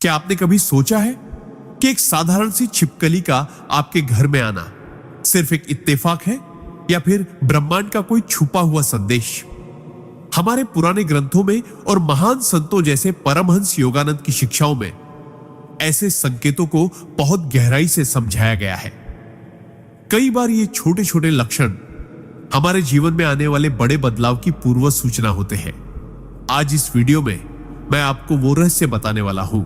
क्या आपने कभी सोचा है कि एक साधारण सी छिपकली का आपके घर में आना सिर्फ एक इत्तेफाक है या फिर ब्रह्मांड का कोई छुपा हुआ संदेश? हमारे पुराने ग्रंथों में और महान संतों जैसे परमहंस योगानंद की शिक्षाओं में ऐसे संकेतों को बहुत गहराई से समझाया गया है। कई बार ये छोटे छोटे लक्षण हमारे जीवन में आने वाले बड़े बदलाव की पूर्व सूचना होते हैं। आज इस वीडियो में मैं आपको वो रहस्य बताने वाला हूं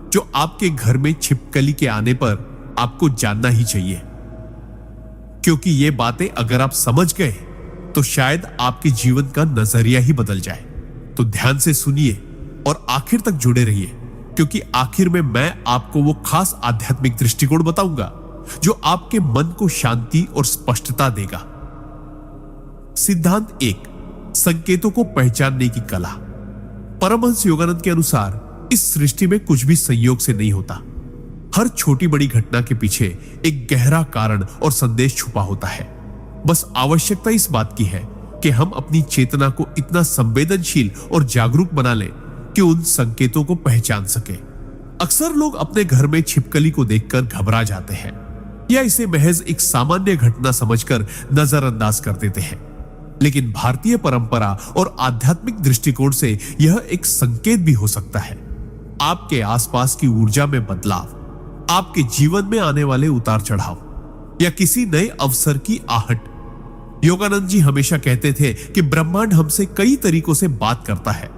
जो आपके घर में छिपकली के आने पर आपको जानना ही चाहिए, क्योंकि ये बातें अगर आप समझ गए तो शायद आपके जीवन का नजरिया ही बदल जाए। तो ध्यान से सुनिए और आखिर तक जुड़े रहिए, क्योंकि आखिर में मैं आपको वो खास आध्यात्मिक दृष्टिकोण बताऊंगा जो आपके मन को शांति और स्पष्टता देगा। सिद्धांत 1, संकेतों को पहचानने की कला। परमहंस योगानंद के अनुसार इस सृष्टि में कुछ भी संयोग से नहीं होता। हर छोटी बड़ी घटना के पीछे एक गहरा कारण और संदेश छुपा होता है। बस आवश्यकता इस बात की है कि हम अपनी चेतना को इतना संवेदनशील और जागरूक बना लें कि उन संकेतों को पहचान सके। अक्सर लोग अपने घर में छिपकली को देखकर घबरा जाते हैं या इसे महज एक सामान्य घटना समझकर नजरअंदाज कर देते हैं, लेकिन भारतीय परंपरा और आध्यात्मिक दृष्टिकोण से यह एक संकेत भी हो सकता है। आपके आसपास की ऊर्जा में बदलाव, आपके जीवन में आने वाले उतार चढ़ाव या किसी नए अवसर की आहट। योगानंद जी हमेशा कहते थे कि ब्रह्मांड हमसे कई तरीकों से बात करता है,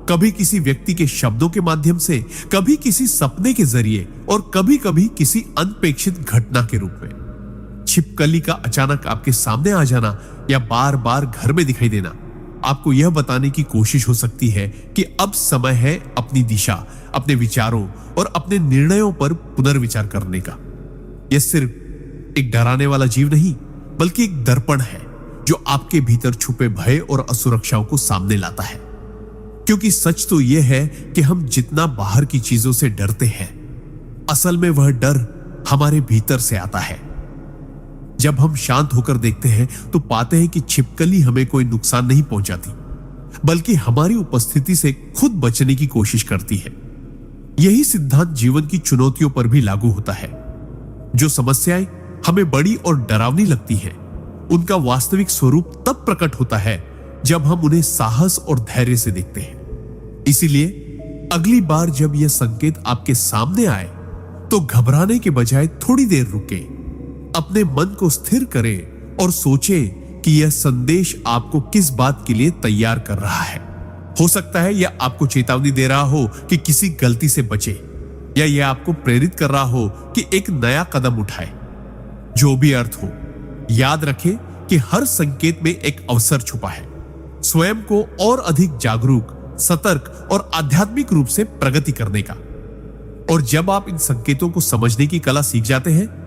कभी किसी व्यक्ति के शब्दों के माध्यम से, कभी किसी सपने के जरिए और कभी कभी किसी अनपेक्षित घटना के रूप में। छिपकली का अचानक आपके सामने आ जाना या बार बार घर में दिखाई देना आपको यह बताने की कोशिश हो सकती है कि अब समय है अपनी दिशा, अपने विचारों और अपने निर्णयों पर पुनर्विचार करने का। यह सिर्फ एक डराने वाला जीव नहीं, बल्कि एक दर्पण है जो आपके भीतर छुपे भय और असुरक्षाओं को सामने लाता है। क्योंकि सच तो यह है कि हम जितना बाहर की चीजों से डरते हैं, असल में वह डर हमारे भीतर से आता है। जब हम शांत होकर देखते हैं तो पाते हैं कि छिपकली हमें कोई नुकसान नहीं पहुंचाती, बल्कि हमारी उपस्थिति से खुद बचने की कोशिश करती है। यही सिद्धांत जीवन की चुनौतियों पर भी लागू होता है। जो समस्याएं हमें बड़ी और डरावनी लगती हैं, उनका वास्तविक स्वरूप तब प्रकट होता है जब हम उन्हें साहस और धैर्य से देखते हैं। इसीलिए अगली बार जब यह संकेत आपके सामने आए तो घबराने के बजाय थोड़ी देर रुके, अपने मन को स्थिर करें और सोचें कि यह संदेश आपको किस बात के लिए तैयार कर रहा है। हो सकता है यह आपको चेतावनी दे रहा हो कि किसी गलती से बचे, या यह आपको प्रेरित कर रहा हो कि एक नया कदम उठाए। जो भी अर्थ हो, याद रखें कि हर संकेत में एक अवसर छुपा है स्वयं को और अधिक जागरूक, सतर्क और आध्यात्मिक रूप से प्रगति करने का। और जब आप इन संकेतों को समझने की कला सीख जाते हैं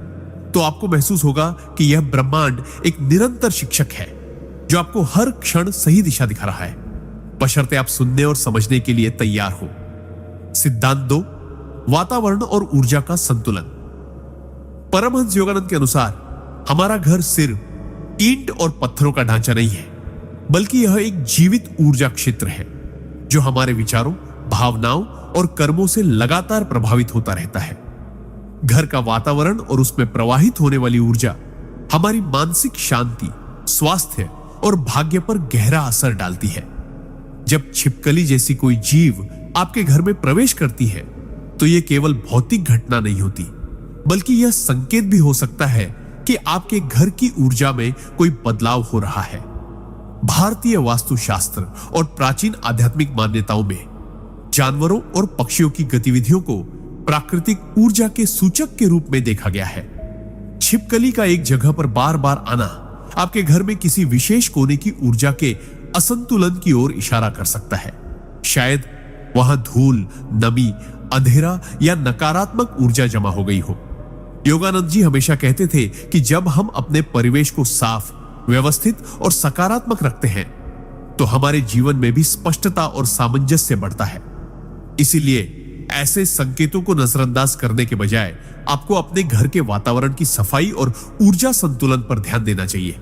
तो आपको महसूस होगा कि यह ब्रह्मांड एक निरंतर शिक्षक है जो आपको हर क्षण सही दिशा दिखा रहा है, बशर्ते आप सुनने और समझने के लिए तैयार हो। सिद्धांत 2, वातावरण और ऊर्जा का संतुलन। परमहंस योगानंद के अनुसार हमारा घर सिर्फ ईंट और पत्थरों का ढांचा नहीं है, बल्कि यह एक जीवित ऊर्जा क्षेत्र है जो हमारे विचारों, भावनाओं और कर्मों से लगातार प्रभावित होता रहता है। घर का वातावरण और उसमें प्रवाहित होने वाली ऊर्जा हमारी मानसिक शांति, स्वास्थ्य और भाग्य पर गहरा असर डालती है। जब छिपकली जैसी कोई जीव आपके घर में प्रवेश करती है तो यह केवल भौतिक घटना नहीं होती, बल्कि यह संकेत भी हो सकता है कि आपके घर की ऊर्जा में कोई बदलाव हो रहा है। भारतीय वास्तुशास्त्र और प्राचीन आध्यात्मिक मान्यताओं में जानवरों और पक्षियों की गतिविधियों को प्राकृतिक ऊर्जा के सूचक के रूप में देखा गया है। छिपकली का एक जगह पर बार बार आना आपके घर में किसी विशेष कोने की ऊर्जा के असंतुलन की ओर इशारा कर सकता है। शायद वहां धूल, नमी, अंधेरा या नकारात्मक ऊर्जा जमा हो गई हो। योगानंद जी हमेशा कहते थे कि जब हम अपने परिवेश को साफ, व्यवस्थित और सकारात्मक रखते हैं तो हमारे जीवन में भी स्पष्टता और सामंजस्य बढ़ता है। इसीलिए ऐसे संकेतों को नजरअंदाज करने के बजाय आपको अपने घर के वातावरण की सफाई और ऊर्जा संतुलन पर ध्यान देना चाहिए।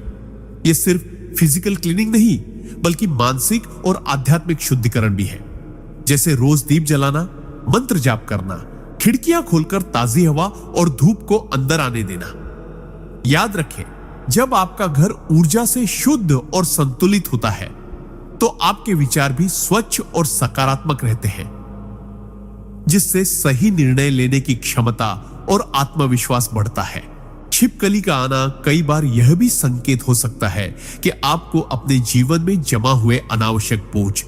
यह सिर्फ फिजिकल क्लीनिंग नहीं, बल्कि मानसिक और आध्यात्मिक शुद्धिकरण भी है। जैसे रोज दीप जलाना मंत्र जाप करना, खिड़कियां खोलकर ताजी हवा और धूप को अंदर आने देना। याद रखें, जब आपका घर ऊर्जा से शुद्ध और संतुलित होता है तो आपके विचार भी स्वच्छ और सकारात्मक रहते हैं, जिससे सही निर्णय लेने की क्षमता और आत्मविश्वास बढ़ता है। छिपकली का आना कई बार यह भी संकेत हो सकता है कि आपको अपने जीवन में जमा हुए अनावश्यक बोझ,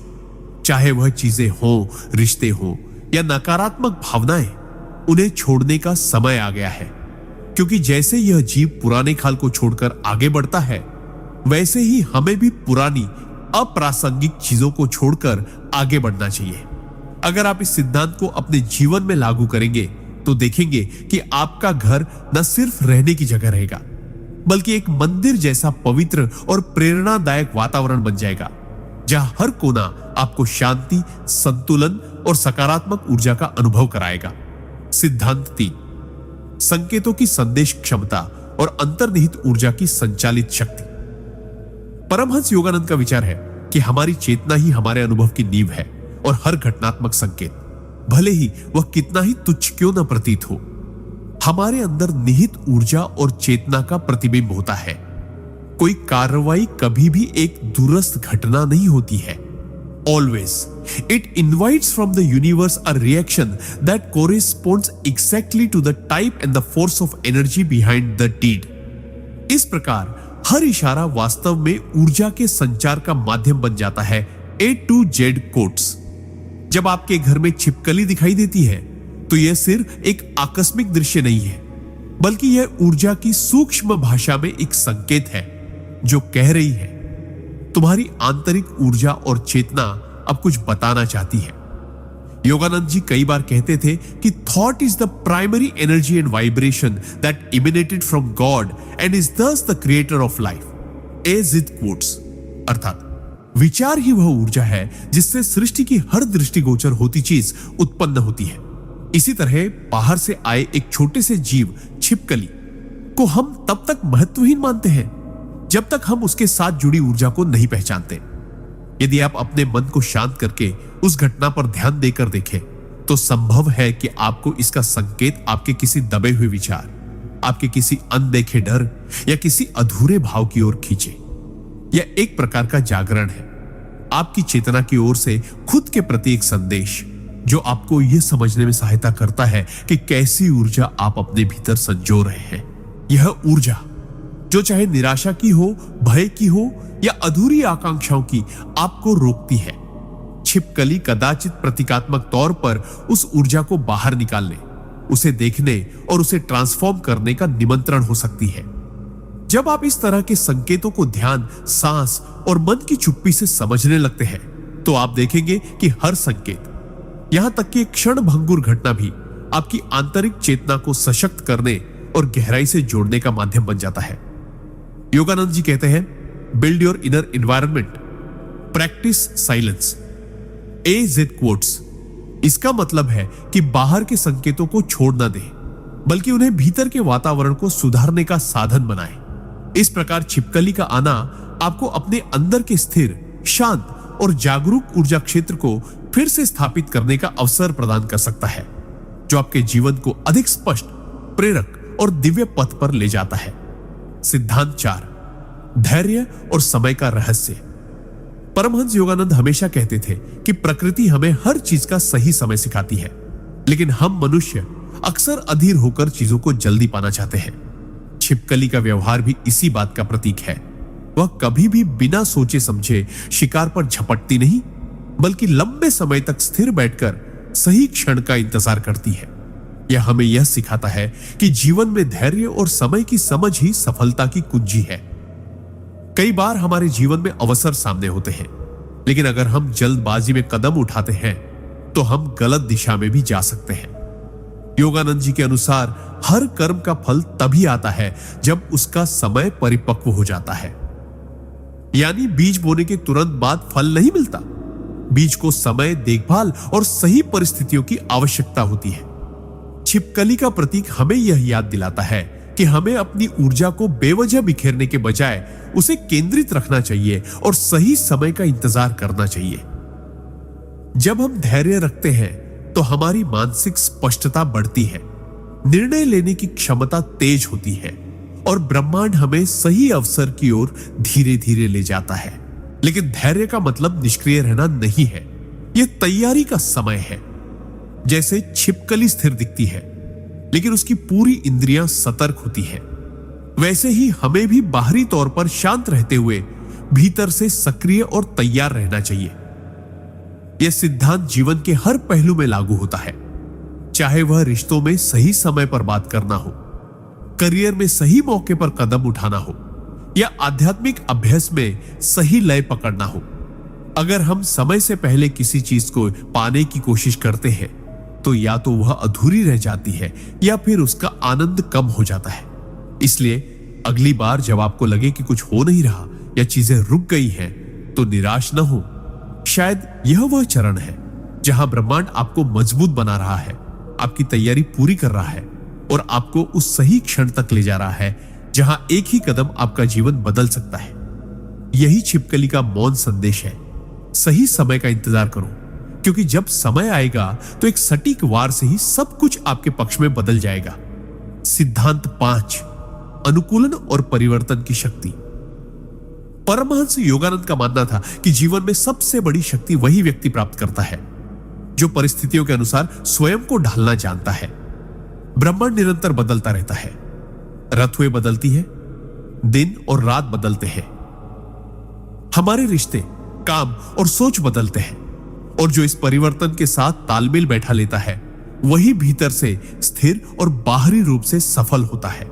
चाहे वह चीजें हो, रिश्ते हो या नकारात्मक भावनाएं, उन्हें छोड़ने का समय आ गया है। क्योंकि जैसे यह जीव पुराने खाल को छोड़कर आगे बढ़ता है, वैसे ही हमें भी पुरानी अप्रासंगिक चीजों को छोड़कर आगे बढ़ना चाहिए। अगर आप इस सिद्धांत को अपने जीवन में लागू करेंगे तो देखेंगे कि आपका घर न सिर्फ रहने की जगह रहेगा, बल्कि एक मंदिर जैसा पवित्र और प्रेरणादायक वातावरण बन जाएगा, जहां हर कोना आपको शांति, संतुलन और सकारात्मक ऊर्जा का अनुभव कराएगा। सिद्धांत 3, संकेतों की संदेश क्षमता और अंतर्निहित ऊर्जा की संचालित शक्ति। परमहंस योगानंद का विचार है कि हमारी चेतना ही हमारे अनुभव की नींव है और हर घटनात्मक संकेत, भले ही वह कितना ही तुच्छ क्यों न प्रतीत हो, हमारे अंदर निहित ऊर्जा और चेतना का प्रतिबिंब होता है। कोई कार्रवाई कभी भी एक दूरस्थ घटना नहीं होती है। Always, it invites from the universe a reaction that corresponds exactly to the type and the force of energy behind the deed. इस प्रकार हर इशारा वास्तव में ऊर्जा के संचार का माध्यम बन जाता है। A to Z quotes. जब आपके घर में छिपकली दिखाई देती है तो यह सिर्फ एक आकस्मिक दृश्य नहीं है, बल्कि यह ऊर्जा की सूक्ष्म भाषा में एक संकेत है जो कह रही है तुम्हारी आंतरिक ऊर्जा और चेतना अब कुछ बताना चाहती है। योगानंद जी कई बार कहते थे कि thought is the primary energy and vibration that emanated from God and is thus the creator of life. As it quotes, अर्थात विचार ही वह ऊर्जा है जिससे सृष्टि की हर दृष्टिगोचर होती चीज उत्पन्न होती है। इसी तरह बाहर से आए एक छोटे से जीव छिपकली को हम तब तक महत्वहीन मानते हैं जब तक हम उसके साथ जुड़ी ऊर्जा को नहीं पहचानते। यदि आप अपने मन को शांत करके उस घटना पर ध्यान देकर देखें तो संभव है कि आपको इसका संकेत आपके किसी दबे हुए विचार, आपके किसी अनदेखे डर या किसी अधूरे भाव की ओर खींचे। यह एक प्रकार का जागरण है, आपकी चेतना की ओर से खुद के प्रति एक संदेश, जो आपको यह समझने में सहायता करता है कि कैसी ऊर्जा आप अपने भीतर संजो रहे हैं। यह ऊर्जा जो चाहे निराशा की हो, भय की हो या अधूरी आकांक्षाओं की, आपको रोकती है। छिपकली कदाचित प्रतीकात्मक तौर पर उस ऊर्जा को बाहर निकालने, उसे देखने और उसे ट्रांसफॉर्म करने का निमंत्रण हो सकती है। जब आप इस तरह के संकेतों को ध्यान, सांस और मन की चुप्पी से समझने लगते हैं तो आप देखेंगे कि हर संकेत, यहां तक कि एक क्षण भंगुर घटना भी आपकी आंतरिक चेतना को सशक्त करने और गहराई से जोड़ने का माध्यम बन जाता है। योगानंद जी कहते हैं, build your inner environment, practice silence. As it quotes. इसका मतलब है कि बाहर के संकेतों को छोड़ ना दें, बल्कि उन्हें भीतर के वातावरण को सुधारने का साधन बनाएं। इस प्रकार छिपकली का आना आपको अपने अंदर के स्थिर, शांत और जागरूक ऊर्जा क्षेत्र को फिर से स्थापित करने का अवसर प्रदान कर सकता है, जो आपके जीवन को अधिक स्पष्ट, प्रेरक और दिव्य पथ पर ले जाता है। सिद्धांत 4, धैर्य और समय का रहस्य। परमहंस योगानंद हमेशा कहते थे कि प्रकृति हमें हर चीज का सही समय सिखाती है, लेकिन हम मनुष्य अक्सर अधीर होकर चीजों को जल्दी पाना चाहते हैं। छिपकली का व्यवहार भी इसी बात का प्रतीक है। वह कभी भी बिना सोचे समझे शिकार पर झपटती नहीं, बल्कि लंबे समय तक स्थिर बैठकर सही क्षण का इंतजार करती है। यह हमें यह सिखाता है कि जीवन में धैर्य और समय की समझ ही सफलता की कुंजी है। कई बार हमारे जीवन में अवसर सामने होते हैं, लेकिन अगर हम जल्दबाजी में कदम उठाते हैं तो हम गलत दिशा में भी जा सकते हैं। योगानंद जी के अनुसार हर कर्म का फल तभी आता है जब उसका समय परिपक्व हो जाता है। यानी बीज बोने के तुरंत बाद फल नहीं मिलता। बीज को समय, देखभाल और सही परिस्थितियों की आवश्यकता होती है। छिपकली का प्रतीक हमें यह याद दिलाता है कि हमें अपनी ऊर्जा को बेवजह बिखेरने के बजाय उसे केंद्रित रखना चाहिए और सही समय का इंतजार करना चाहिए। जब हम धैर्य रखते हैं तो हमारी मानसिक स्पष्टता बढ़ती है, निर्णय लेने की क्षमता तेज होती है और ब्रह्मांड हमें सही अवसर की ओर धीरे धीरे ले जाता है। लेकिन धैर्य का मतलब निष्क्रिय रहना नहीं है, यह तैयारी का समय है। जैसे छिपकली स्थिर दिखती है लेकिन उसकी पूरी इंद्रियां सतर्क होती है, वैसे ही हमें भी बाहरी तौर पर शांत रहते हुए भीतर से सक्रिय और तैयार रहना चाहिए। यह सिद्धांत जीवन के हर पहलू में लागू होता है, चाहे वह रिश्तों में सही समय पर बात करना हो, करियर में सही मौके पर कदम उठाना हो या आध्यात्मिक अभ्यास में सही लय पकड़ना हो। अगर हम समय से पहले किसी चीज को पाने की कोशिश करते हैं तो या तो वह अधूरी रह जाती है या फिर उसका आनंद कम हो जाता है। इसलिए अगली बार जब आपको लगे कि कुछ हो नहीं रहा या चीजें रुक गई हैं, तो निराश न हो। शायद यह वह चरण है जहां ब्रह्मांड आपको मजबूत बना रहा है, आपकी तैयारी पूरी कर रहा है और आपको उस सही क्षण तक ले जा रहा है जहां एक ही कदम आपका जीवन बदल सकता है। यही छिपकली का मौन संदेश है। सही समय का इंतजार करो, क्योंकि जब समय आएगा तो एक सटीक वार से ही सब कुछ आपके पक्ष में बदल जाएगा। सिद्धांत 5, अनुकूलन और परिवर्तन की शक्ति। परमहंस योगानंद का मानना था कि जीवन में सबसे बड़ी शक्ति वही व्यक्ति प्राप्त करता है जो परिस्थितियों के अनुसार स्वयं को ढालना जानता है। ब्रह्मांड निरंतर बदलता रहता है, ऋतुएं बदलती है, दिन और रात बदलते हैं, हमारे रिश्ते, काम और सोच बदलते हैं, और जो इस परिवर्तन के साथ तालमेल बैठा लेता है वही भीतर से स्थिर और बाहरी रूप से सफल होता है।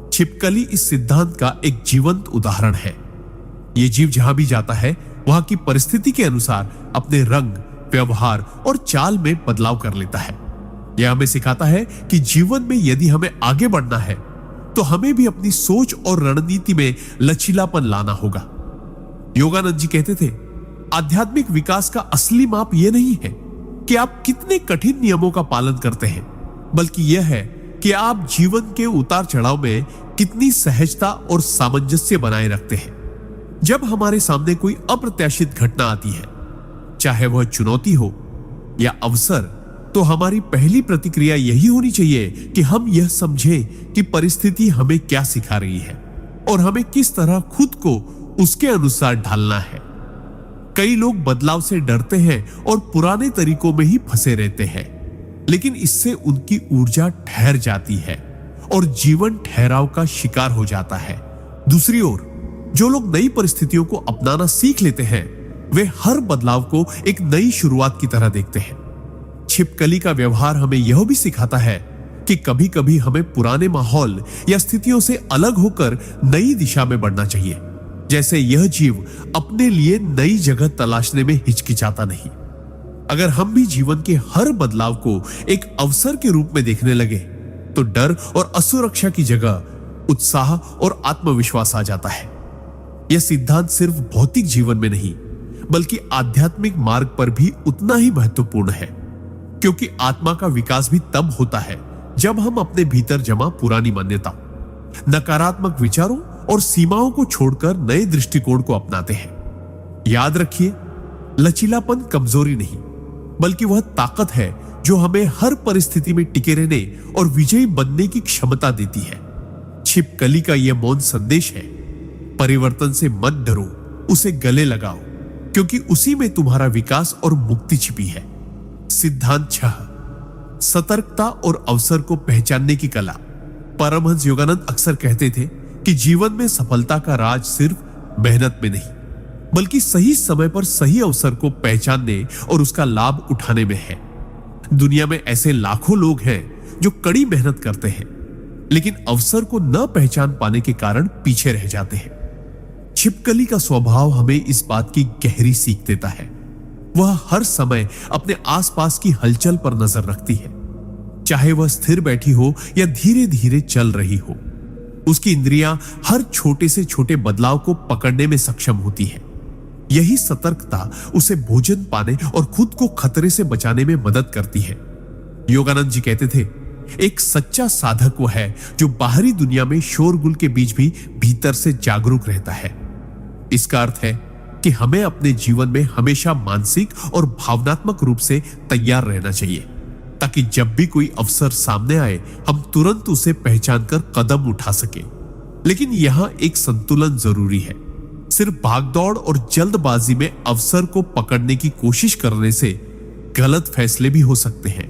छिपकली इस सिद्धांत का एक जीवंत उदाहरण है। यह जीव जहां भी जाता है वहां की परिस्थिति के अनुसार अपने रंग, व्यवहार और चाल में बदलाव कर लेता है। यह हमें सिखाता है कि जीवन में यदि हमें आगे बढ़ना है तो हमें भी अपनी सोच और रणनीति में लचीलापन लाना होगा। योगानंद जी कहते थे, आध्यात्मिक विकास का असली माप यह नहीं है कि आप कितने कठिन नियमों का पालन करते हैं, बल्कि यह है कि आप जीवन के उतार चढ़ाव में कितनी सहजता और सामंजस्य बनाए रखते हैं। जब हमारे सामने कोई अप्रत्याशित घटना आती है, चाहे वह चुनौती हो या अवसर, तो हमारी पहली प्रतिक्रिया यही होनी चाहिए कि हम यह समझें कि परिस्थिति हमें क्या सिखा रही है और हमें किस तरह खुद को उसके अनुसार ढालना है। कई लोग बदलाव से डरते हैं और पुराने तरीकों में ही फंसे रहते हैं, लेकिन इससे उनकी ऊर्जा ठहर जाती है और जीवन ठहराव का शिकार हो जाता है। दूसरी ओर जो लोग नई परिस्थितियों को अपनाना सीख लेते हैं, वे हर बदलाव को एक नई शुरुआत की तरह देखते हैं। छिपकली का व्यवहार हमें यह भी सिखाता है कि कभी कभी हमें पुराने माहौल या स्थितियों से अलग होकर नई दिशा में बढ़ना चाहिए। जैसे यह जीव अपने लिए नई जगह तलाशने में हिचकिचाता नहीं। अगर हम भी जीवन के हर बदलाव को एक अवसर के रूप में देखने लगे तो डर और असुरक्षा की जगह उत्साह और आत्मविश्वास आ जाता है। यह सिद्धांत सिर्फ भौतिक जीवन में नहीं बल्कि आध्यात्मिक मार्ग पर भी उतना ही महत्वपूर्ण है, क्योंकि आत्मा का विकास भी तब होता है जब हम अपने भीतर जमा पुरानी मान्यताओं, नकारात्मक विचारों और सीमाओं को छोड़कर नए दृष्टिकोण को अपनाते हैं। याद रखिए, लचीलापन कमजोरी नहीं बल्कि वह ताकत है जो हमें हर परिस्थिति में टिके रहने और विजयी बनने की क्षमता देती है। छिपकली का यह मौन संदेश है, परिवर्तन से मत डरो, उसे गले लगाओ, क्योंकि उसी में तुम्हारा विकास और मुक्ति छिपी है। सिद्धांत 6, सतर्कता और अवसर को पहचानने की कला। परमहंस योगानंद अक्सर कहते थे कि जीवन में सफलता का राज सिर्फ मेहनत में नहीं बल्कि सही समय पर सही अवसर को पहचानने और उसका लाभ उठाने में है। दुनिया में ऐसे लाखों लोग हैं जो कड़ी मेहनत करते हैं लेकिन अवसर को न पहचान पाने के कारण पीछे रह जाते हैं। छिपकली का स्वभाव हमें इस बात की गहरी सीख देता है। वह हर समय अपने आसपास की हलचल पर नजर रखती है, चाहे वह स्थिर बैठी हो या धीरे धीरे चल रही हो। उसकी इंद्रियां हर छोटे से छोटे बदलाव को पकड़ने में सक्षम होती है। यही सतर्कता उसे भोजन पाने और खुद को खतरे से बचाने में मदद करती है। योगानंद जी कहते थे, एक सच्चा साधक वह है जो बाहरी दुनिया में शोरगुल के बीच भी भीतर से जागरूक रहता है। इसका अर्थ है कि हमें अपने जीवन में हमेशा मानसिक और भावनात्मक रूप से तैयार रहना चाहिए, ताकि जब भी कोई अवसर सामने आए हम तुरंत उसे पहचान कर कदम उठा सके। लेकिन यहां एक संतुलन जरूरी है। सिर्फ भागदौड़ और जल्दबाजी में अवसर को पकड़ने की कोशिश करने से गलत फैसले भी हो सकते हैं।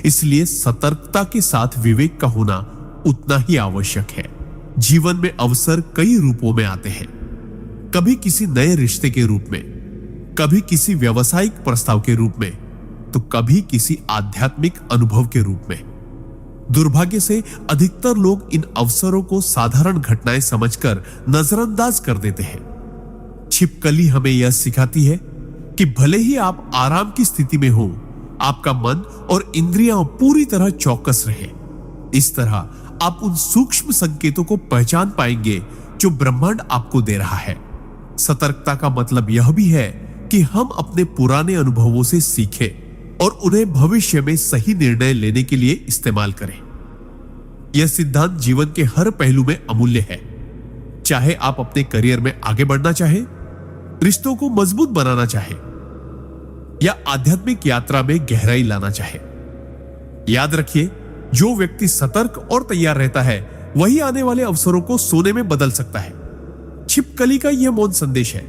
इसलिए सतर्कता के साथ विवेक का होना उतना ही आवश्यक है। जीवन में अवसर कई रूपों में आते हैं, कभी किसी नए रिश्ते के रूप में, कभी किसी व्यावसायिक प्रस्ताव के रूप में, तो कभी किसी आध्यात्मिक अनुभव के रूप में। दुर्भाग्य से अधिकतर लोग इन अवसरों को साधारण घटनाएं समझकर नजरअंदाज कर देते हैं। छिपकली हमें यह सिखाती है कि भले ही आप आराम की स्थिति में हो, आपका मन और इंद्रियां पूरी तरह चौकस रहे। इस तरह आप उन सूक्ष्म संकेतों को पहचान पाएंगे जो ब्रह्मांड आपको दे रहा है। सतर्कता का मतलब यह भी है कि हम अपने पुराने अनुभवों से सीखें और उन्हें भविष्य में सही निर्णय लेने के लिए इस्तेमाल करें। यह सिद्धांत जीवन के हर पहलू में अमूल्य है। चाहे आप अपने करियर में आगे बढ़ना चाहे, रिश्तों को मजबूत बनाना चाहे या आध्यात्मिक यात्रा में गहराई लाना चाहे, याद रखिए, जो व्यक्ति सतर्क और तैयार रहता है वही आने वाले अवसरों को सोने में बदल सकता है। छिपकली का यह मौन संदेश है,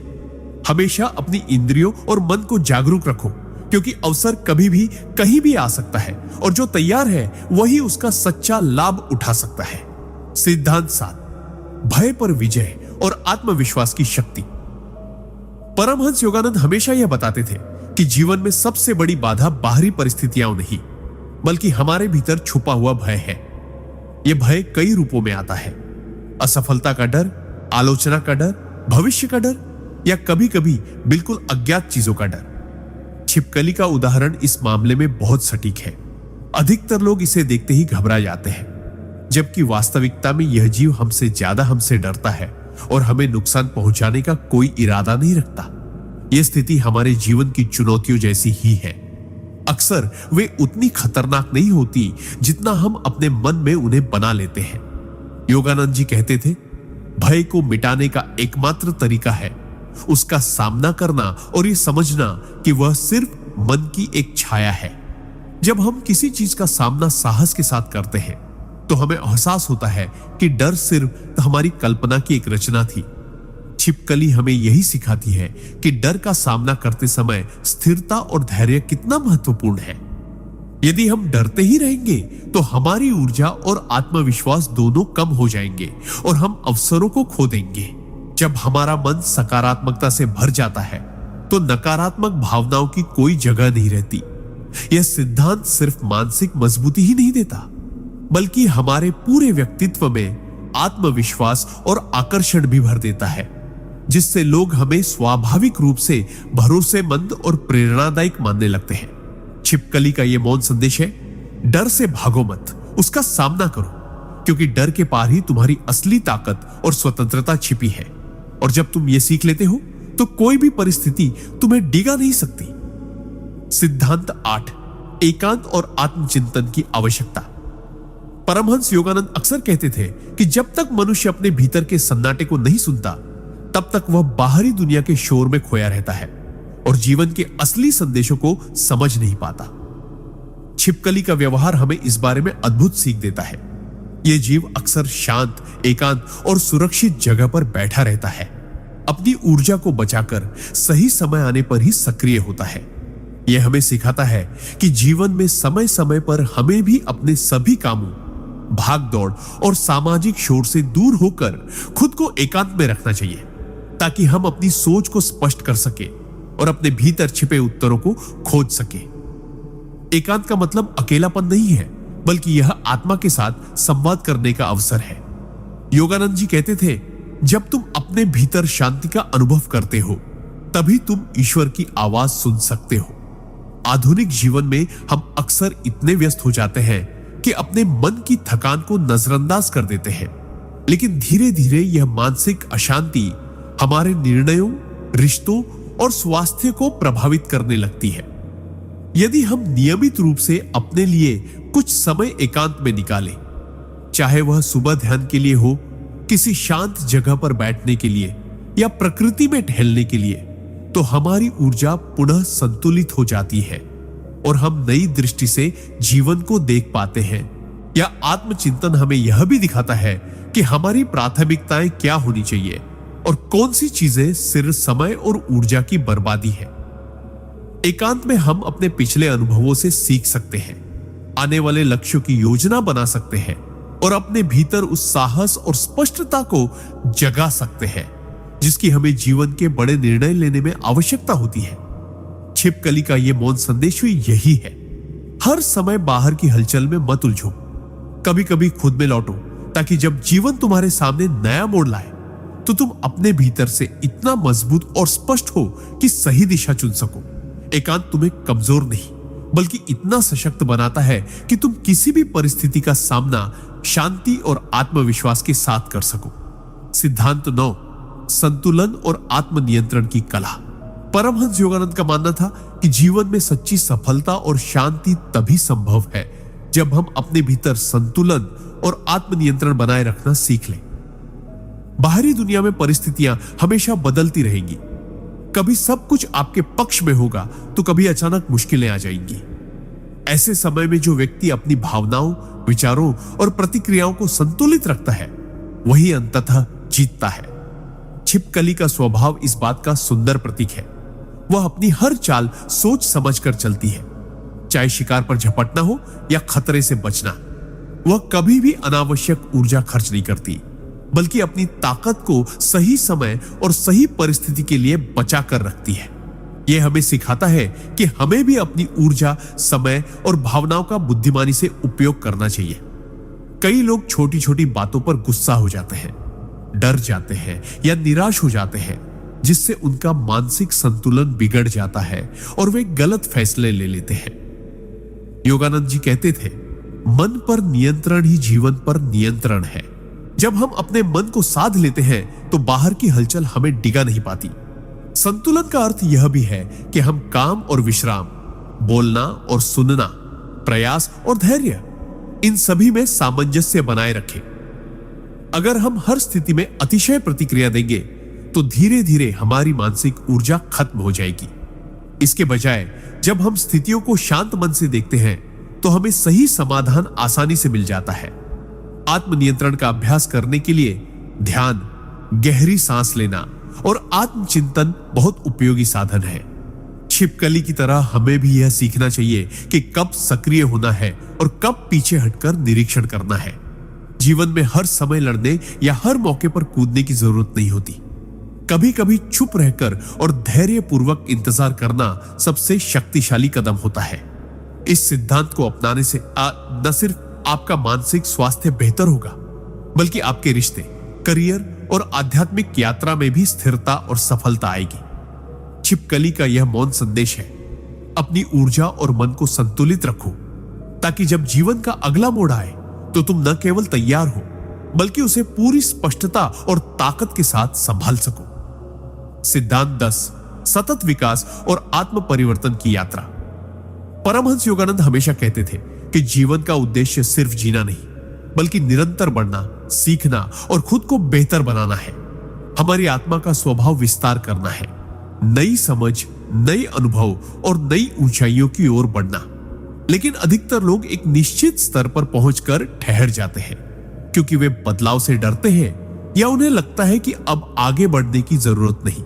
हमेशा अपनी इंद्रियों और मन को जागरूक रखो, क्योंकि अवसर कभी भी कहीं भी आ सकता है और जो तैयार है वही उसका सच्चा लाभ उठा सकता है। सिद्धांत 7, भय पर विजय और आत्मविश्वास की शक्ति। परमहंस योगानंद हमेशा यह बताते थे कि जीवन में सबसे बड़ी बाधा बाहरी परिस्थितियां नहीं, बल्कि हमारे भीतर छुपा हुआ भय है। यह भय कई रूपों में आता है। असफलता का डर, आलोचना का डर, भविष्य का डर या कभी कभी बिल्कुल अज्ञात चीजों का डर। छिपकली का उदाहरण इस मामले में बहुत सटीक है। अधिकतर लोग इसे देखते ही घबरा जाते हैं, जबकि वास्तविकता में यह जीव हमसे डरता है और हमें नुकसान पहुंचाने का कोई इरादा नहीं रखता। यह स्थिति हमारे जीवन की चुनौतियों जैसी ही है। अक्सर वे उतनी खतरनाक नहीं होती जितना हम अपने मन में उन्हें बना लेते हैं। योगानंद जी कहते थे, भय को मिटाने का एकमात्र तरीका है उसका सामना करना और ये समझना कि वह सिर्फ मन की एक छाया है। जब हम किसी चीज का सामना साहस के साथ करते हैं तो हमें एहसास होता है कि डर सिर्फ हमारी कल्पना की एक रचना थी। छिपकली हमें यही सिखाती है कि डर का सामना करते समय स्थिरता और धैर्य कितना महत्वपूर्ण है। यदि हम डरते ही रहेंगे तो हमारी ऊर्जा और आत्मविश्वास दोनों कम हो जाएंगे और हम अवसरों को खो देंगे। जब हमारा मन सकारात्मकता से भर जाता है तो नकारात्मक भावनाओं की कोई जगह नहीं रहती। यह सिद्धांत सिर्फ मानसिक मजबूती ही नहीं देता, बल्कि हमारे पूरे व्यक्तित्व में आत्मविश्वास और आकर्षण भी भर देता है, जिससे लोग हमें स्वाभाविक रूप से भरोसेमंद और प्रेरणादायक मानने लगते हैं। छिपकली का यह मौन संदेश है, डर से भागो मत, उसका सामना करो, क्योंकि डर के पार ही तुम्हारी असली ताकत और स्वतंत्रता छिपी है। और जब तुम ये सीख लेते हो तो कोई भी परिस्थिति तुम्हें डिगा नहीं सकती। सिद्धांत 8, एकांत और आत्मचिंतन की आवश्यकता। परमहंस योगानंद अक्सर कहते थे कि जब तक मनुष्य अपने भीतर के सन्नाटे को नहीं सुनता, तब तक वह बाहरी दुनिया के शोर में खोया रहता है और जीवन के असली संदेशों को समझ नहीं पाता। छिपकली का व्यवहार हमें इस बारे में अद्भुत सीख देता है। यह जीव अक्सर शांत, एकांत और सुरक्षित जगह पर बैठा रहता है, अपनी ऊर्जा को बचाकर सही समय आने पर ही सक्रिय होता है। यह हमें सिखाता है कि जीवन में समय समय पर हमें भी अपने सभी कामों, भागदौड़ और सामाजिक शोर से दूर होकर खुद को एकांत में रखना चाहिए, ताकि हम अपनी सोच को स्पष्ट कर सके और अपने भीतर छिपे उत्तरों को खोज सके। एकांत का मतलब अकेलापन नहीं है, बल्कि यह आत्मा के साथ संवाद करने का अवसर है। योगानंद जी कहते थे, जब तुम अपने भीतर शांति का अनुभव करते हो, तभी तुम ईश्वर की आवाज सुन सकते हो। आधुनिक जीवन में हम अक्सर इतने व्यस्त हो जाते हैं कि अपने मन की थकान को नजरअंदाज कर देते हैं, लेकिन धीरे धीरे यह मानसिक अशांति हमारे निर्णयों, रिश्तों और स्वास्थ्य को प्रभावित करने लगती है। यदि हम नियमित रूप से अपने लिए कुछ समय एकांत में निकालें, चाहे वह सुबह ध्यान के लिए हो, किसी शांत जगह पर बैठने के लिए या प्रकृति में टहलने के लिए, तो हमारी ऊर्जा पुनः संतुलित हो जाती है और हम नई दृष्टि से जीवन को देख पाते हैं। या आत्मचिंतन हमें यह भी दिखाता है कि हमारी प्राथमिकताएं क्या होनी चाहिए और कौन सी चीजें सिर्फ समय और ऊर्जा की बर्बादी है। एकांत में हम अपने पिछले अनुभवों से सीख सकते हैं, आने वाले लक्ष्यों की योजना बना सकते हैं और अपने भीतर उस साहस और स्पष्टता को जगा सकते हैं जिसकी हमें जीवन के बड़े निर्णय लेने में आवश्यकता होती है। छिपकली का यह मौन संदेश भी यही है। हर समय बाहर की हलचल में मत उलझो, कभी कभी खुद में लौटो, ताकि जब जीवन तुम्हारे सामने नया मोड़ लाए तो तुम अपने भीतर से इतना मजबूत और स्पष्ट हो कि सही दिशा चुन सको। एकांत तुम्हें कमजोर नहीं बल्कि इतना सशक्त बनाता है कि तुम किसी भी परिस्थिति का सामना शांति और आत्मविश्वास के साथ कर सको। सिद्धांत 9, संतुलन और आत्मनियंत्रण की कला। परमहंस योगानंद का मानना था कि जीवन में सच्ची सफलता और शांति तभी संभव है जब हम अपने भीतर संतुलन और आत्मनियंत्रण बनाए रखना सीख लें। बाहरी दुनिया में परिस्थितियां हमेशा बदलती रहेंगी, कभी सब कुछ आपके पक्ष में होगा तो कभी अचानक मुश्किलें आ जाएंगी। ऐसे समय में जो व्यक्ति अपनी भावनाओं, विचारों और प्रतिक्रियाओं को संतुलित रखता है वही अंततः जीतता है। छिपकली का स्वभाव इस बात का सुंदर प्रतीक है। वह अपनी हर चाल सोच समझकर चलती है, चाहे शिकार पर झपटना हो या खतरे से बचना। वह कभी भी अनावश्यक ऊर्जा खर्च नहीं करती, बल्कि अपनी ताकत को सही समय और सही परिस्थिति के लिए बचा कर रखती है। यह हमें सिखाता है कि हमें भी अपनी ऊर्जा, समय और भावनाओं का बुद्धिमानी से उपयोग करना चाहिए। कई लोग छोटी छोटी बातों पर गुस्सा हो जाते हैं, डर जाते हैं या निराश हो जाते हैं, जिससे उनका मानसिक संतुलन बिगड़ जाता है और वे गलत फैसले ले लेते हैं। योगानंद जी कहते थे, मन पर नियंत्रण ही जीवन पर नियंत्रण है। जब हम अपने मन को साध लेते हैं तो बाहर की हलचल हमें डिगा नहीं पाती। संतुलन का अर्थ यह भी है कि हम काम और विश्राम, बोलना और सुनना, प्रयास और धैर्य, इन सभी में सामंजस्य बनाए रखें। अगर हम हर स्थिति में अतिशय प्रतिक्रिया देंगे तो धीरे धीरे हमारी मानसिक ऊर्जा खत्म हो जाएगी। इसके बजाय जब हम स्थितियों को शांत मन से देखते हैं तो हमें सही समाधान आसानी से मिल जाता है। आत्मनियंत्रण का अभ्यास करने के लिए ध्यान, गहरी सांस लेना और आत्मचिंतन बहुत उपयोगी साधन है। छिपकली की तरह हमें भी यह सीखना चाहिए कि कब सक्रिय होना है और कब पीछे हटकर निरीक्षण करना है। जीवन में हर समय लड़ने या हर मौके पर कूदने की जरूरत नहीं होती। कभी कभी चुप रहकर और धैर्यपूर्वक इंतजार करना सबसे शक्तिशाली कदम होता है। इस सिद्धांत को अपनाने से न सिर्फ आपका मानसिक स्वास्थ्य बेहतर होगा, बल्कि आपके रिश्ते, करियर और आध्यात्मिक यात्रा में भी स्थिरता और सफलता आएगी। छिपकली का यह मौन संदेश है, अपनी ऊर्जा और मन को संतुलित रखो, ताकि जब जीवन का अगला मोड़ आए तो तुम न केवल तैयार हो, बल्कि उसे पूरी स्पष्टता और ताकत के साथ संभाल सको। सिद्धांत 10, सतत विकास और आत्म परिवर्तन की यात्रा। परमहंस योगानंद हमेशा कहते थे कि जीवन का उद्देश्य सिर्फ जीना नहीं, बल्कि निरंतर बढ़ना, सीखना और खुद को बेहतर बनाना है। हमारी आत्मा का स्वभाव विस्तार करना है, नई समझ, नए अनुभव और नई ऊंचाइयों की ओर बढ़ना। लेकिन अधिकतर लोग एक निश्चित स्तर पर पहुंचकर ठहर जाते हैं, क्योंकि वे बदलाव से डरते हैं या उन्हें लगता है कि अब आगे बढ़ने की जरूरत नहीं।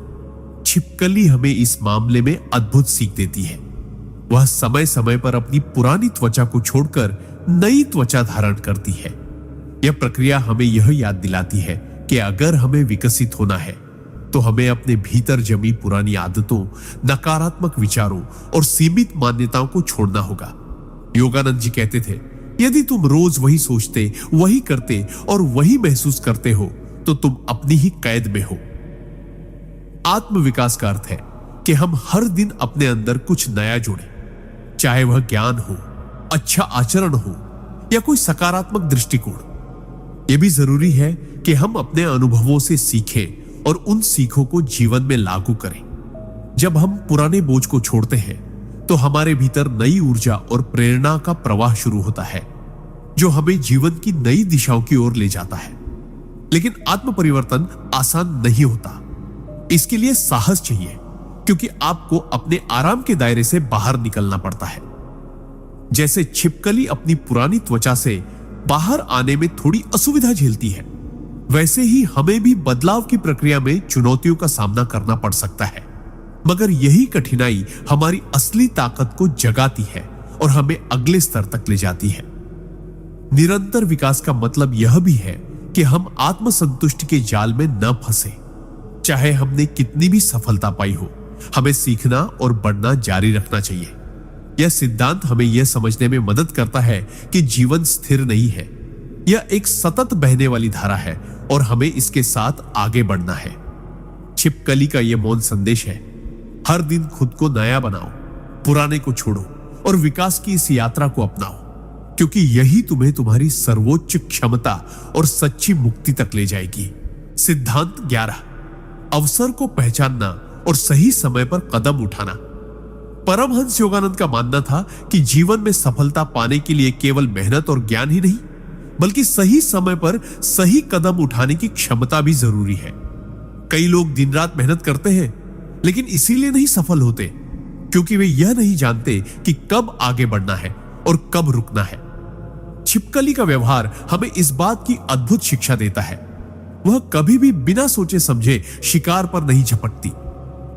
छिपकली हमें इस मामले में अद्भुत सीख देती है। वह समय समय पर अपनी पुरानी त्वचा को छोड़कर नई त्वचा धारण करती है। यह प्रक्रिया हमें यह याद दिलाती है कि अगर हमें विकसित होना है तो हमें अपने भीतर जमी पुरानी आदतों, नकारात्मक विचारों और सीमित मान्यताओं को छोड़ना होगा। योगानंद जी कहते थे, यदि तुम रोज वही सोचते, वही करते और वही महसूस करते हो तो तुम अपनी ही कैद में हो। आत्मविकास का अर्थ है कि हम हर दिन अपने अंदर कुछ नया जोड़ें, चाहे वह ज्ञान हो, अच्छा आचरण हो या कोई सकारात्मक दृष्टिकोण। यह भी जरूरी है कि हम अपने अनुभवों से सीखें और उन सीखों को जीवन में लागू करें। जब हम पुराने बोझ को छोड़ते हैं तो हमारे भीतर नई ऊर्जा और प्रेरणा का प्रवाह शुरू होता है, जो हमें जीवन की नई दिशाओं की ओर ले जाता है। लेकिन आत्म परिवर्तन आसान नहीं होता। इसके लिए साहस चाहिए, क्योंकि आपको अपने आराम के दायरे से बाहर निकलना पड़ता है। जैसे छिपकली अपनी पुरानी त्वचा से बाहर आने में थोड़ी असुविधा झेलती है, वैसे ही हमें भी बदलाव की प्रक्रिया में चुनौतियों का सामना करना पड़ सकता है। मगर यही कठिनाई हमारी असली ताकत को जगाती है और हमें अगले स्तर तक ले जाती है। निरंतर विकास का मतलब यह भी है कि हम आत्मसंतुष्टि के जाल में न फंसे। चाहे हमने कितनी भी सफलता पाई हो, हमें सीखना और बढ़ना जारी रखना चाहिए। यह सिद्धांत हमें यह समझने में मदद करता है कि जीवन स्थिर नहीं है, यह एक सतत बहने वाली धारा है और हमें इसके साथ आगे बढ़ना है। छिपकली का यह मौन संदेश है, हर दिन खुद को नया बनाओ, पुराने को छोड़ो और विकास की इस यात्रा को अपनाओ, क्योंकि यही तुम्हें तुम्हारी सर्वोच्च क्षमता और सच्ची मुक्ति तक ले जाएगी। सिद्धांत 11, अवसर को पहचानना और सही समय पर कदम उठाना। परमहंस योगानंद का मानना था कि जीवन में सफलता पाने के लिए केवल मेहनत और ज्ञान ही नहीं, बल्कि सही समय पर सही कदम उठाने की क्षमता भी जरूरी है। कई लोग दिन रात मेहनत करते हैं, लेकिन इसीलिए नहीं सफल होते क्योंकि वे यह नहीं जानते कि कब आगे बढ़ना है और कब रुकना है। छिपकली का व्यवहार हमें इस बात की अद्भुत शिक्षा देता है। वह कभी भी बिना सोचे समझे शिकार पर नहीं झपटती।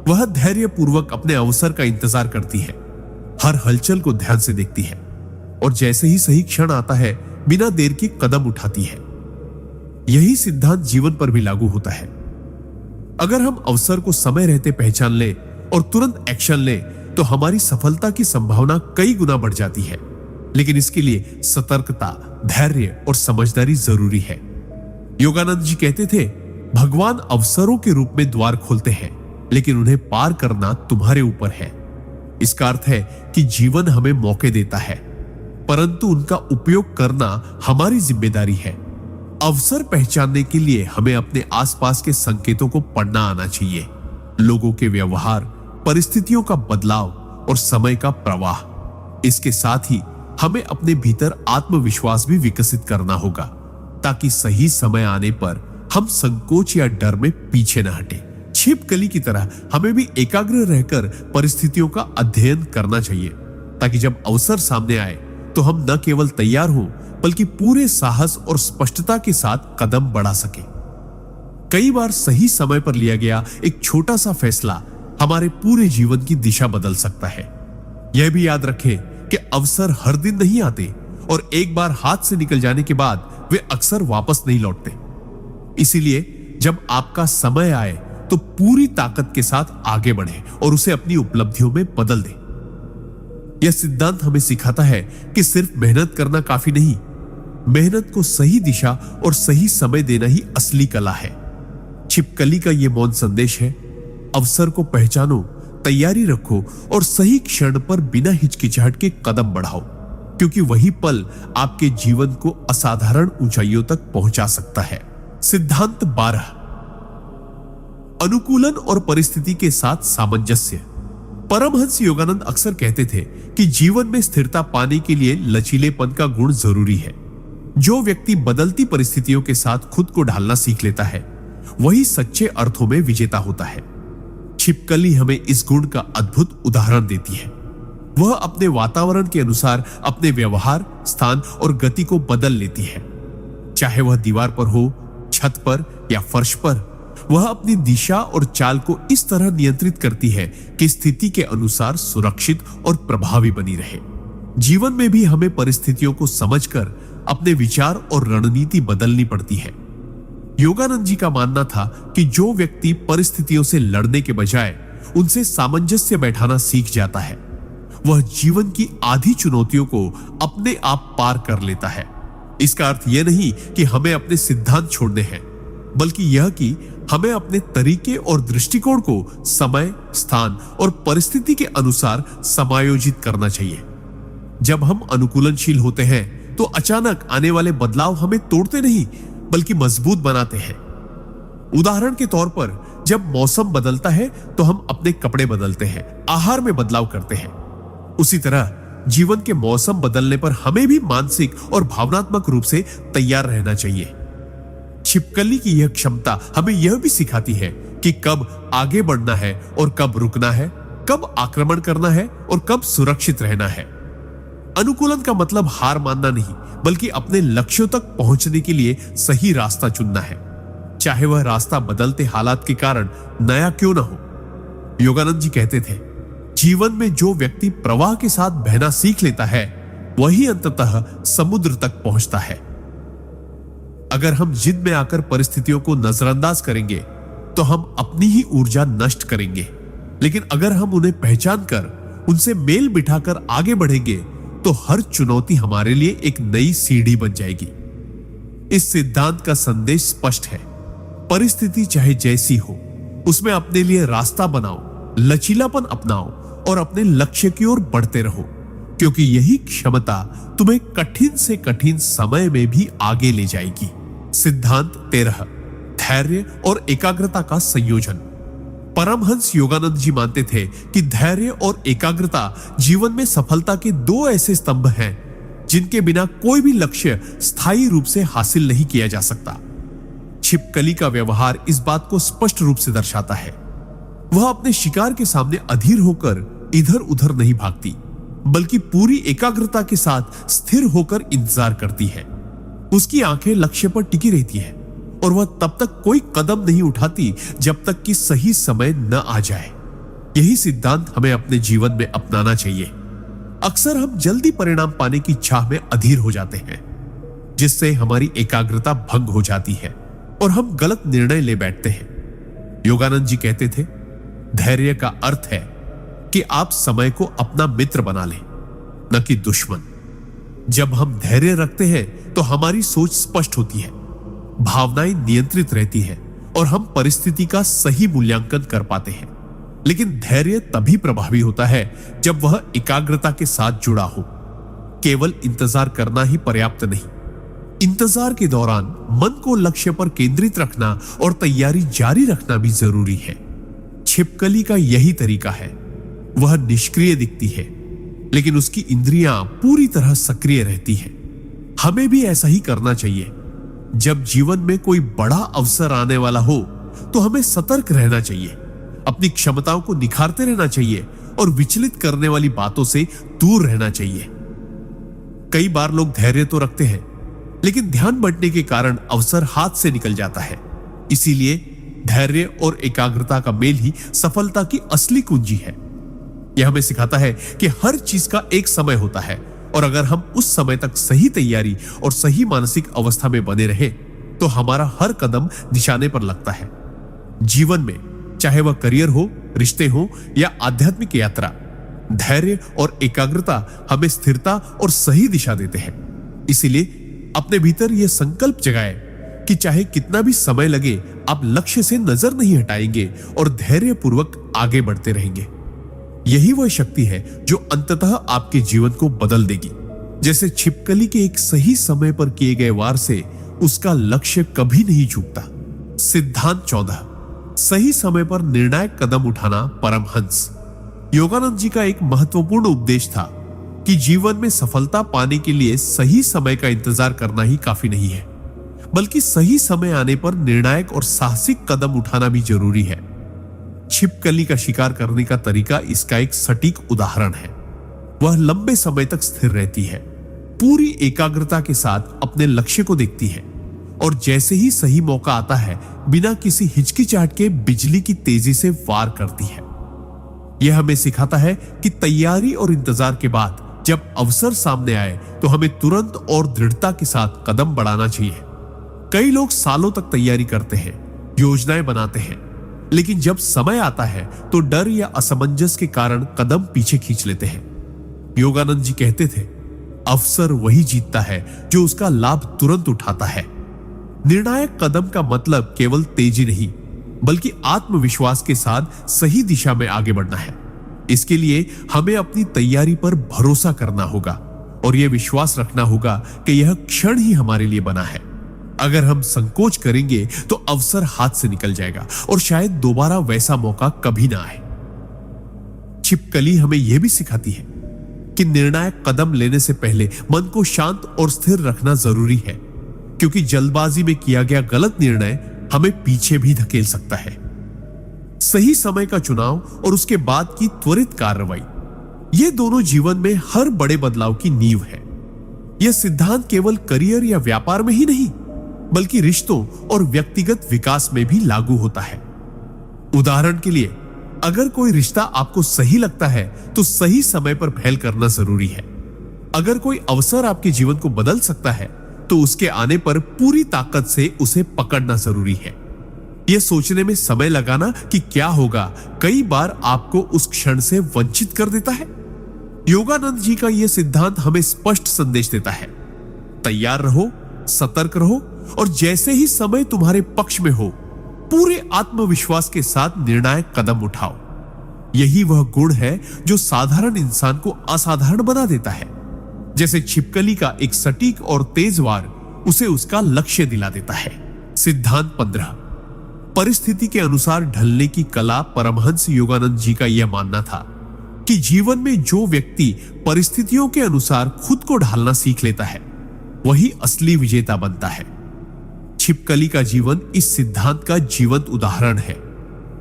वह धैर्यपूर्वक अपने अवसर का इंतजार करती है, हर हलचल को ध्यान से देखती है और जैसे ही सही क्षण आता है बिना देर की कदम उठाती है। यही सिद्धांत जीवन पर भी लागू होता है। अगर हम अवसर को समय रहते पहचान लें और तुरंत एक्शन लें तो हमारी सफलता की संभावना कई गुना बढ़ जाती है। लेकिन इसके लिए सतर्कता, धैर्य और समझदारी जरूरी है। योगानंद जी कहते थे, भगवान अवसरों के रूप में द्वार खोलते हैं, लेकिन उन्हें पार करना तुम्हारे ऊपर है। इसका अर्थ है कि जीवन हमें मौके देता है, परंतु उनका उपयोग करना हमारी जिम्मेदारी है। अवसर पहचानने के लिए हमें अपने आसपास के संकेतों को पढ़ना आना चाहिए। लोगों के व्यवहार, परिस्थितियों का बदलाव और समय का प्रवाह। इसके साथ ही हमें अपने भीतर आत्मविश्वास भी विकसित करना होगा, ताकि सही समय आने पर हम संकोच या डर में पीछे न हटे। छिपकली की तरह हमें भी एकाग्र रहकर परिस्थितियों का अध्ययन करना चाहिए, ताकि जब अवसर सामने आए तो हम न केवल तैयार हों, बल्कि पूरे साहस और स्पष्टता के साथ कदम बढ़ा सके। कई बार सही समय पर लिया गया एक छोटा सा फैसला हमारे पूरे जीवन की दिशा बदल सकता है। यह भी याद रखें कि अवसर हर दिन नहीं आते और एक बार हाथ से निकल जाने के बाद वे अक्सर वापस नहीं लौटते। इसीलिए जब आपका समय आए तो पूरी ताकत के साथ आगे बढ़े और उसे अपनी उपलब्धियों में बदल दे। यह सिद्धांत हमें सिखाता है कि सिर्फ मेहनत करना काफी नहीं, मेहनत को सही दिशा और सही समय देना ही असली कला है। छिपकली का यह मौन संदेश है, अवसर को पहचानो, तैयारी रखो और सही क्षण पर बिना हिचकिचाहट के कदम बढ़ाओ, क्योंकि वही पल आपके जीवन को असाधारण ऊंचाइयों तक पहुंचा सकता है। सिद्धांत 12, अनुकूलन और परिस्थिति के साथ सामंजस्य। परमहंस योगानंद अक्सर कहते थे कि जीवन में स्थिरता पाने के लिए लचीलेपन का गुण जरूरी है। जो व्यक्ति बदलती परिस्थितियों के साथ खुद को ढालना सीख लेता है, वही सच्चे अर्थों में विजेता होता है। छिपकली हमें इस गुण का अद्भुत उदाहरण देती है। वह अपने वातावरण के अनुसार अपने व्यवहार, स्थान और गति को बदल लेती है। चाहे वह दीवार पर हो, छत पर या फर्श पर, वह अपनी दिशा और चाल को इस तरह नियंत्रित करती है कि स्थिति के अनुसार सुरक्षित और प्रभावी बनी रहे। जीवन में भी हमें परिस्थितियों को समझकर अपने विचार और रणनीति बदलनी पड़ती है। योगानंद जी का मानना था कि जो व्यक्ति परिस्थितियों से लड़ने के बजाय उनसे सामंजस्य बैठाना सीख जाता है, वह जीवन की आधी चुनौतियों को अपने आप पार कर लेता है। इसका अर्थ यह नहीं कि हमें अपने सिद्धांत छोड़ने हैं, बल्कि यह कि हमें अपने तरीके और दृष्टिकोण को समय, स्थान और परिस्थिति के अनुसार समायोजित करना चाहिए। जब हम अनुकूलनशील होते हैं तो अचानक आने वाले बदलाव हमें तोड़ते नहीं, बल्कि मजबूत बनाते हैं। उदाहरण के तौर पर, जब मौसम बदलता है तो हम अपने कपड़े बदलते हैं, आहार में बदलाव करते हैं। उसी तरह जीवन के मौसम बदलने पर हमें भी मानसिक और भावनात्मक रूप से तैयार रहना चाहिए। छिपकली की यह क्षमता हमें यह भी सिखाती है कि कब आगे बढ़ना है और कब रुकना है, कब आक्रमण करना है और कब सुरक्षित रहना है। अनुकूलन का मतलब हार मानना नहीं, बल्कि अपने लक्ष्यों तक पहुंचने के लिए सही रास्ता चुनना है, चाहे वह रास्ता बदलते हालात के कारण नया क्यों ना हो। योगानंद जी कहते थे, जीवन में जो व्यक्ति प्रवाह के साथ बहना सीख लेता है वही अंततः समुद्र तक पहुंचता है। अगर हम जिद में आकर परिस्थितियों को नजरअंदाज करेंगे तो हम अपनी ही ऊर्जा नष्ट करेंगे, लेकिन अगर हम उन्हें पहचान कर उनसे मेल बिठाकर आगे बढ़ेंगे तो हर चुनौती हमारे लिए एक नई सीढ़ी बन जाएगी। इस सिद्धांत का संदेश स्पष्ट है, परिस्थिति चाहे जैसी हो उसमें अपने लिए रास्ता बनाओ, लचीलापन अपनाओ और अपने लक्ष्य की ओर बढ़ते रहो, क्योंकि यही क्षमता तुम्हें कठिन से कठिन समय में भी आगे ले जाएगी। सिद्धांत 13, धैर्य और एकाग्रता का संयोजन। परमहंस योगानंद जी मानते थे कि धैर्य और एकाग्रता जीवन में सफलता के दो ऐसे स्तंभ हैं जिनके बिना कोई भी लक्ष्य स्थायी रूप से हासिल नहीं किया जा सकता। छिपकली का व्यवहार इस बात को स्पष्ट रूप से दर्शाता है। वह अपने शिकार के सामने अधीर होकर इधर उधर नहीं भागती, बल्कि पूरी एकाग्रता के साथ स्थिर होकर इंतजार करती है। उसकी आंखें लक्ष्य पर टिकी रहती है और वह तब तक कोई कदम नहीं उठाती जब तक कि सही समय न आ जाए। यही सिद्धांत हमें अपने जीवन में अपनाना चाहिए। अक्सर हम जल्दी परिणाम पाने की चाह में अधीर हो जाते हैं, जिससे हमारी एकाग्रता भंग हो जाती है और हम गलत निर्णय ले बैठते हैं। योगानंद जी कहते थे, धैर्य का अर्थ है कि आप समय को अपना मित्र बना लें, न कि दुश्मन। जब हम धैर्य रखते हैं तो हमारी सोच स्पष्ट होती है, भावनाएं नियंत्रित रहती है और हम परिस्थिति का सही मूल्यांकन कर पाते हैं। लेकिन धैर्य तभी प्रभावी होता है जब वह एकाग्रता के साथ जुड़ा हो। केवल इंतजार करना ही पर्याप्त नहीं, इंतजार के दौरान मन को लक्ष्य पर केंद्रित रखना और तैयारी जारी रखना भी जरूरी है। छिपकली का यही तरीका है। वह निष्क्रिय दिखती है, लेकिन उसकी इंद्रियां पूरी तरह सक्रिय रहती हैं। हमें भी ऐसा ही करना चाहिए। जब जीवन में कोई बड़ा अवसर आने वाला हो तो हमें सतर्क रहना चाहिए, अपनी क्षमताओं को निखारते रहना चाहिए और विचलित करने वाली बातों से दूर रहना चाहिए। कई बार लोग धैर्य तो रखते हैं, लेकिन ध्यान बंटने के कारण अवसर हाथ से निकल जाता है। इसीलिए धैर्य और एकाग्रता का मेल ही सफलता की असली कुंजी है। यह हमें सिखाता है कि हर चीज का एक समय होता है और अगर हम उस समय तक सही तैयारी और सही मानसिक अवस्था में बने रहे तो हमारा हर कदम निशाने पर लगता है। जीवन में चाहे वह करियर हो, रिश्ते हो या आध्यात्मिक यात्रा, धैर्य और एकाग्रता हमें स्थिरता और सही दिशा देते हैं। इसीलिए अपने भीतर यह संकल्प जगाए कि चाहे कितना भी समय लगे, आप लक्ष्य से नजर नहीं हटाएंगे और धैर्यपूर्वक आगे बढ़ते रहेंगे। यही वह शक्ति है जो अंततः आपके जीवन को बदल देगी। जैसे छिपकली के एक सही समय पर किए गए वार से उसका लक्ष्य कभी नहीं चूकता। सिद्धांत 14, सही समय पर निर्णायक कदम उठाना। परमहंस योगानंद जी का एक महत्वपूर्ण उपदेश था कि जीवन में सफलता पाने के लिए सही समय का इंतजार करना ही काफी नहीं है, बल्कि सही समय आने पर निर्णायक और साहसिक कदम उठाना भी जरूरी है। छिपकली का शिकार करने का तरीका इसका एक सटीक उदाहरण है। वह लंबे समय तक स्थिर रहती है, पूरी एकाग्रता के साथ अपने लक्ष्य को देखती है और जैसे ही सही मौका आता है बिना किसी हिचकिचाहट के बिजली की तेजी से वार करती है। यह हमें सिखाता है कि तैयारी और इंतजार के बाद जब अवसर सामने आए तो हमें तुरंत और दृढ़ता के साथ कदम बढ़ाना चाहिए। कई लोग सालों तक तैयारी करते हैं, योजनाएं बनाते हैं, लेकिन जब समय आता है तो डर या असमंजस के कारण कदम पीछे खींच लेते हैं। योगानंद जी कहते थे, अवसर वही जीतता है जो उसका लाभ तुरंत उठाता है। निर्णायक कदम का मतलब केवल तेजी नहीं, बल्कि आत्मविश्वास के साथ सही दिशा में आगे बढ़ना है। इसके लिए हमें अपनी तैयारी पर भरोसा करना होगा और यह विश्वास रखना होगा कि यह क्षण ही हमारे लिए बना है। अगर हम संकोच करेंगे तो अवसर हाथ से निकल जाएगा और शायद दोबारा वैसा मौका कभी ना आए। छिपकली हमें यह भी सिखाती है कि निर्णायक कदम लेने से पहले मन को शांत और स्थिर रखना जरूरी है, क्योंकि जल्दबाजी में किया गया गलत निर्णय हमें पीछे भी धकेल सकता है। सही समय का चुनाव और उसके बाद की त्वरित कार्रवाई, ये दोनों जीवन में हर बड़े बदलाव की नींव है। यह सिद्धांत केवल करियर या व्यापार में ही नहीं, बल्कि रिश्तों और व्यक्तिगत विकास में भी लागू होता है। उदाहरण के लिए, अगर कोई रिश्ता आपको सही लगता है तो सही समय पर पहल करना जरूरी है। अगर कोई अवसर आपके जीवन को बदल सकता है तो उसके आने पर पूरी ताकत से उसे पकड़ना जरूरी है। यह सोचने में समय लगाना कि क्या होगा, कई बार आपको उस क्षण से वंचित कर देता है। योगानंद जी का यह सिद्धांत हमें स्पष्ट संदेश देता है, तैयार रहो, सतर्क रहो और जैसे ही समय तुम्हारे पक्ष में हो, पूरे आत्मविश्वास के साथ निर्णायक कदम उठाओ। यही वह गुण है जो साधारण इंसान को असाधारण बना देता है। जैसे छिपकली का एक सटीक और तेज वार उसे उसका लक्ष्य दिला देता है। सिद्धांत 15, परिस्थिति के अनुसार ढलने की कला। परमहंस योगानंद जी का यह मानना था कि जीवन में जो व्यक्ति परिस्थितियों के अनुसार खुद को ढालना सीख लेता है, वही असली विजेता बनता है। छिपकली का जीवन इस सिद्धांत का जीवंत उदाहरण है।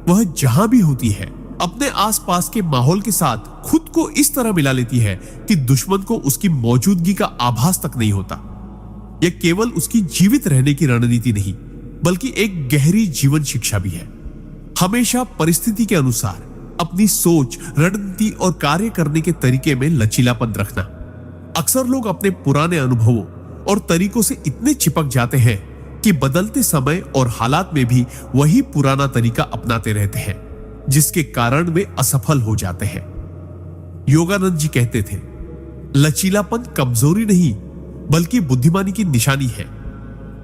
वह जहां भी होती है, अपने आसपास के माहौल के साथ खुद को इस तरह मिला लेती है कि दुश्मन को उसकी मौजूदगी का आभास तक नहीं होता। यह केवल उसकी जीवित रहने की रणनीति नहीं, बल्कि एक गहरी जीवन शिक्षा भी है। हमेशा परिस्थिति के अनुसार अपनी सोच, रणनीति और कार्य करने के तरीके में लचीलापन रखना। अक्सर लोग अपने पुराने अनुभवों और तरीकों से इतने चिपक जाते हैं कि बदलते समय और हालात में भी वही पुराना तरीका अपनाते रहते हैं, जिसके कारण वे असफल हो जाते हैं। योगानंद जी कहते थे, लचीलापन कमजोरी नहीं, बल्कि बुद्धिमानी की निशानी है।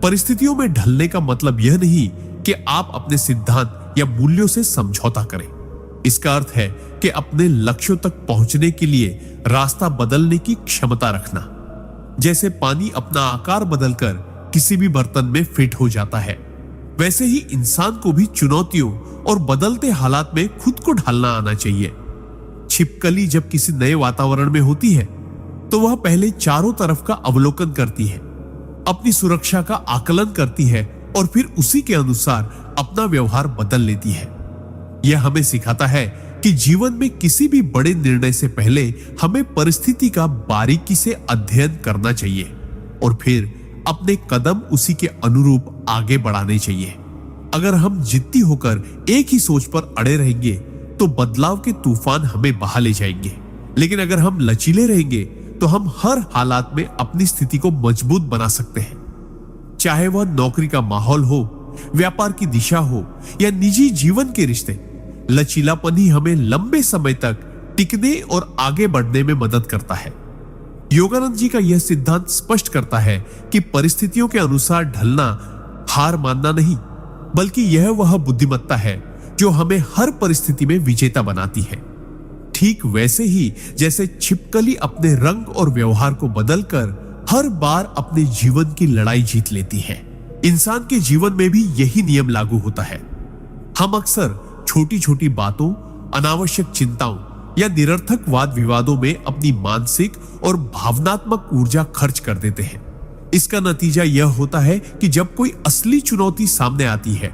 परिस्थितियों में ढलने का मतलब यह नहीं कि आप अपने सिद्धांत या मूल्यों से समझौता करें। इसका अर्थ है कि अपने लक्ष्यों तक पहुंचने के लिए रास्ता बदलने की क्षमता रखना। जैसे पानी अपना आकार बदलकर किसी भी बर्तन में फिट हो जाता है, वैसे ही इंसान को भी चुनौतियों और बदलते हालात में खुद को ढालना आना चाहिए। छिपकली जब किसी नए वातावरण में होती है तो वह पहले चारों तरफ का अवलोकन करती है, अपनी सुरक्षा का आकलन करती है और फिर उसी के अनुसार अपना व्यवहार बदल लेती है। यह हमें सिखाता है कि जीवन में किसी भी बड़े निर्णय से पहले हमें परिस्थिति का बारीकी से अध्ययन करना चाहिए और फिर अपने कदम उसी के अनुरूप आगे बढ़ाने चाहिए। अगर हम जिद्दी होकर एक ही सोच पर अड़े रहेंगे तो बदलाव के तूफान हमें बहा ले जाएंगे, लेकिन अगर हम लचीले रहेंगे तो हम हर हालात में अपनी स्थिति को मजबूत बना सकते हैं। चाहे वह नौकरी का माहौल हो, व्यापार की दिशा हो या निजी जीवन के रिश्ते, लचीलापन ही हमें लंबे समय तक टिकने और आगे बढ़ने में मदद करता है। योगानंद जी का यह सिद्धांत स्पष्ट करता है कि परिस्थितियों के अनुसार ढलना हार मानना नहीं, बल्कि यह वह बुद्धिमत्ता है जो हमें हर परिस्थिति में विजेता बनाती है। ठीक वैसे ही जैसे छिपकली अपने रंग और व्यवहार को बदलकर हर बार अपने जीवन की लड़ाई जीत लेती है, इंसान के जीवन में भी यही नियम लागू होता है। हम अक्सर छोटी छोटी बातों, अनावश्यक चिंताओं या निरर्थक वाद विवादों में अपनी मानसिक और भावनात्मक ऊर्जा खर्च कर देते हैं। इसका नतीजा यह होता है कि जब कोई असली चुनौती सामने आती है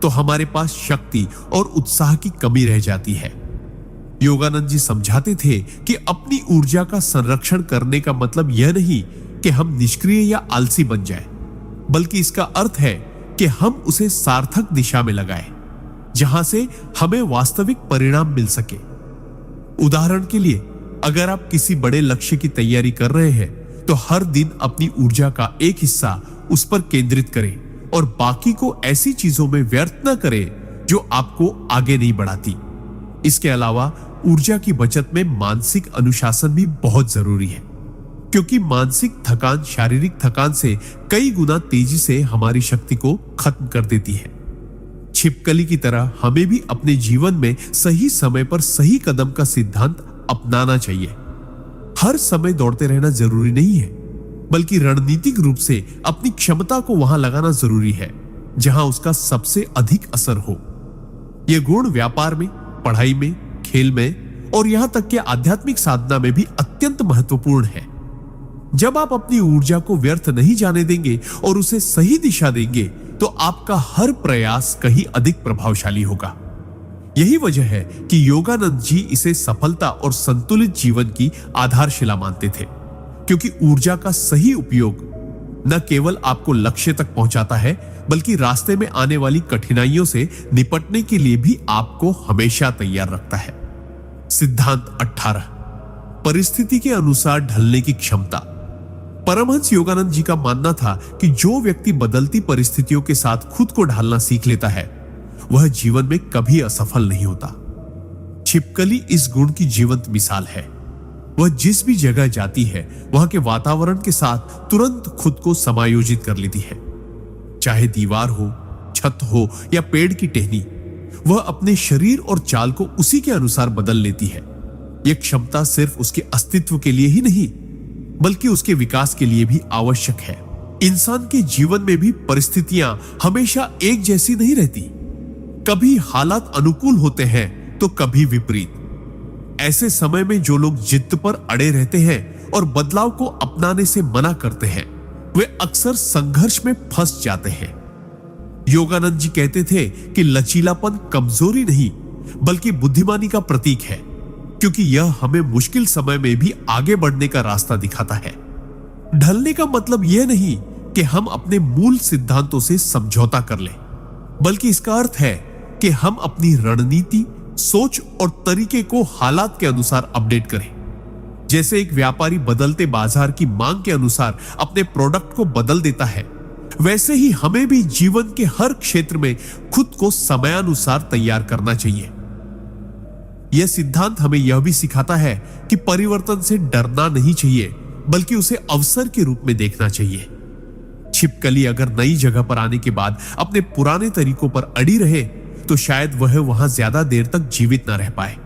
तो हमारे पास शक्ति और उत्साह की कमी रह जाती है। योगानंद जी समझाते थे कि अपनी ऊर्जा का संरक्षण करने का मतलब यह नहीं कि हम निष्क्रिय या आलसी बन जाएं, बल्कि इसका अर्थ है कि हम उसे सार्थक दिशा में लगाएं, जहां से हमें वास्तविक परिणाम मिल सके। उदाहरण के लिए, अगर आप किसी बड़े लक्ष्य की तैयारी कर रहे हैं तो हर दिन अपनी ऊर्जा का एक हिस्सा उस पर केंद्रित करें और बाकी को ऐसी चीजों में व्यर्थ न करें जो आपको आगे नहीं बढ़ाती। इसके अलावा ऊर्जा की बचत में मानसिक अनुशासन भी बहुत जरूरी है, क्योंकि मानसिक थकान शारीरिक थकान से कई गुना तेजी से हमारी शक्ति को खत्म कर देती है। छिपकली की तरह हमें भी अपने जीवन में सही समय पर सही कदम का सिद्धांत अपनाना चाहिए। हर समय दौड़ते रहना जरूरी नहीं है, बल्कि रणनीतिक रूप से अपनी क्षमता को वहां लगाना जरूरी है जहां उसका सबसे अधिक असर हो। यह गुण व्यापार में, पढ़ाई में, खेल में और यहां तक कि आध्यात्मिक साधना में भी अत्यंत महत्वपूर्ण है। जब आप अपनी ऊर्जा को व्यर्थ नहीं जाने देंगे और उसे सही दिशा देंगे तो आपका हर प्रयास कहीं अधिक प्रभावशाली होगा। यही वजह है कि योगानंद जी इसे सफलता और संतुलित जीवन की आधारशिला मानते थे, क्योंकि ऊर्जा का सही उपयोग न केवल आपको लक्ष्य तक पहुंचाता है, बल्कि रास्ते में आने वाली कठिनाइयों से निपटने के लिए भी आपको हमेशा तैयार रखता है। सिद्धांत 18, परिस्थिति के अनुसार ढलने की क्षमता। परमहंस योगानंद जी का मानना था कि जो व्यक्ति बदलती परिस्थितियों के साथ खुद को ढालना सीख लेता है, वह जीवन में कभी असफल नहीं होता। छिपकली इस गुण की जीवंत मिसाल है। वह जिस भी जगह जाती है, वहां के वातावरण के साथ तुरंत खुद को समायोजित कर लेती है। चाहे दीवार हो, छत हो या पेड़ की टहनी, वह अपने शरीर और चाल को उसी के अनुसार बदल लेती है। यह क्षमता सिर्फ उसके अस्तित्व के लिए ही नहीं, बल्कि उसके विकास के लिए भी आवश्यक है। इंसान के जीवन में भी परिस्थितियां हमेशा एक जैसी नहीं रहती। कभी हालात अनुकूल होते हैं तो कभी विपरीत। ऐसे समय में जो लोग जिद पर अड़े रहते हैं और बदलाव को अपनाने से मना करते हैं, वे अक्सर संघर्ष में फंस जाते हैं। योगानंद जी कहते थे कि लचीलापन कमजोरी नहीं, बल्कि बुद्धिमानी का प्रतीक है, क्योंकि यह हमें मुश्किल समय में भी आगे बढ़ने का रास्ता दिखाता है। ढलने का मतलब यह नहीं कि हम अपने मूल सिद्धांतों से समझौता कर लें, बल्कि इसका अर्थ है कि हम अपनी रणनीति, सोच और तरीके को हालात के अनुसार अपडेट करें। जैसे एक व्यापारी बदलते बाजार की मांग के अनुसार अपने प्रोडक्ट को बदल देता है, वैसे ही हमें भी जीवन के हर क्षेत्र में खुद को समयानुसार तैयार करना चाहिए। यह सिद्धांत हमें यह भी सिखाता है कि परिवर्तन से डरना नहीं चाहिए, बल्कि उसे अवसर के रूप में देखना चाहिए। छिपकली अगर नई जगह पर आने के बाद अपने पुराने तरीकों पर अड़ी रहे, तो शायद वह वहां ज्यादा देर तक जीवित न रह पाए।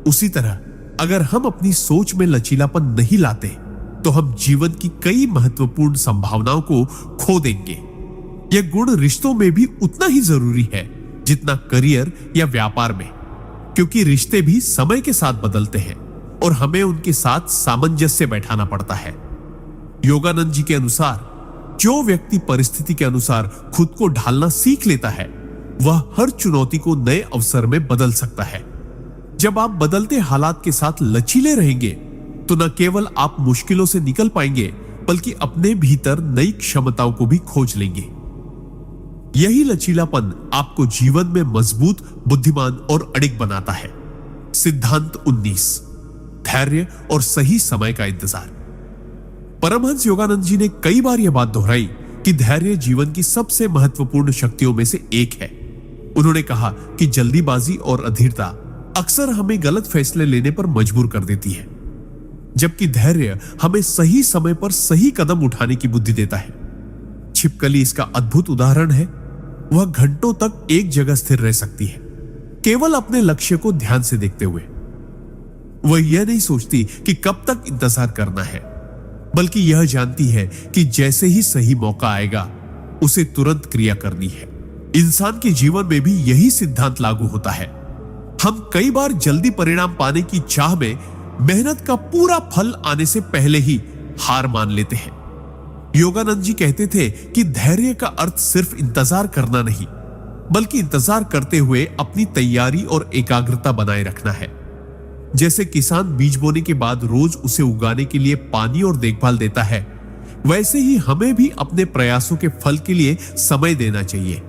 उसी तरह अगर हम अपनी सोच में लचीलापन नहीं लाते, तो हम जीवन की कई महत्वपूर्ण संभावनाओं को खो देंगे। यह गुण रिश्तों में भी उतना ही जरूरी है जितना करियर या व्यापार में, क्योंकि रिश्ते भी समय के साथ बदलते हैं और हमें उनके साथ सामंजस्य बैठाना पड़ता है। योगानंद जी के अनुसार जो व्यक्ति परिस्थिति के अनुसार खुद को ढालना सीख लेता है, वह हर चुनौती को नए अवसर में बदल सकता है। जब आप बदलते हालात के साथ लचीले रहेंगे, तो न केवल आप मुश्किलों से निकल पाएंगे, बल्कि अपने भीतर नई क्षमताओं को भी खोज लेंगे। यही लचीलापन आपको जीवन में मजबूत, बुद्धिमान और अडिग बनाता है। सिद्धांत 19, धैर्य और सही समय का इंतजार। परमहंस योगानंद जी ने कई बार यह बात दोहराई कि धैर्य जीवन की सबसे महत्वपूर्ण शक्तियों में से एक है। उन्होंने कहा कि जल्दीबाजी और अधीरता अक्सर हमें गलत फैसले लेने पर मजबूर कर देती है, जबकि धैर्य हमें सही समय पर सही कदम उठाने की बुद्धि देता है। छिपकली इसका अद्भुत उदाहरण है। वह घंटों तक एक जगह स्थिर रह सकती है, केवल अपने लक्ष्य को ध्यान से देखते हुए। वह यह नहीं सोचती कि कब तक इंतजार करना है, बल्कि यह जानती है कि जैसे ही सही मौका आएगा, उसे तुरंत क्रिया करनी है। इंसान के जीवन में भी यही सिद्धांत लागू होता है। हम कई बार जल्दी परिणाम पाने की चाह में मेहनत का पूरा फल आने से पहले ही हार मान लेते हैं। योगानंद जी कहते थे कि धैर्य का अर्थ सिर्फ इंतजार करना नहीं, बल्कि इंतजार करते हुए अपनी तैयारी और एकाग्रता बनाए रखना है। जैसे किसान बीज बोने के बाद रोज उसे उगाने के लिए पानी और देखभाल देता है, वैसे ही हमें भी अपने प्रयासों के फल के लिए समय देना चाहिए।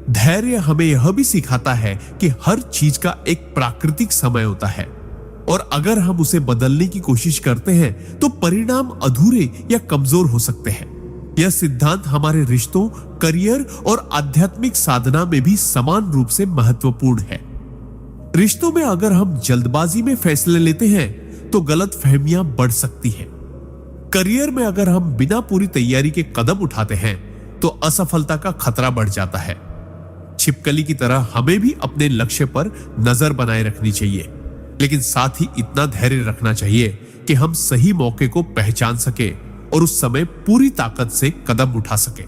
धैर्य हमें यह भी सिखाता है कि हर चीज का एक प्राकृतिक समय होता है, और अगर हम उसे बदलने की कोशिश करते हैं, तो परिणाम अधूरे या कमजोर हो सकते हैं। यह सिद्धांत हमारे रिश्तों, करियर और आध्यात्मिक साधना में भी समान रूप से महत्वपूर्ण है। रिश्तों में अगर हम जल्दबाजी में फैसले लेते हैं, तो गलतफहमियां बढ़ सकती हैं। करियर में अगर हम बिना पूरी तैयारी के कदम उठाते हैं, तो असफलता का खतरा बढ़ जाता है। छिपकली की तरह हमें भी अपने लक्ष्य पर नजर बनाए रखनी चाहिए, लेकिन साथ ही इतना धैर्य रखना चाहिए कि हम सही मौके को पहचान सके और उस समय पूरी ताकत से कदम उठा सके।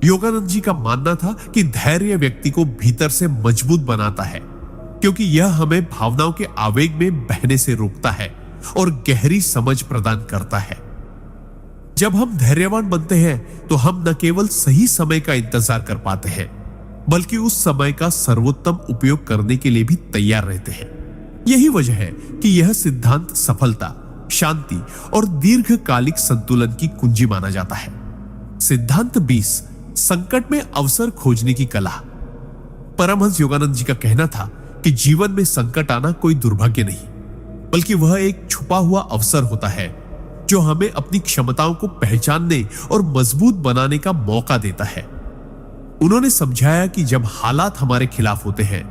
योगानंद जी का मानना था कि धैर्य व्यक्ति को भीतर से मजबूत बनाता है, क्योंकि यह हमें भावनाओं के आवेग में बहने से रोकता है और गहरी समझ प्रदान करता है। जब हम धैर्यवान बनते हैं, तो हम न केवल सही समय का इंतजार कर पाते हैं, बल्कि उस समय का सर्वोत्तम उपयोग करने के लिए भी तैयार रहते हैं। यही वजह है कि यह सिद्धांत सफलता, शांति और दीर्घकालिक संतुलन की कुंजी माना जाता है। सिद्धांत 20, संकट में अवसर खोजने की कला। परमहंस योगानंद जी का कहना था कि जीवन में संकट आना कोई दुर्भाग्य नहीं, बल्कि वह एक छुपा हुआ अवसर होता है जो हमें अपनी क्षमताओं को पहचानने और मजबूत बनाने का मौका देता है। उन्होंने समझाया कि जब हालात हमारे खिलाफ होते हैं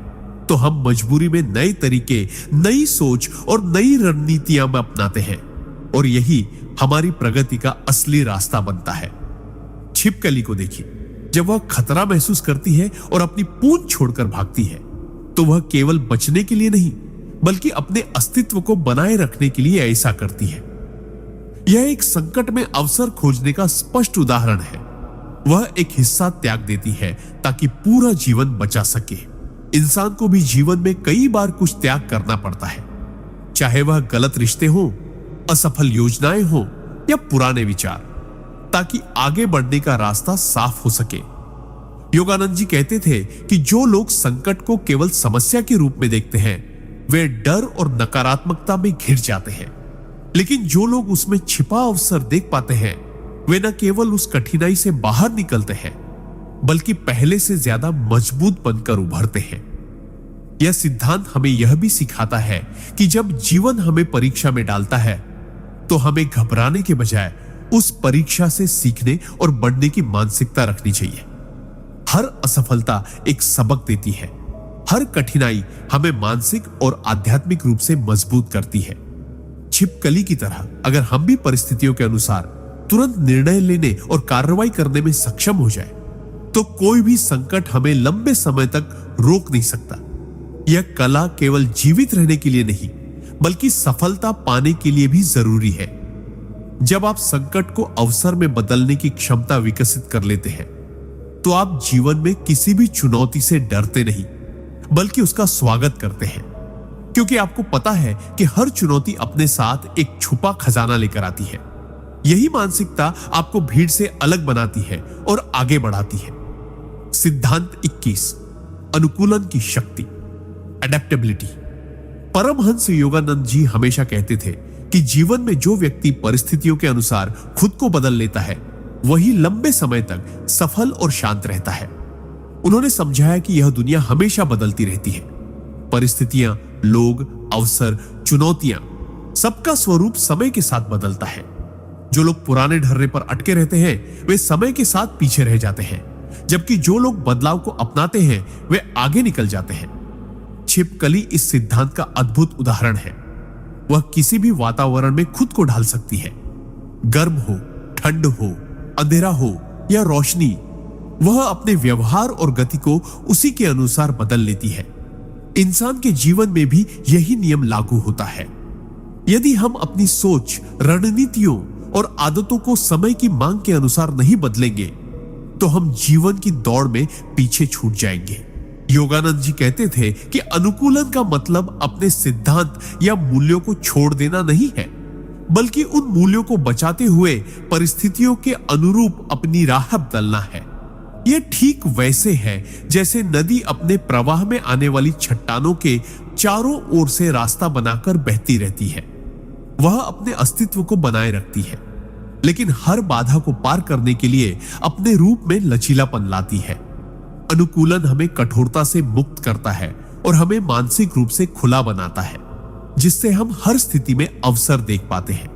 तो हम मजबूरी में नए तरीके, नई सोच और नई रणनीतियां अपनाते हैं, और यही हमारी प्रगति का असली रास्ता बनता है। छिपकली को देखिए, जब वह खतरा महसूस करती है और अपनी पूंछ छोड़कर भागती है तो वह केवल बचने के लिए नहीं बल्कि अपने अस्तित्व को बनाए रखने के लिए ऐसा करती है। यह एक संकट में अवसर खोजने का स्पष्ट उदाहरण है। वह एक हिस्सा त्याग देती है ताकि पूरा जीवन बचा सके। इंसान को भी जीवन में कई बार कुछ त्याग करना पड़ता है, चाहे वह गलत रिश्ते हो, असफल योजनाएं हो या पुराने विचार, ताकि आगे बढ़ने का रास्ता साफ हो सके। योगानंद जी कहते थे कि जो लोग संकट को केवल समस्या के रूप में देखते हैं वे डर और नकारात्मकता में घिर जाते हैं, लेकिन जो लोग उसमें छिपा अवसर देख पाते हैं वे न केवल उस कठिनाई से बाहर निकलते हैं बल्कि पहले से ज्यादा मजबूत बनकर उभरते हैं। यह सिद्धांत हमें यह भी सिखाता है कि जब जीवन हमें परीक्षा में डालता है तो हमें घबराने के बजाय उस परीक्षा से सीखने और बढ़ने की मानसिकता रखनी चाहिए। हर असफलता एक सबक देती है, हर कठिनाई हमें मानसिक और आध्यात्मिक रूप से मजबूत करती है। छिपकली की तरह अगर हम भी परिस्थितियों के अनुसार तुरंत निर्णय लेने और कार्रवाई करने में सक्षम हो जाए तो कोई भी संकट हमें लंबे समय तक रोक नहीं सकता। यह कला केवल जीवित रहने के लिए नहीं बल्कि सफलता पाने के लिए भी जरूरी है। जब आप संकट को अवसर में बदलने की क्षमता विकसित कर लेते हैं तो आप जीवन में किसी भी चुनौती से डरते नहीं बल्कि उसका स्वागत करते हैं, क्योंकि आपको पता है कि हर चुनौती अपने साथ एक छुपा खजाना लेकर आती है। यही मानसिकता आपको भीड़ से अलग बनाती है और आगे बढ़ाती है। सिद्धांत 21, अनुकूलन की शक्ति, एडेप्टेबिलिटी। परमहंस योगानंद जी हमेशा कहते थे कि जीवन में जो व्यक्ति परिस्थितियों के अनुसार खुद को बदल लेता है वही लंबे समय तक सफल और शांत रहता है। उन्होंने समझाया कि यह दुनिया हमेशा बदलती रहती है। परिस्थितियां, लोग, अवसर, चुनौतियां, सबका स्वरूप समय के साथ बदलता है। जो लोग पुराने ढर्रे पर अटके रहते हैं वे समय के साथ पीछे रह जाते हैं, जबकि जो लोग बदलाव को अपनाते हैं वे आगे निकल जाते हैं। छिपकली इस सिद्धांत का अद्भुत उदाहरण है। वह किसी भी वातावरण में खुद को ढाल सकती है, गर्म हो, ठंड हो, अंधेरा हो या रोशनी। वह अपने व्यवहार और गति को उसी के अनुसार बदल लेती है। इंसान के जीवन में भी यही नियम लागू होता है। यदि हम अपनी सोच, रणनीतियों और आदतों को समय की मांग के अनुसार नहीं बदलेंगे तो हम जीवन की दौड़ में पीछे छूट जाएंगे। योगानंद जी कहते थे कि अनुकूलन का मतलब अपने सिद्धांत या मूल्यों को छोड़ देना नहीं है, बल्कि उन मूल्यों को बचाते हुए परिस्थितियों के अनुरूप अपनी राह बदलना है। यह ठीक वैसे है जैसे नदी अपने प्रवाह में आने वाली चट्टानों के चारों ओर से रास्ता बनाकर बहती रहती है। वह अपने अस्तित्व को बनाए रखती है, लेकिन हर बाधा को पार करने के लिए अपने रूप में लचीलापन लाती है। अनुकूलन हमें कठोरता से मुक्त करता है और हमें मानसिक रूप से खुला बनाता है, जिससे हम हर स्थिति में अवसर देख पाते हैं।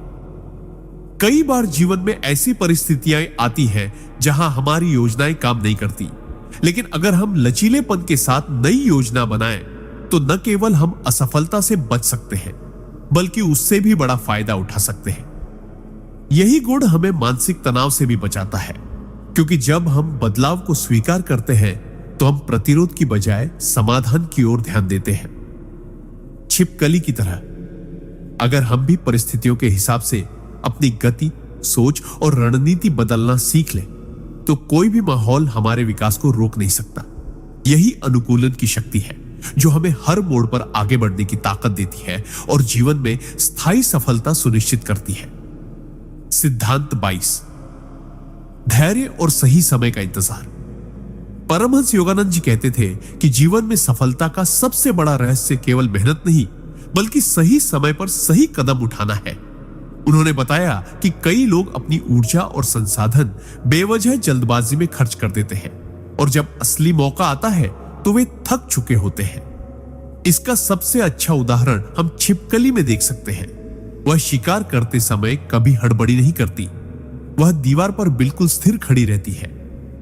कई बार जीवन में ऐसी परिस्थितियां आती हैं जहां हमारी योजनाएं काम नहीं करती, लेकिन अगर हम लचीलेपन के साथ नई योजना बनाएं तो न केवल हम असफलता से बच सकते हैं बल्कि उससे भी बड़ा फायदा उठा सकते हैं। यही गुण हमें मानसिक तनाव से भी बचाता है, क्योंकि जब हम बदलाव को स्वीकार करते हैं तो हम प्रतिरोध की बजाय समाधान की ओर ध्यान देते हैं। छिपकली की तरह अगर हम भी परिस्थितियों के हिसाब से अपनी गति, सोच और रणनीति बदलना सीख लें तो कोई भी माहौल हमारे विकास को रोक नहीं सकता। यही अनुकूलन की शक्ति है जो हमें हर मोड़ पर आगे बढ़ने की ताकत देती है और जीवन में स्थायी सफलता सुनिश्चित करती है। सिद्धांत 22, धैर्य और सही समय का इंतजार। परमहंस योगानंद जी कहते थे कि जीवन में सफलता का सबसे बड़ा रहस्य केवल मेहनत नहीं, बल्कि सही समय पर सही कदम उठाना है। उन्होंने बताया कि कई लोग अपनी ऊर्जा और संसाधन बेवजह जल्दबाजी में खर्च कर देते हैं और जब असली मौका आता है तो वे थक चुके होते हैं। इसका सबसे अच्छा उदाहरण हम छिपकली में देख सकते हैं। वह शिकार करते समय कभी हड़बड़ी नहीं करती। वह दीवार पर बिल्कुल स्थिर खड़ी रहती है,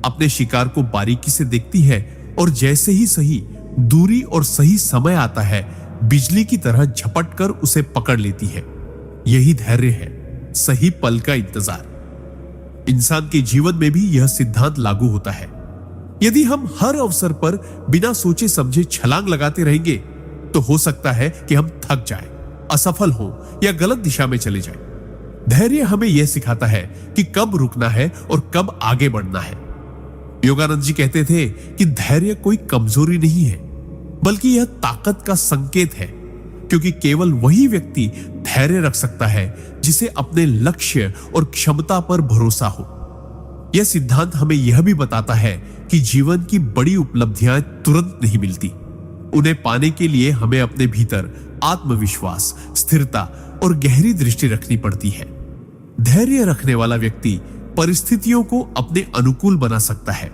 अपने शिकार को बारीकी से देखती है और जैसे ही सही दूरी और सही समय आता है, बिजली की तरह झपट कर उसे पकड़ लेती है। यही धैर्य है, सही पल का इंतजार। इंसान के जीवन में भी यह सिद्धांत लागू होता है। यदि हम हर अवसर पर बिना सोचे समझे छलांग लगाते रहेंगे तो हो सकता है कि हम थक जाएं, असफल हो या गलत दिशा में चले जाएं। धैर्य हमें यह सिखाता है कि कब रुकना है और कब आगे बढ़ना है। योगानंद जी कहते थे कि धैर्य कोई कमजोरी नहीं है, बल्कि यह ताकत का संकेत है, क्योंकि केवल वही व्यक्ति धैर्य रख सकता है जिसे अपने लक्ष्य और क्षमता पर भरोसा हो। यह सिद्धांत हमें यह भी बताता है कि जीवन की बड़ी उपलब्धियां तुरंत नहीं मिलती। उन्हें पाने के लिए हमें अपने भीतर आत्मविश्वास, स्थिरता और गहरी दृष्टि रखनी पड़ती है। धैर्य रखने वाला व्यक्ति परिस्थितियों को अपने अनुकूल बना सकता है,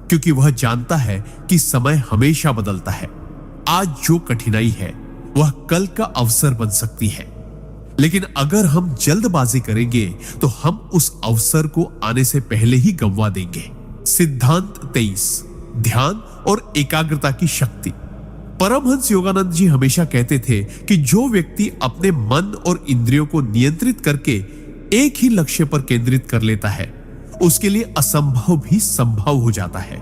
क्योंकि वह जानता है कि समय हमेशा बदलता है। आज जो कठिनाई है वह कल का अवसर बन सकती है, लेकिन अगर हम जल्दबाजी करेंगे तो हम उस अवसर को आने से पहले ही गंवा देंगे। सिद्धांत 23, ध्यान और एकाग्रता की शक्ति। परमहंस योगानंद जी हमेशा कहते थे कि जो व्यक्ति अपने मन और इंद्रियों को नियंत्रित करके एक ही लक्ष्य पर केंद्रित कर लेता है, उसके लिए असंभव भी संभव हो जाता है।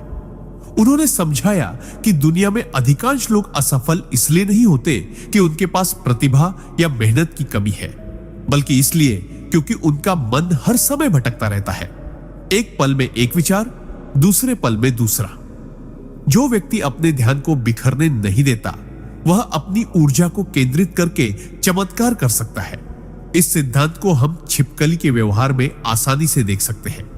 उन्होंने समझाया कि दुनिया में अधिकांश लोग असफल इसलिए नहीं होते कि उनके पास प्रतिभा या मेहनत की कमी है, बल्कि इसलिए क्योंकि उनका मन हर समय भटकता रहता है। एक पल में एक विचार, दूसरे पल में दूसरा। जो व्यक्ति अपने ध्यान को बिखरने नहीं देता, वह अपनी ऊर्जा को केंद्रित करके चमत्कार कर सकता है। इस सिद्धांत को हम छिपकली के व्यवहार में आसानी से देख सकते हैं।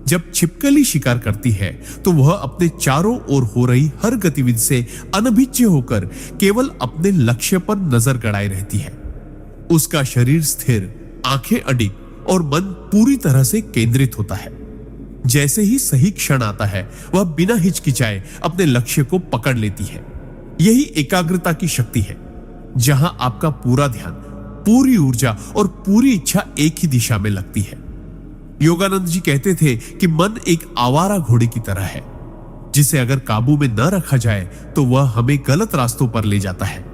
जब छिपकली शिकार करती है तो वह अपने चारों ओर हो रही हर गतिविधि से अनभिज्ञ होकर केवल अपने लक्ष्य पर नजर गड़ाए रहती है। उसका शरीर स्थिर, आंखें अडिग और मन पूरी तरह से केंद्रित होता है। जैसे ही सही क्षण आता है, वह बिना हिचकिचाए अपने लक्ष्य को पकड़ लेती है। यही एकाग्रता की शक्ति है, जहां आपका पूरा ध्यान, पूरी ऊर्जा और पूरी इच्छा एक ही दिशा में लगती है। योगानंद जी कहते थे कि मन एक आवारा घोड़े की तरह है, जिसे अगर काबू में न रखा जाए तो वह हमें गलत रास्तों पर ले जाता है,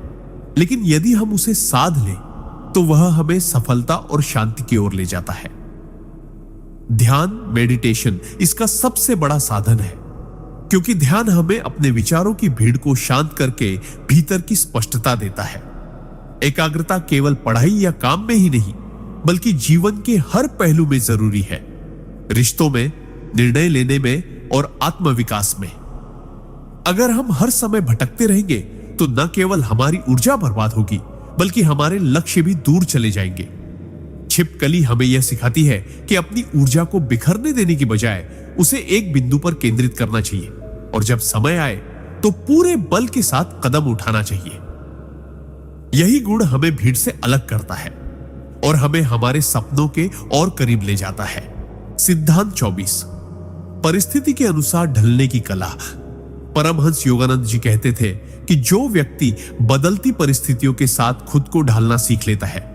लेकिन यदि हम उसे साध लें तो वह हमें सफलता और शांति की ओर ले जाता है। ध्यान, मेडिटेशन इसका सबसे बड़ा साधन है, क्योंकि ध्यान हमें अपने विचारों की भीड़ को शांत करके भीतर की स्पष्टता देता है। एकाग्रता केवल पढ़ाई या काम में ही नहीं, बल्कि जीवन के हर पहलू में जरूरी है। रिश्तों में, निर्णय लेने में और आत्मविकास में। अगर हम हर समय भटकते रहेंगे तो न केवल हमारी ऊर्जा बर्बाद होगी, बल्कि हमारे लक्ष्य भी दूर चले जाएंगे। छिपकली हमें यह सिखाती है कि अपनी ऊर्जा को बिखरने देने की बजाय उसे एक बिंदु पर केंद्रित करना चाहिए और जब समय आए तो पूरे बल के साथ कदम उठाना चाहिए। यही गुण हमें भीड़ से अलग करता है और हमें हमारे सपनों के और करीब ले जाता है। सिद्धांत 24, परिस्थिति के अनुसार ढलने की कला। परमहंस योगानंद जी कहते थे कि जो व्यक्ति बदलती परिस्थितियों के साथ खुद को ढालना सीख लेता है,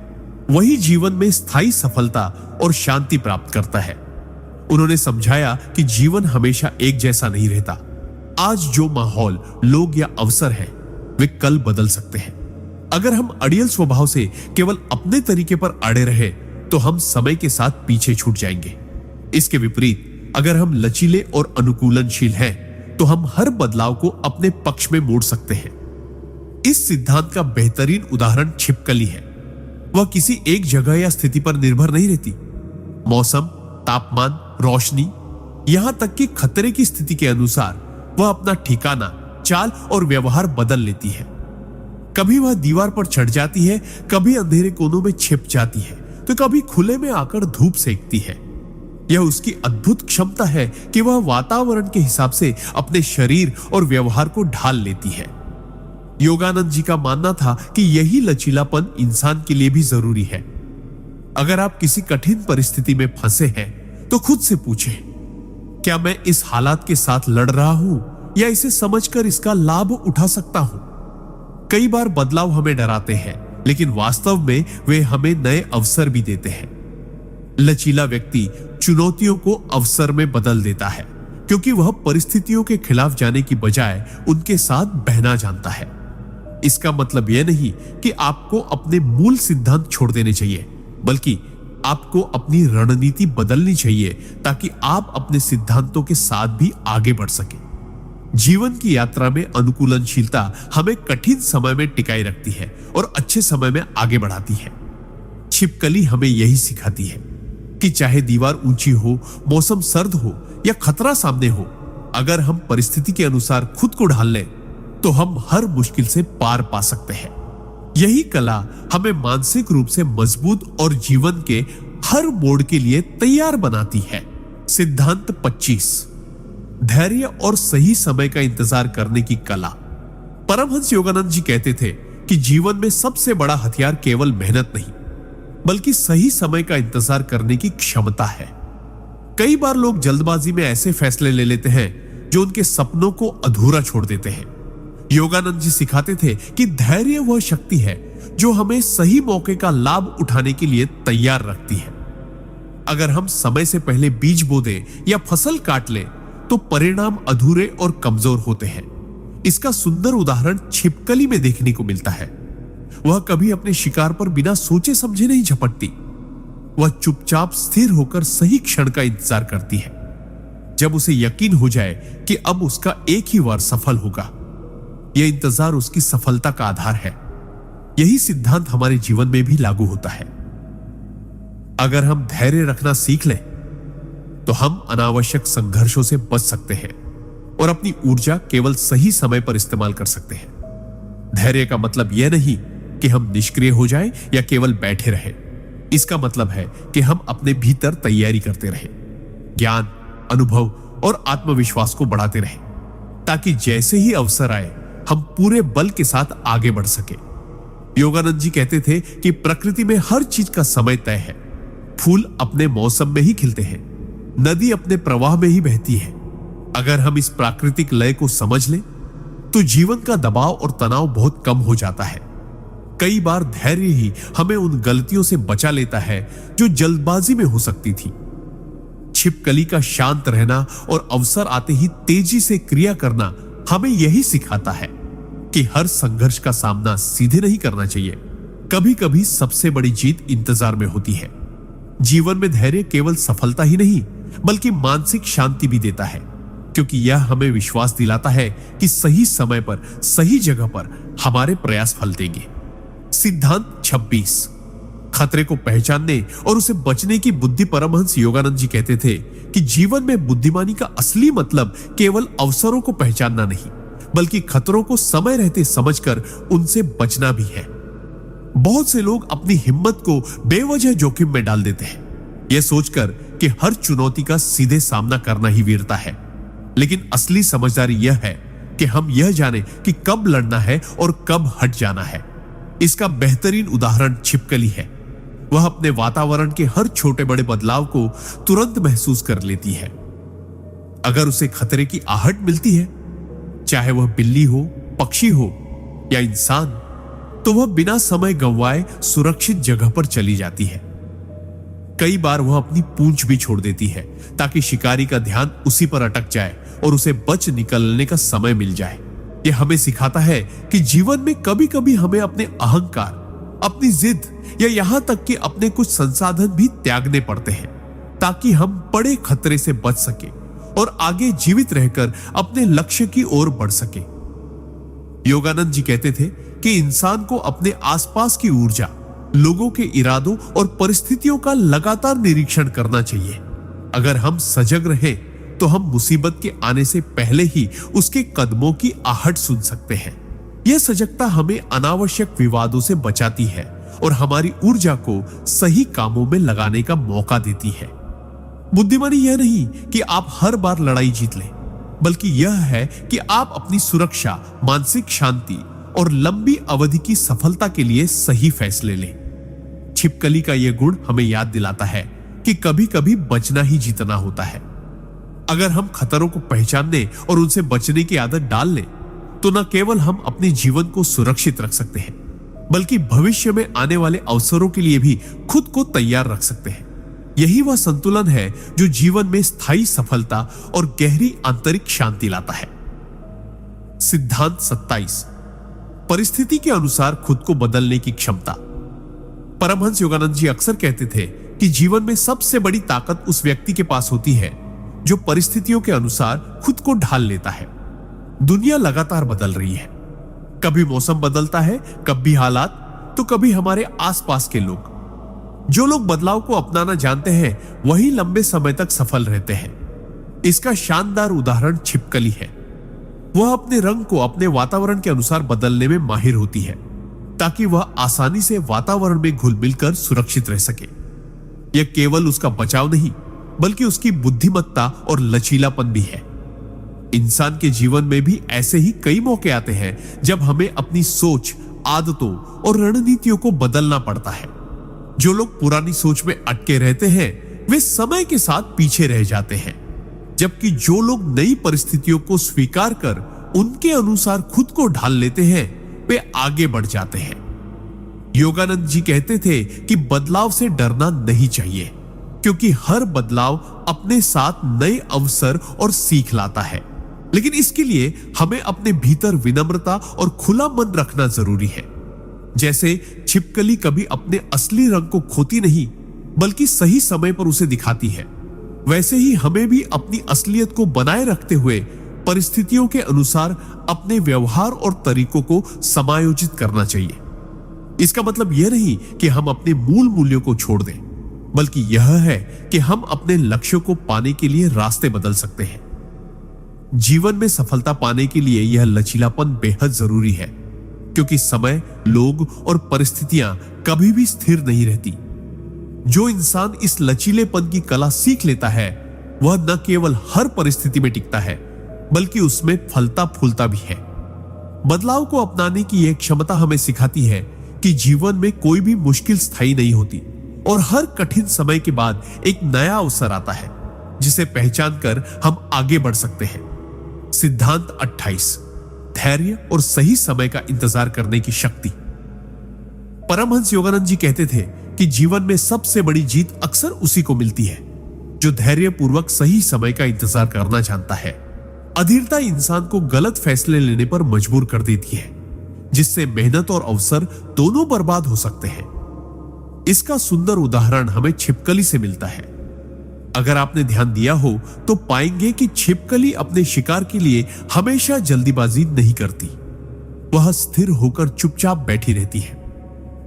वही जीवन में स्थायी सफलता और शांति प्राप्त करता है। उन्होंने समझाया कि जीवन हमेशा एक जैसा नहीं रहता। आज जो माहौल, लोग या अवसर है, वे कल बदल सकते हैं। अगर हम अड़ियल स्वभाव से केवल अपने तरीके पर अड़े रहे तो हम समय के साथ पीछे छूट जाएंगे। इसके विपरीत अगर हम लचीले और अनुकूलनशील हैं तो हम हर बदलाव को अपने पक्ष में मोड़ सकते हैं। इस सिद्धांत का बेहतरीन उदाहरण छिपकली है। वह किसी एक जगह या स्थिति पर निर्भर नहीं रहती। मौसम, तापमान, रोशनी, यहां तक कि खतरे की स्थिति के अनुसार वह अपना ठिकाना, चाल और व्यवहार बदल लेती है। कभी वह दीवार पर चढ़ जाती है, कभी अंधेरे कोनों में छिप जाती है, तो कभी खुले में आकर धूप सेकती है। यह उसकी अद्भुत क्षमता है कि वह वातावरण के हिसाब से अपने शरीर और व्यवहार को ढाल लेती है। योगानंद जी का मानना था कि यही लचीलापन इंसान के लिए भी जरूरी है। अगर आप किसी कठिन परिस्थिति में फंसे हैं तो खुद से पूछें, क्या मैं इस हालात के साथ लड़ रहा हूं या इसे समझकर इसका लाभ उठा सकता हूं? कई बार बदलाव हमें डराते हैं, लेकिन वास्तव में वे हमें नए अवसर भी देते हैं। लचीला व्यक्ति चुनौतियों को अवसर में बदल देता है, क्योंकि वह परिस्थितियों के खिलाफ जाने की बजाय उनके साथ बहना जानता है। इसका मतलब यह नहीं कि आपको अपने मूल सिद्धांत छोड़ देने चाहिए, बल्कि आपको अपनी रणनीति बदलनी चाहिए ताकि आप अपने सिद्धांतों के साथ भी आगे बढ़ सके। जीवन की यात्रा में अनुकूलनशीलता हमें कठिन समय में टिकाए रखती है और अच्छे समय में आगे बढ़ाती है। छिपकली हमें यही सिखाती है कि चाहे दीवार ऊंची हो, मौसम सर्द हो या खतरा सामने हो, अगर हम परिस्थिति के अनुसार खुद को ढाल लें तो हम हर मुश्किल से पार पा सकते हैं। यही कला हमें मानसिक रूप से मजबूत और जीवन के हर मोड़ के लिए तैयार बनाती है। सिद्धांत 25, धैर्य और सही समय का इंतजार करने की कला। परमहंस योगानंद जी कहते थे कि जीवन में सबसे बड़ा हथियार केवल मेहनत नहीं, बल्कि सही समय का इंतजार करने की क्षमता है। कई बार लोग जल्दबाजी में ऐसे फैसले ले लेते हैं जो उनके सपनों को अधूरा छोड़ देते हैं। योगानंद जी सिखाते थे कि धैर्य वह शक्ति है जो हमें सही मौके का लाभ उठाने के लिए तैयार रखती है। अगर हम समय से पहले बीज बो दें या फसल काट लें तो परिणाम अधूरे और कमजोर होते हैं। इसका सुंदर उदाहरण छिपकली में देखने को मिलता है। वह कभी अपने शिकार पर बिना सोचे समझे नहीं झपटती। वह चुपचाप स्थिर होकर सही क्षण का इंतजार करती है, जब उसे यकीन हो जाए कि अब उसका एक ही वार सफल होगा। यह इंतजार उसकी सफलता का आधार है। यही सिद्धांत हमारे जीवन में भी लागू होता है। अगर हम धैर्य रखना सीख लें तो हम अनावश्यक संघर्षों से बच सकते हैं और अपनी ऊर्जा केवल सही समय पर इस्तेमाल कर सकते हैं। धैर्य का मतलब यह नहीं कि हम निष्क्रिय हो जाएं या केवल बैठे रहें। इसका मतलब है कि हम अपने भीतर तैयारी करते रहें, ज्ञान, अनुभव और आत्मविश्वास को बढ़ाते रहें, ताकि जैसे ही अवसर आए हम पूरे बल के साथ आगे बढ़ सके। योगानंद जी कहते थे कि प्रकृति में हर चीज का समय तय है। फूल अपने मौसम में ही खिलते हैं, नदी अपने प्रवाह में ही बहती है। अगर हम इस प्राकृतिक लय को समझ लें तो जीवन का दबाव और तनाव बहुत कम हो जाता है। कई बार धैर्य ही हमें उन गलतियों से बचा लेता है जो जल्दबाजी में हो सकती थी। छिपकली का शांत रहना और अवसर आते ही तेजी से क्रिया करना हमें यही सिखाता है कि हर संघर्ष का सामना सीधे नहीं करना चाहिए। कभी कभी सबसे बड़ी जीत इंतजार में होती है। जीवन में धैर्य केवल सफलता ही नहीं, बल्कि मानसिक शांति भी देता है, क्योंकि यह हमें विश्वास दिलाता है कि सही समय पर सही जगह पर हमारे प्रयास फल देंगे। सिद्धांत 26, खतरे को पहचानने और उसे बचने की बुद्धि। परमहंस योगानंद जी कहते थे कि जीवन में बुद्धिमानी का असली मतलब केवल अवसरों को पहचानना नहीं, बल्कि खतरों को समय रहते समझकर उनसे बचना भी है। बहुत से लोग अपनी हिम्मत को बेवजह जोखिम में डाल देते हैं, यह सोचकर कि हर चुनौती का सीधे सामना करना ही वीरता है। लेकिन असली समझदारी यह है कि हम यह जाने कि कब लड़ना है और कब हट जाना है। इसका बेहतरीन उदाहरण छिपकली है। वह अपने वातावरण के हर छोटे बड़े बदलाव को तुरंत महसूस कर लेती है। अगर उसे खतरे की आहट मिलती है, चाहे वह बिल्ली हो, पक्षी हो या इंसान, तो वह बिना समय गंवाए सुरक्षित जगह पर चली जाती है। कई बार वह अपनी पूंछ भी छोड़ देती है ताकि शिकारी का ध्यान उसी पर अटक जाए और उसे बच निकलने का समय मिल जाए। यह हमें सिखाता है कि जीवन में कभी कभी हमें अपने अहंकार, अपनी जिद या यहां तक कि अपने कुछ संसाधन भी त्यागने पड़ते हैं, ताकि हम बड़े खतरे से बच सके और आगे जीवित रहकर अपने लक्ष्य की ओर बढ़ सके। योगानंद जी कहते थे कि इंसान को अपने आसपास की ऊर्जा, लोगों के इरादों और परिस्थितियों का लगातार निरीक्षण करना चाहिए। अगर हम सजग रहें तो हम मुसीबत के आने से पहले ही उसके कदमों की आहट सुन सकते हैं। यह सजगता हमें अनावश्यक विवादों से बचाती है और हमारी ऊर्जा को सही कामों में लगाने का मौका देती है। बुद्धिमानी यह नहीं कि आप हर बार लड़ाई जीत लें, बल्कि यह है कि आप अपनी सुरक्षा, मानसिक शांति और लंबी अवधि की सफलता के लिए सही फैसले लें। छिपकली का यह गुण हमें याद दिलाता है कि कभी कभी बचना ही जीतना होता है। अगर हम खतरों को पहचानने और उनसे बचने की आदत डाल लें, तो न केवल हम अपने जीवन को सुरक्षित रख सकते हैं, बल्कि भविष्य में आने वाले अवसरों के लिए भी खुद को तैयार रख सकते हैं। यही वह संतुलन है जो जीवन में स्थायी सफलता और गहरी आंतरिक शांति लाता है। सिद्धांत 27, परिस्थिति के अनुसार खुद को बदलने की क्षमता। परमहंस योगानंद जी अक्सर कहते थे कि जीवन में सबसे बड़ी ताकत उस व्यक्ति के पास होती है जो परिस्थितियों के अनुसार खुद को ढाल लेता है। दुनिया लगातार बदल रही है, कभी मौसम बदलता है, कभी हालात, तो कभी हमारे आसपास के लोग। जो लोग बदलाव को अपनाना जानते हैं वही लंबे समय तक सफल रहते हैं। इसका शानदार उदाहरण छिपकली है। वह अपने रंग को अपने वातावरण के अनुसार बदलने में माहिर होती है, ताकि वह आसानी से वातावरण में घुल मिलकर सुरक्षित रह सके। यह केवल उसका बचाव नहीं, बल्कि उसकी बुद्धिमत्ता और लचीलापन भी है। इंसान के जीवन में भी ऐसे ही कई मौके आते हैं जब हमें अपनी सोच, आदतों और रणनीतियों को बदलना पड़ता है। जो लोग पुरानी सोच में अटके रहते हैं वे समय के साथ पीछे रह जाते हैं, जबकि जो लोग नई परिस्थितियों को स्वीकार कर उनके अनुसार खुद को ढाल लेते हैं वे आगे बढ़ जाते हैं। योगानंद जी कहते थे कि बदलाव से डरना नहीं चाहिए, क्योंकि हर बदलाव अपने साथ नए अवसर और सीख लाता है। लेकिन इसके लिए हमें अपने भीतर विनम्रता और खुला मन रखना जरूरी है। जैसे छिपकली कभी अपने असली रंग को खोती नहीं, बल्कि सही समय पर उसे दिखाती है, वैसे ही हमें भी अपनी असलियत को बनाए रखते हुए परिस्थितियों के अनुसार अपने व्यवहार और तरीकों को समायोजित करना चाहिए। इसका मतलब यह नहीं कि हम अपने मूल मूल्यों को छोड़ दें, बल्कि यह है कि हम अपने लक्ष्यों को पाने के लिए रास्ते बदल सकते हैं। जीवन में सफलता पाने के लिए यह लचीलापन बेहद जरूरी है, क्योंकि समय, लोग और परिस्थितियां कभी भी स्थिर नहीं रहती। जो इंसान इस लचीलेपन की कला सीख लेता है वह न केवल हर परिस्थिति में टिकता है, बल्कि उसमें फलता फूलता भी है। बदलाव को अपनाने की यह क्षमता हमें सिखाती है कि जीवन में कोई भी मुश्किल स्थायी नहीं होती और हर कठिन समय के बाद एक नया अवसर आता है जिसे पहचान कर हम आगे बढ़ सकते हैं। सिद्धांत 28, धैर्य और सही समय का इंतजार करने की शक्ति। परमहंस योगानंद जी कहते थे कि जीवन में सबसे बड़ी जीत अक्सर उसी को मिलती है जो धैर्यपूर्वक सही समय का इंतजार करना जानता है। अधीरता इंसान को गलत फैसले लेने पर मजबूर कर देती है, जिससे मेहनत और अवसर दोनों बर्बाद हो सकते हैं। इसका सुंदर उदाहरण हमें छिपकली से मिलता है। अगर आपने ध्यान दिया हो तो पाएंगे कि छिपकली अपने शिकार के लिए हमेशा जल्दीबाजी नहीं करती। वह स्थिर होकर चुपचाप बैठी रहती है,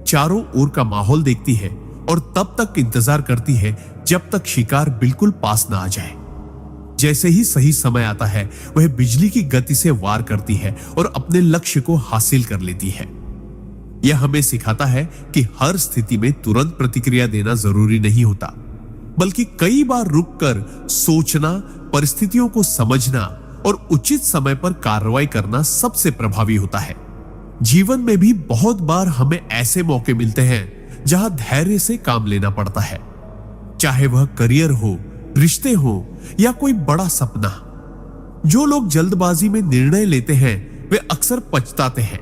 चारों ओर का माहौल देखती है और तब तक इंतजार करती है जब तक शिकार बिल्कुल पास ना आ जाए। जैसे ही सही समय आता है वह बिजली की गति से वार करती है और अपने लक्ष्य को हासिल कर लेती है। यह हमें सिखाता है कि हर स्थिति में तुरंत प्रतिक्रिया देना जरूरी नहीं होता, बल्कि कई बार रुककर सोचना, परिस्थितियों को समझना और उचित समय पर कार्रवाई करना सबसे प्रभावी होता है। जीवन में भी बहुत बार हमें ऐसे मौके मिलते हैं जहां धैर्य से काम लेना पड़ता है, चाहे वह करियर हो, रिश्ते हो या कोई बड़ा सपना। जो लोग जल्दबाजी में निर्णय लेते हैं वे अक्सर पछताते हैं,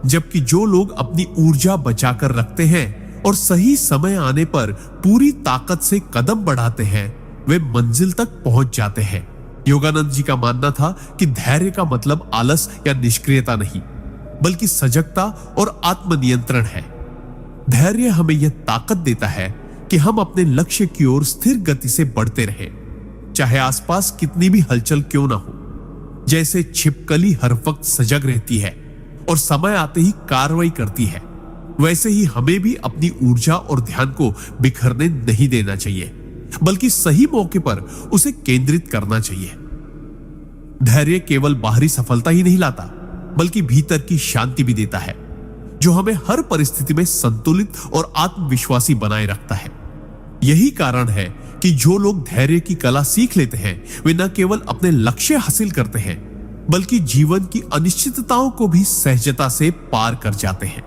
जबकि जो लोग अपनी ऊर्जा बचाकर रखते हैं और सही समय आने पर पूरी ताकत से कदम बढ़ाते हैं वे मंजिल तक पहुंच जाते हैं। योगानंद जी का मानना था कि धैर्य का मतलब आलस या निष्क्रियता नहीं, बल्कि सजगता और आत्मनियंत्रण है। धैर्य हमें यह ताकत देता है कि हम अपने लक्ष्य की ओर स्थिर गति से बढ़ते रहें, चाहे आसपास कितनी भी हलचल क्यों ना हो। जैसे छिपकली हर वक्त सजग रहती है और समय आते ही कार्रवाई करती है, वैसे ही हमें भी अपनी ऊर्जा और ध्यान को बिखरने नहीं देना चाहिए, बल्कि सही मौके पर उसे केंद्रित करना चाहिए। धैर्य केवल बाहरी सफलता ही नहीं लाता, बल्कि भीतर की शांति भी देता है, जो हमें हर परिस्थिति में संतुलित और आत्मविश्वासी बनाए रखता है। यही कारण है कि जो लोग धैर्य की कला सीख लेते हैं वे न केवल अपने लक्ष्य हासिल करते हैं बल्कि जीवन की अनिश्चितताओं को भी सहजता से पार कर जाते हैं।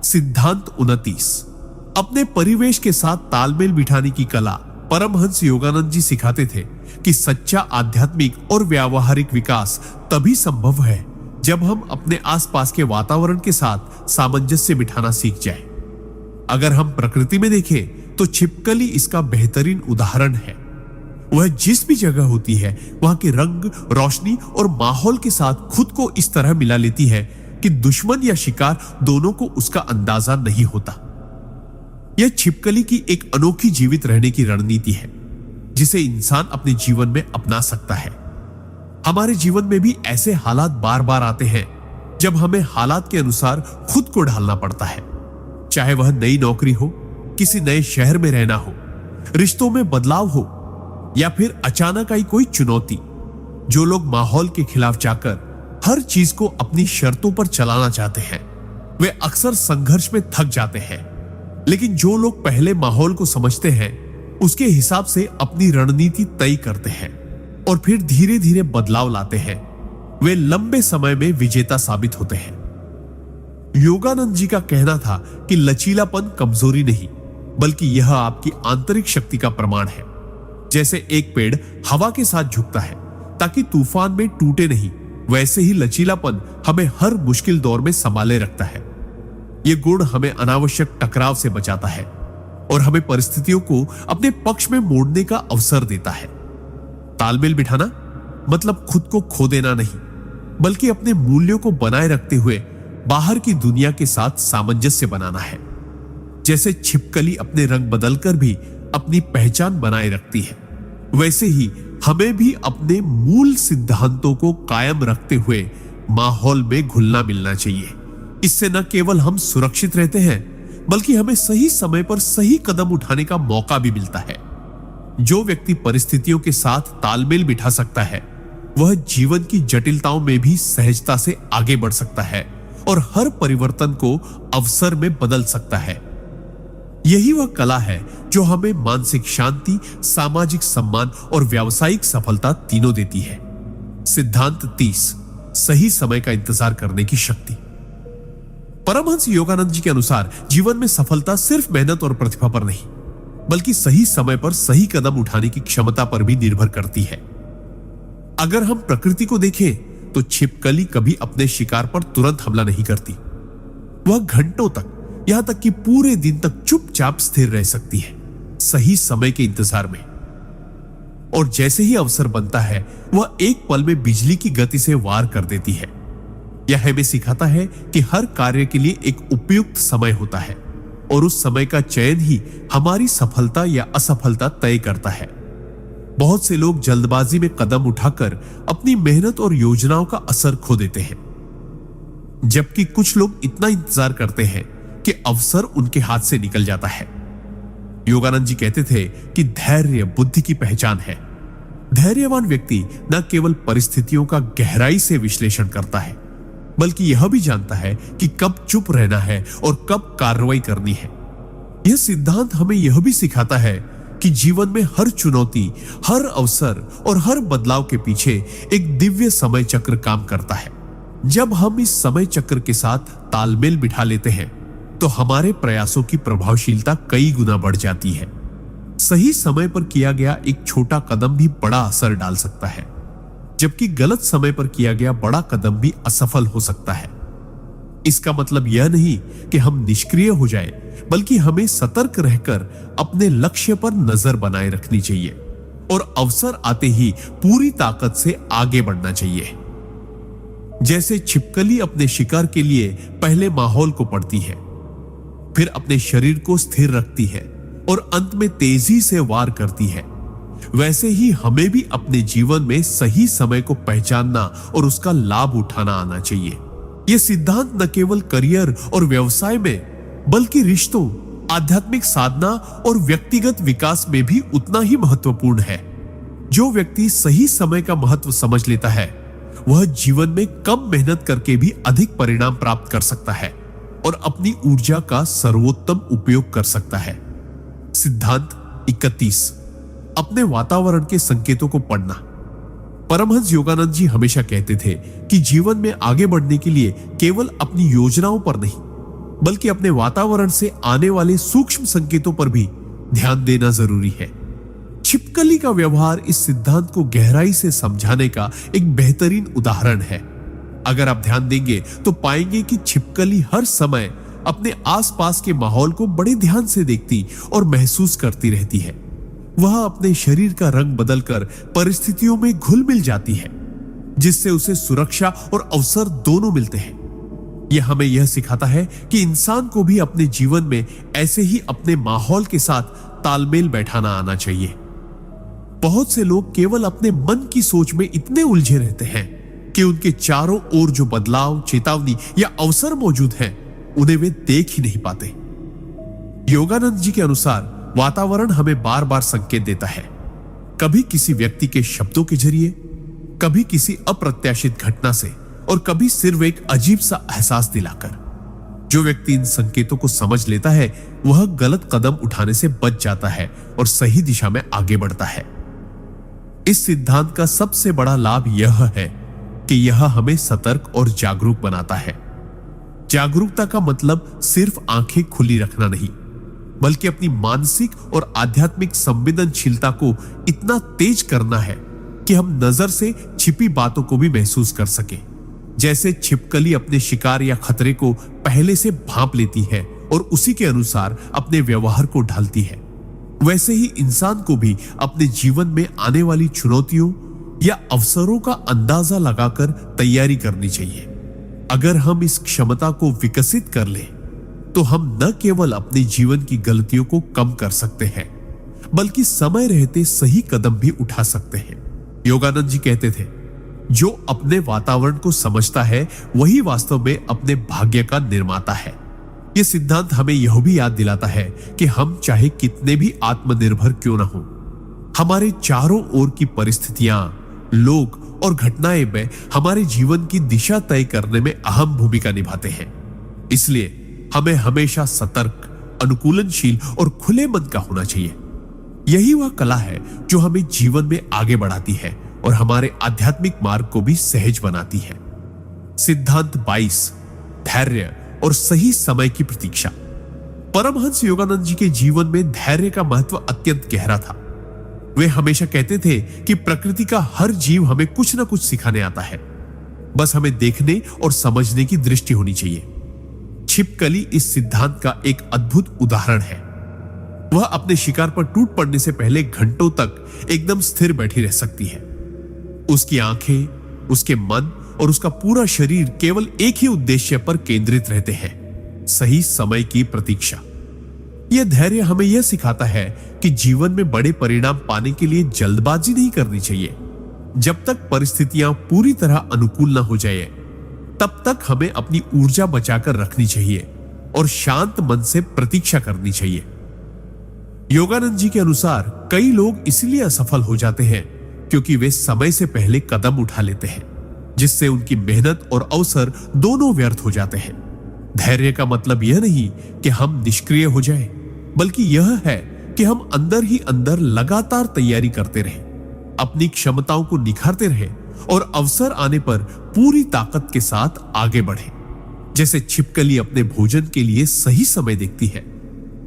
सिद्धांत 29। अपने परिवेश के साथ तालमेल बिठाने की कला। परमहंस योगानंद जी सिखाते थे कि सच्चा आध्यात्मिक और व्यावहारिक विकास तभी संभव है जब हम अपने आसपास के वातावरण के साथ सामंजस्य बिठाना सीख जाए। अगर हम प्रकृति में देखें तो छिपकली इसका बेहतरीन उदाहरण है। वह जिस भी जगह होती है वहां के रंग, रोशनी और माहौल के साथ खुद को इस तरह मिला लेती है कि दुश्मन या शिकार दोनों को उसका अंदाजा नहीं होता। यह छिपकली की एक अनोखी जीवित रहने की रणनीति है जिसे इंसान अपने जीवन में अपना सकता है। हमारे जीवन में भी ऐसे हालात बार बार आते हैं जब हमें हालात के अनुसार खुद को ढालना पड़ता है, चाहे वह नई नौकरी हो, किसी नए शहर में रहना हो, रिश्तों में बदलाव हो या फिर अचानक आई कोई चुनौती। जो लोग माहौल के खिलाफ जाकर हर चीज को अपनी शर्तों पर चलाना चाहते हैं वे अक्सर संघर्ष में थक जाते हैं, लेकिन जो लोग पहले माहौल को समझते हैं उसके हिसाब से अपनी रणनीति तय करते हैं और फिर धीरे धीरे बदलाव लाते हैं, वे लंबे समय में विजेता साबित होते हैं। योगानंद जी का कहना था कि लचीलापन कमजोरी नहीं बल्कि यह आपकी आंतरिक शक्ति का प्रमाण है। जैसे एक पेड़ हवा के साथ झुकता है ताकि तूफान में टूटे नहीं, वैसे ही लचीलापन हमें हर मुश्किल दौर में संभाले रखता है। यह गुण हमें अनावश्यक टकराव से बचाता है और हमें परिस्थितियों को अपने पक्ष में मोड़ने का अवसर देता है। तालमेल बिठाना मतलब खुद को खो देना नहीं बल्कि अपने मूल्यों को बनाए रखते हुए बाहर की दुनिया के साथ सामंजस्य बनाना है। जैसे छिपकली अपने रंग बदलकर भी अपनी पहचान बनाए रखती है, वैसे ही हमें भी अपने मूल सिद्धांतों को कायम रखते हुए माहौल में घुलना मिलना चाहिए। इससे न केवल हम सुरक्षित रहते हैं बल्कि हमें सही समय पर सही कदम उठाने का मौका भी मिलता है। जो व्यक्ति परिस्थितियों के साथ तालमेल बिठा सकता है वह जीवन की जटिलताओं में भी सहजता से आगे बढ़ सकता है और हर परिवर्तन को अवसर में बदल सकता है। यही वह कला है जो हमें मानसिक शांति, सामाजिक सम्मान और व्यावसायिक सफलता तीनों देती है। सिद्धांत 30। सही समय का इंतजार करने की शक्ति। परमहंस योगानंद जी के अनुसार जीवन में सफलता सिर्फ मेहनत और प्रतिभा पर नहीं बल्कि सही समय पर सही कदम उठाने की क्षमता पर भी निर्भर करती है। अगर हम प्रकृति को देखें तो छिपकली कभी अपने शिकार पर तुरंत हमला नहीं करती। वह घंटों तक, यहां तक कि पूरे दिन तक चुपचाप स्थिर रह सकती है, सही समय के इंतजार में। और जैसे ही अवसर बनता है वह एक पल में बिजली की गति से वार कर देती है। यह हमें सिखाता है कि हर कार्य के लिए एक उपयुक्त समय होता है और उस समय का चयन ही हमारी सफलता या असफलता तय करता है। बहुत से लोग जल्दबाजी में कदम उठाकर अपनी मेहनत और योजनाओं का असर खो देते हैं, जबकि कुछ लोग इतना इंतजार करते हैं कि अवसर उनके हाथ से निकल जाता है। योगानंद जी कहते थे कि धैर्य बुद्धि की पहचान है। धैर्यवान व्यक्ति न केवल परिस्थितियों का गहराई से विश्लेषण करता है बल्कि यह भी जानता है कि कब चुप रहना है और कब कार्रवाई करनी है। यह सिद्धांत हमें यह भी सिखाता है कि जीवन में हर चुनौती, हर अवसर और हर बदलाव के पीछे एक दिव्य समय चक्र काम करता है। जब हम इस समय चक्र के साथ तालमेल बिठा लेते हैं तो हमारे प्रयासों की प्रभावशीलता कई गुना बढ़ जाती है। सही समय पर किया गया एक छोटा कदम भी बड़ा असर डाल सकता है, जबकि गलत समय पर किया गया बड़ा कदम भी असफल हो सकता है। इसका मतलब यह नहीं कि हम निष्क्रिय हो जाएं, बल्कि हमें सतर्क रहकर अपने लक्ष्य पर नजर बनाए रखनी चाहिए और अवसर आते ही पूरी ताकत से आगे बढ़ना चाहिए। जैसे छिपकली अपने शिकार के लिए पहले माहौल को पढ़ती है, फिर अपने शरीर को स्थिर रखती है और अंत में तेजी से वार करती है, वैसे ही हमें भी अपने जीवन में सही समय को पहचानना और उसका लाभ उठाना आना चाहिए। यह सिद्धांत न केवल करियर और व्यवसाय में बल्कि रिश्तों, आध्यात्मिक साधना और व्यक्तिगत विकास में भी उतना ही महत्वपूर्ण है। जो व्यक्ति सही समय का महत्व समझ लेता है वह जीवन में कम मेहनत करके भी अधिक परिणाम प्राप्त कर सकता है और अपनी ऊर्जा का सर्वोत्तम उपयोग कर सकता है। सिद्धांत 31। अपने वातावरण के संकेतों को पढ़ना। परमहंस योगानंद जी हमेशा कहते थे कि जीवन में आगे बढ़ने के लिए केवल अपनी योजनाओं पर नहीं, बल्कि अपने वातावरण से आने वाले सूक्ष्म संकेतों पर भी ध्यान देना जरूरी है। छिपकली का व्यवहार इस सिद्धांत को गहराई से समझाने का एक बेहतरीन उदाहरण है। अगर आप ध्यान देंगे तो पाएंगे कि छिपकली हर समय अपने आसपास के माहौल को बड़े ध्यान से देखती और महसूस करती रहती है। वह अपने शरीर का रंग बदलकर परिस्थितियों में घुल मिल जाती है, जिससे उसे सुरक्षा और अवसर दोनों मिलते हैं। यह हमें यह सिखाता है कि इंसान को भी अपने जीवन में ऐसे ही अपने माहौल के साथ तालमेल बैठाना आना चाहिए। बहुत से लोग केवल अपने मन की सोच में इतने उलझे रहते हैं कि उनके चारों ओर जो बदलाव, चेतावनी या अवसर मौजूद हैं, उन्हें वे देख ही नहीं पाते। योगानंद जी के अनुसार वातावरण हमें बार बार संकेत देता है, कभी किसी व्यक्ति के शब्दों के जरिए, कभी किसी अप्रत्याशित घटना से, और कभी सिर्फ एक अजीब सा एहसास दिलाकर। जो व्यक्ति इन संकेतों को समझ लेता है वह गलत कदम उठाने से बच जाता है और सही दिशा में आगे बढ़ता है। इस सिद्धांत का सबसे बड़ा लाभ यह है कि यह हमें सतर्क और जागरूक बनाता है। जागरूकता का मतलब सिर्फ आंखें खुली रखना नहीं, बल्कि अपनी मानसिक और आध्यात्मिक संवेदनशीलता को इतना तेज करना है कि हम नजर से छिपी बातों को भी महसूस कर सके। जैसे छिपकली अपने शिकार या खतरे को पहले से भांप लेती है और उसी के अनुसार अपने व्यवहार को ढालती है, वैसे ही इंसान को भी अपने जीवन में आने वाली चुनौतियों या अवसरों का अंदाजा लगाकर तैयारी करनी चाहिए। अगर हम इस क्षमता को विकसित कर लें तो हम न केवल अपने जीवन की गलतियों को कम कर सकते हैं, बल्कि समय रहते सही कदम भी उठा सकते हैं। योगानंद जी कहते थे, जो अपने वातावरण को समझता है वही वास्तव में अपने भाग्य का निर्माता है। यह सिद्धांत हमें यह भी याद दिलाता है कि हम चाहे कितने भी आत्मनिर्भर क्यों न हो, हमारे चारों ओर की परिस्थितियां, लोग और घटनाएं में हमारे जीवन की दिशा तय करने में अहम भूमिका निभाते हैं। इसलिए हमें हमेशा सतर्क, अनुकूलनशील और खुले मन का होना चाहिए। यही वह कला है जो हमें जीवन में आगे बढ़ाती है और हमारे आध्यात्मिक मार्ग को भी सहज बनाती है। सिद्धांत 22, धैर्य और सही समय की प्रतीक्षा। परमहंस योगानंद जी के जीवन में धैर्य का महत्व अत्यंत गहरा था। वे हमेशा कहते थे कि प्रकृति का हर जीव हमें कुछ न कुछ सिखाने आता है, बस हमें देखने और समझने की दृष्टि होनी चाहिए। छिपकली इस सिद्धांत का एक अद्भुत उदाहरण है। वह अपने शिकार पर टूट पड़ने से पहले घंटों तक एकदम स्थिर बैठी रह सकती है। उसकी आंखें, उसके मन और उसका पूरा शरीर केवल एक ही उद्देश्य पर केंद्रित रहते हैं, सही समय की प्रतीक्षा। यह धैर्य हमें यह सिखाता है कि जीवन में बड़े परिणाम पाने के लिए जल्दबाजी नहीं करनी चाहिए। जब तक परिस्थितियां पूरी तरह अनुकूल न हो जाए, तब तक हमें अपनी ऊर्जा बचाकर रखनी चाहिए और शांत मन से प्रतीक्षा करनी चाहिए। योगानंद जी के अनुसार कई लोग इसलिए असफल हो जाते हैं क्योंकि वे समय से पहले कदम उठा लेते हैं, जिससे उनकी मेहनत और अवसर दोनों व्यर्थ हो जाते हैं। धैर्य का मतलब यह नहीं कि हम निष्क्रिय हो जाएं, बल्कि यह है कि हम अंदर ही अंदर लगातार तैयारी करते रहें, अपनी क्षमताओं को निखारते रहें और अवसर आने पर पूरी ताकत के साथ आगे बढ़ें। जैसे छिपकली अपने भोजन के लिए सही समय देखती है,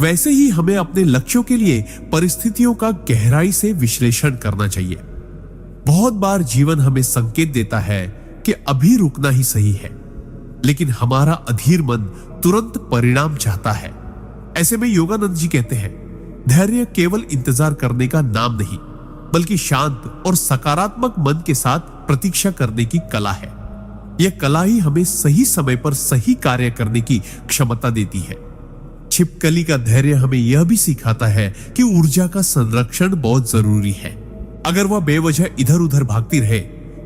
वैसे ही हमें अपने लक्ष्यों के लिए परिस्थितियों का गहराई से विश्लेषण करना चाहिए। बहुत बार जीवन हमें संकेत देता है कि अभी रुकना ही सही है, लेकिन हमारा अधीर मन तुरंत परिणाम चाहता है। ऐसे में योगानंद जी कहते हैं, धैर्य केवल इंतजार करने का नाम नहीं, बल्कि शांत और सकारात्मक मन के साथ प्रतीक्षा करने की कला है। यह कला ही हमें सही समय पर सही कार्य करने की क्षमता देती है। छिपकली का धैर्य हमें यह भी सिखाता है कि ऊर्जा का संरक्षण बहुत जरूरी है। अगर वह बेवजह इधर उधर भागती रहे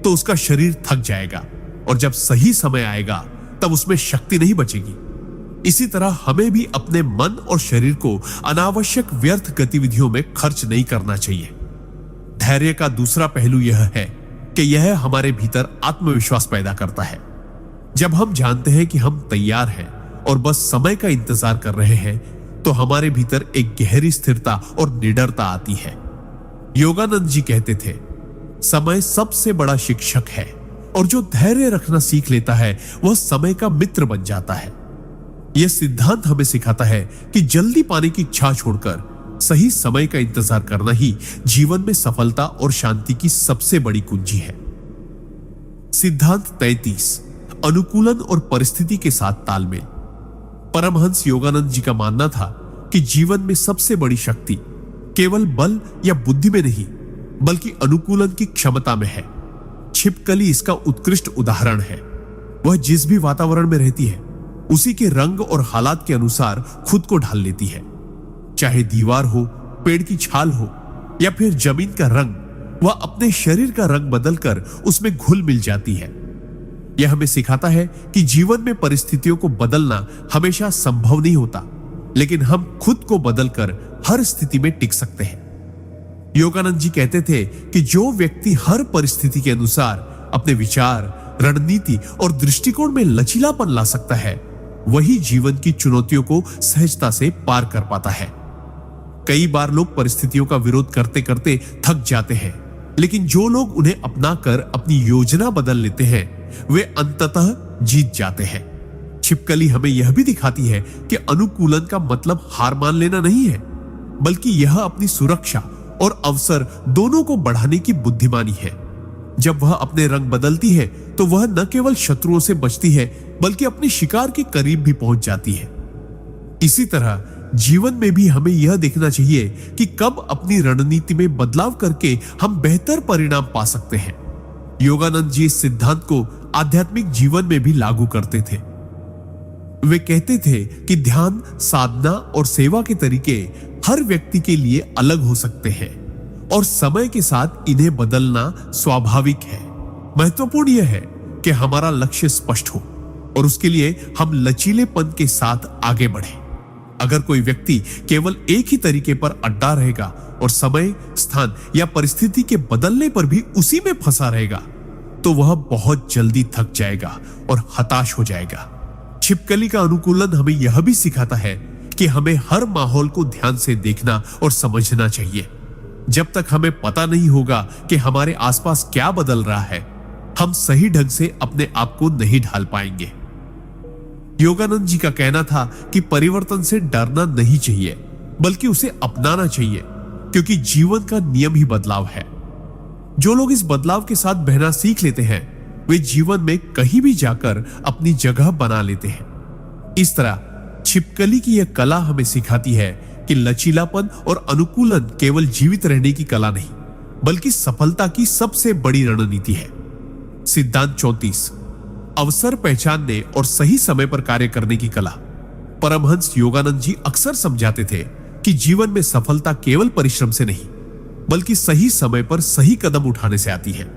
तो उसका शरीर थक जाएगा और जब सही समय आएगा तब उसमें शक्ति नहीं बचेगी। इसी तरह हमें भी अपने मन और शरीर को अनावश्यक व्यर्थ गतिविधियों में खर्च नहीं करना चाहिए। धैर्य का दूसरा पहलू यह है कि यह हमारे भीतर आत्मविश्वास पैदा करता है। जब हम जानते हैं कि हम तैयार हैं और बस समय का इंतजार कर रहे हैं, तो हमारे भीतर एक गहरी स्थिरता और निडरता आती है। योगानंद जी कहते थे, समय सबसे बड़ा शिक्षक है और जो धैर्य रखना सीख लेता है वह समय का मित्र बन जाता है। यह सिद्धांत हमें सिखाता है कि जल्दी पाने की इच्छा छोड़कर सही समय का इंतजार करना ही जीवन में सफलता और शांति की सबसे बड़ी कुंजी है। सिद्धांत 33, अनुकूलन और परिस्थिति के साथ तालमेल। परमहंस योगानंद जी का मानना था कि जीवन में सबसे बड़ी शक्ति केवल बल या बुद्धि में नहीं बल्कि अनुकूलन की क्षमता में है। छिपकली इसका उत्कृष्ट उदाहरण है। वह जिस भी वातावरण में रहती है उसी के रंग और हालात के अनुसार खुद को ढाल लेती है। चाहे दीवार हो, पेड़ की छाल हो या फिर जमीन का रंग, वह अपने शरीर का रंग बदलकर उसमें घुल मिल जाती है। यह हमें सिखाता है कि जीवन में परिस्थितियों को बदलना हमेशा संभव नहीं होता, लेकिन हम खुद को बदलकर हर स्थिति में टिक सकते हैं। योगानंद जी कहते थे कि जो व्यक्ति हर परिस्थिति के अनुसार अपने विचार, रणनीति और दृष्टिकोण में लचीलापन ला सकता है, वही जीवन की चुनौतियों को सहजता से पार कर पाता है। कई बार लोग परिस्थितियों का विरोध करते करते थक जाते हैं, लेकिन जो लोग उन्हें अपनाकर अपनी योजना बदल लेते हैं वे अंततः जीत जाते हैं। छिपकली हमें यह भी दिखाती है कि अनुकूलन का मतलब हार मान लेना नहीं है, बल्कि यह अपनी सुरक्षा और अवसर दोनों को बढ़ाने की बुद्धिमानी है। जब वह अपने रंग बदलती है तो वह न केवल शत्रुओं से बचती है बल्कि अपने शिकार के करीब भी पहुंच जाती है। इसी तरह जीवन में भी हमें यह देखना चाहिए कि कब अपनी रणनीति में बदलाव करके हम बेहतर परिणाम पा सकते हैं। योगानंद जी इस सिद्धांत को आध्यात्मिक जीवन में भी लागू करते थे। वे कहते थे कि ध्यान, साधना और सेवा के तरीके हर व्यक्ति के लिए अलग हो सकते हैं और समय के साथ इन्हें बदलना स्वाभाविक है। महत्वपूर्ण यह है कि हमारा लक्ष्य स्पष्ट हो और उसके लिए हम लचीलेपन के साथ आगे बढ़ें। अगर कोई व्यक्ति केवल एक ही तरीके पर अड्डा रहेगा और समय, स्थान या परिस्थिति के बदलने पर भी उसी में फंसा रहेगा तो वह बहुत जल्दी थक जाएगा और हताश हो जाएगा। छिपकली का अनुकूलन हमें यह भी सिखाता है कि हमें हर माहौल को ध्यान से देखना और समझना चाहिए। जब तक हमें पता नहीं होगा कि हमारे आसपास क्या बदल रहा है, हम सही ढंग से अपने आप को नहीं ढाल पाएंगे। योगानंद जी का कहना था कि परिवर्तन से डरना नहीं चाहिए बल्कि उसे अपनाना चाहिए, क्योंकि जीवन का नियम ही बदलाव है। जो लोग इस बदलाव के साथ बहना सीख लेते हैं वे जीवन में कहीं भी जाकर अपनी जगह बना लेते हैं। इस तरह छिपकली की यह कला हमें सिखाती है कि लचीलापन और अनुकूलन केवल जीवित रहने की कला नहीं बल्कि सफलता की सबसे बड़ी रणनीति है। सिद्धांत 34, अवसर पहचानने और सही समय पर कार्य करने की कला। परमहंस योगानंद जी अक्सर समझाते थे कि जीवन में सफलता केवल परिश्रम से नहीं बल्कि सही समय पर सही कदम उठाने से आती है।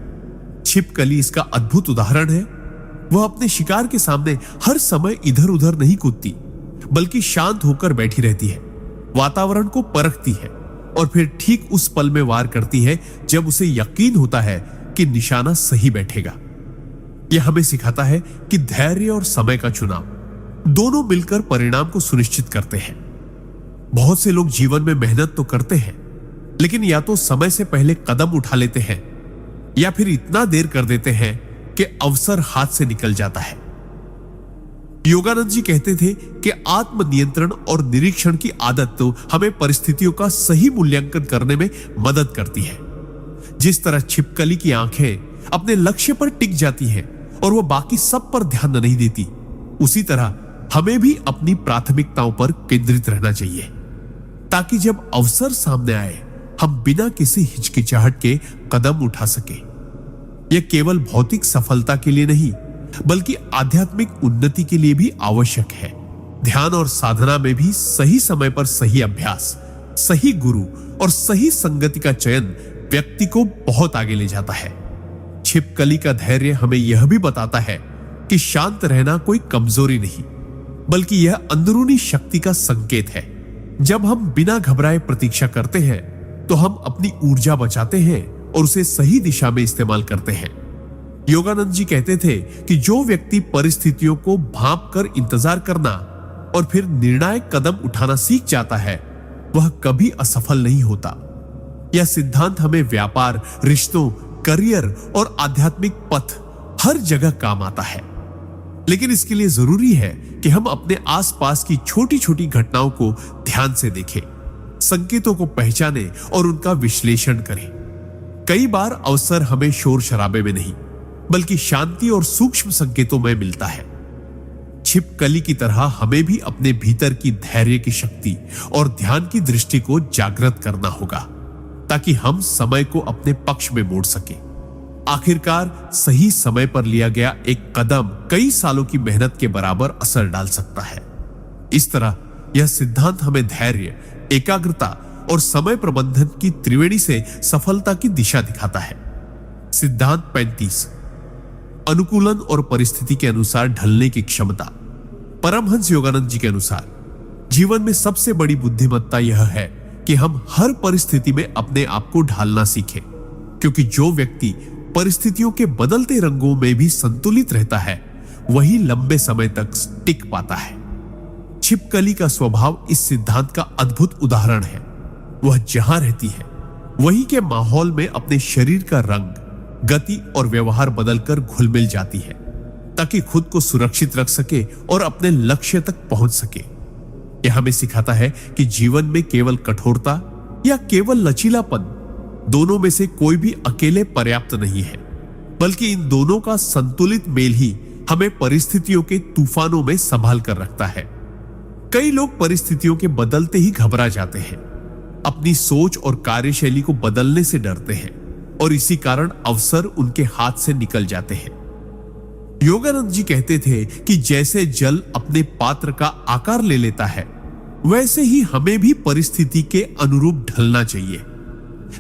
छिपकली इसका अद्भुत उदाहरण है। वह अपने शिकार के सामने हर समय इधर उधर नहीं कूदती बल्कि शांत होकर बैठी रहती है, वातावरण को परखती है और फिर ठीक उस पल में वार करती है जब उसे यकीन होता है कि निशाना सही बैठेगा। यह हमें सिखाता है कि धैर्य और समय का चुनाव दोनों मिलकर परिणाम को सुनिश्चित करते हैं। बहुत से लोग जीवन में मेहनत तो करते हैं लेकिन या तो समय से पहले कदम उठा लेते हैं या फिर इतना देर कर देते हैं कि अवसर हाथ से निकल जाता है। योगानंद जी कहते थे कि आत्मनियंत्रण और निरीक्षण की आदत तो हमें परिस्थितियों का सही मूल्यांकन करने में मदद करती है। जिस तरह छिपकली की आंखें अपने लक्ष्य पर टिक जाती हैं और वो बाकी सब पर ध्यान नहीं देती, उसी तरह हमें भी अपनी प्राथमिकताओं पर केंद्रित रहना चाहिए ताकि जब अवसर सामने आए हम बिना किसी हिचकिचाहट के कदम उठा सके। यह केवल भौतिक सफलता के लिए नहीं बल्कि आध्यात्मिक उन्नति के लिए भी आवश्यक है। ध्यान और साधना में भी सही समय पर सही अभ्यास, सही गुरु और सही संगति का चयन व्यक्ति को बहुत आगे ले जाता है। छिपकली का धैर्य हमें यह भी बताता है कि शांत रहना कोई कमजोरी नहीं बल्कि यह अंदरूनी शक्ति का संकेत है। जब हम बिना घबराए प्रतीक्षा करते हैं तो हम अपनी ऊर्जा बचाते हैं और उसे सही दिशा में इस्तेमाल करते हैं। योगानंद जी कहते थे कि जो व्यक्ति परिस्थितियों को भांप कर इंतजार करना और फिर निर्णायक कदम उठाना सीख जाता है वह कभी असफल नहीं होता। यह सिद्धांत हमें व्यापार, रिश्तों, करियर और आध्यात्मिक पथ हर जगह काम आता है। लेकिन इसके लिए जरूरी है कि हम अपने आसपास की छोटी छोटी घटनाओं को ध्यान से देखें, संकेतों को पहचानें और उनका विश्लेषण करें। कई बार अवसर हमें शोर शराबे में नहीं, बल्कि शांति और सूक्ष्म संकेतों में मिलता है। छिपकली की तरह हमें भी अपने भीतर की धैर्य की शक्ति और ध्यान की दृष्टि को जागृत करना होगा, ताकि हम समय को अपने पक्ष में मोड़ सके। आखिरकार सही समय पर लिया गया एक कदम कई सालों की मेहनत के बराबर असर डाल सकता है। इस तरह यह सिद्धांत हमें धैर्य, एकाग्रता और समय प्रबंधन की त्रिवेणी से सफलता की दिशा दिखाता है। सिद्धांत 35, अनुकूलन और परिस्थिति के अनुसार ढलने की क्षमता। परमहंस योगानंद जी के अनुसार जीवन में सबसे बड़ी बुद्धिमत्ता यह है कि हम हर परिस्थिति में अपने आप को ढालना सीखें, क्योंकि जो व्यक्ति परिस्थितियों के बदलते रंगों में भी संतुलित रहता है, वही लंबे समय तक टिक पाता है। छिपकली का स्वभाव इस सिद्धांत का अद्भुत उदाहरण है। वह जहां रहती है, वहीं के माहौल में अपने शरीर का रंग, गति और व्यवहार बदलकर घुल मिल जाती है, ताकि खुद को सुरक्षित रख सके और अपने लक्ष्य तक पहुंच सके। यह हमें सिखाता है कि जीवन में केवल कठोरता या केवल लचीलापन, दोनों में से कोई भी अकेले पर्याप्त नहीं है, बल्कि इन दोनों का संतुलित मेल ही हमें परिस्थितियों के तूफानों में संभाल कर रखता है। कई लोग परिस्थितियों के बदलते ही घबरा जाते हैं, अपनी सोच और कार्यशैली को बदलने से डरते हैं और इसी कारण अवसर उनके हाथ से निकल जाते हैं। योगानंद जी कहते थे कि जैसे जल अपने पात्र का आकार ले लेता है, वैसे ही हमें भी परिस्थिति के अनुरूप ढलना चाहिए,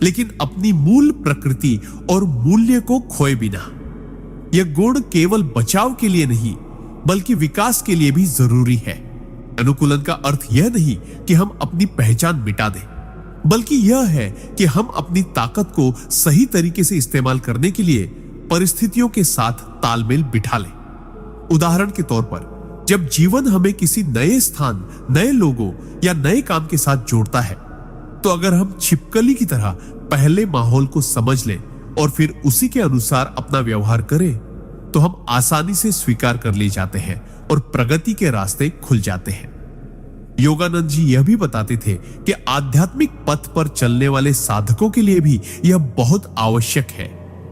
लेकिन अपनी मूल प्रकृति और मूल्य को खोए बिना। यह गुण केवल बचाव के लिए नहीं, बल्कि विकास के लिए भी जरूरी है। अनुकूलन का अर्थ यह नहीं कि हम अपनी पहचान मिटा दें, बल्कि यह है कि हम अपनी ताकत को सही तरीके से इस्तेमाल करने के लिए परिस्थितियों के साथ तालमेल बिठा लें। उदाहरण के तौर पर, जब जीवन हमें किसी नए स्थान, नए लोगों या नए काम के साथ जोड़ता है, तो अगर हम छिपकली की तरह पहले माहौल को समझ लें और फिर उसी के अनुसार अपना व्यवहार करें, तो हम आसानी से स्वीकार कर लिए जाते हैं और प्रगति के रास्ते खुल जाते हैं। योगानंद जी यह भी बताते थे कि आध्यात्मिक पथ पर चलने वाले साधकों के लिए भी यह बहुत आवश्यक है,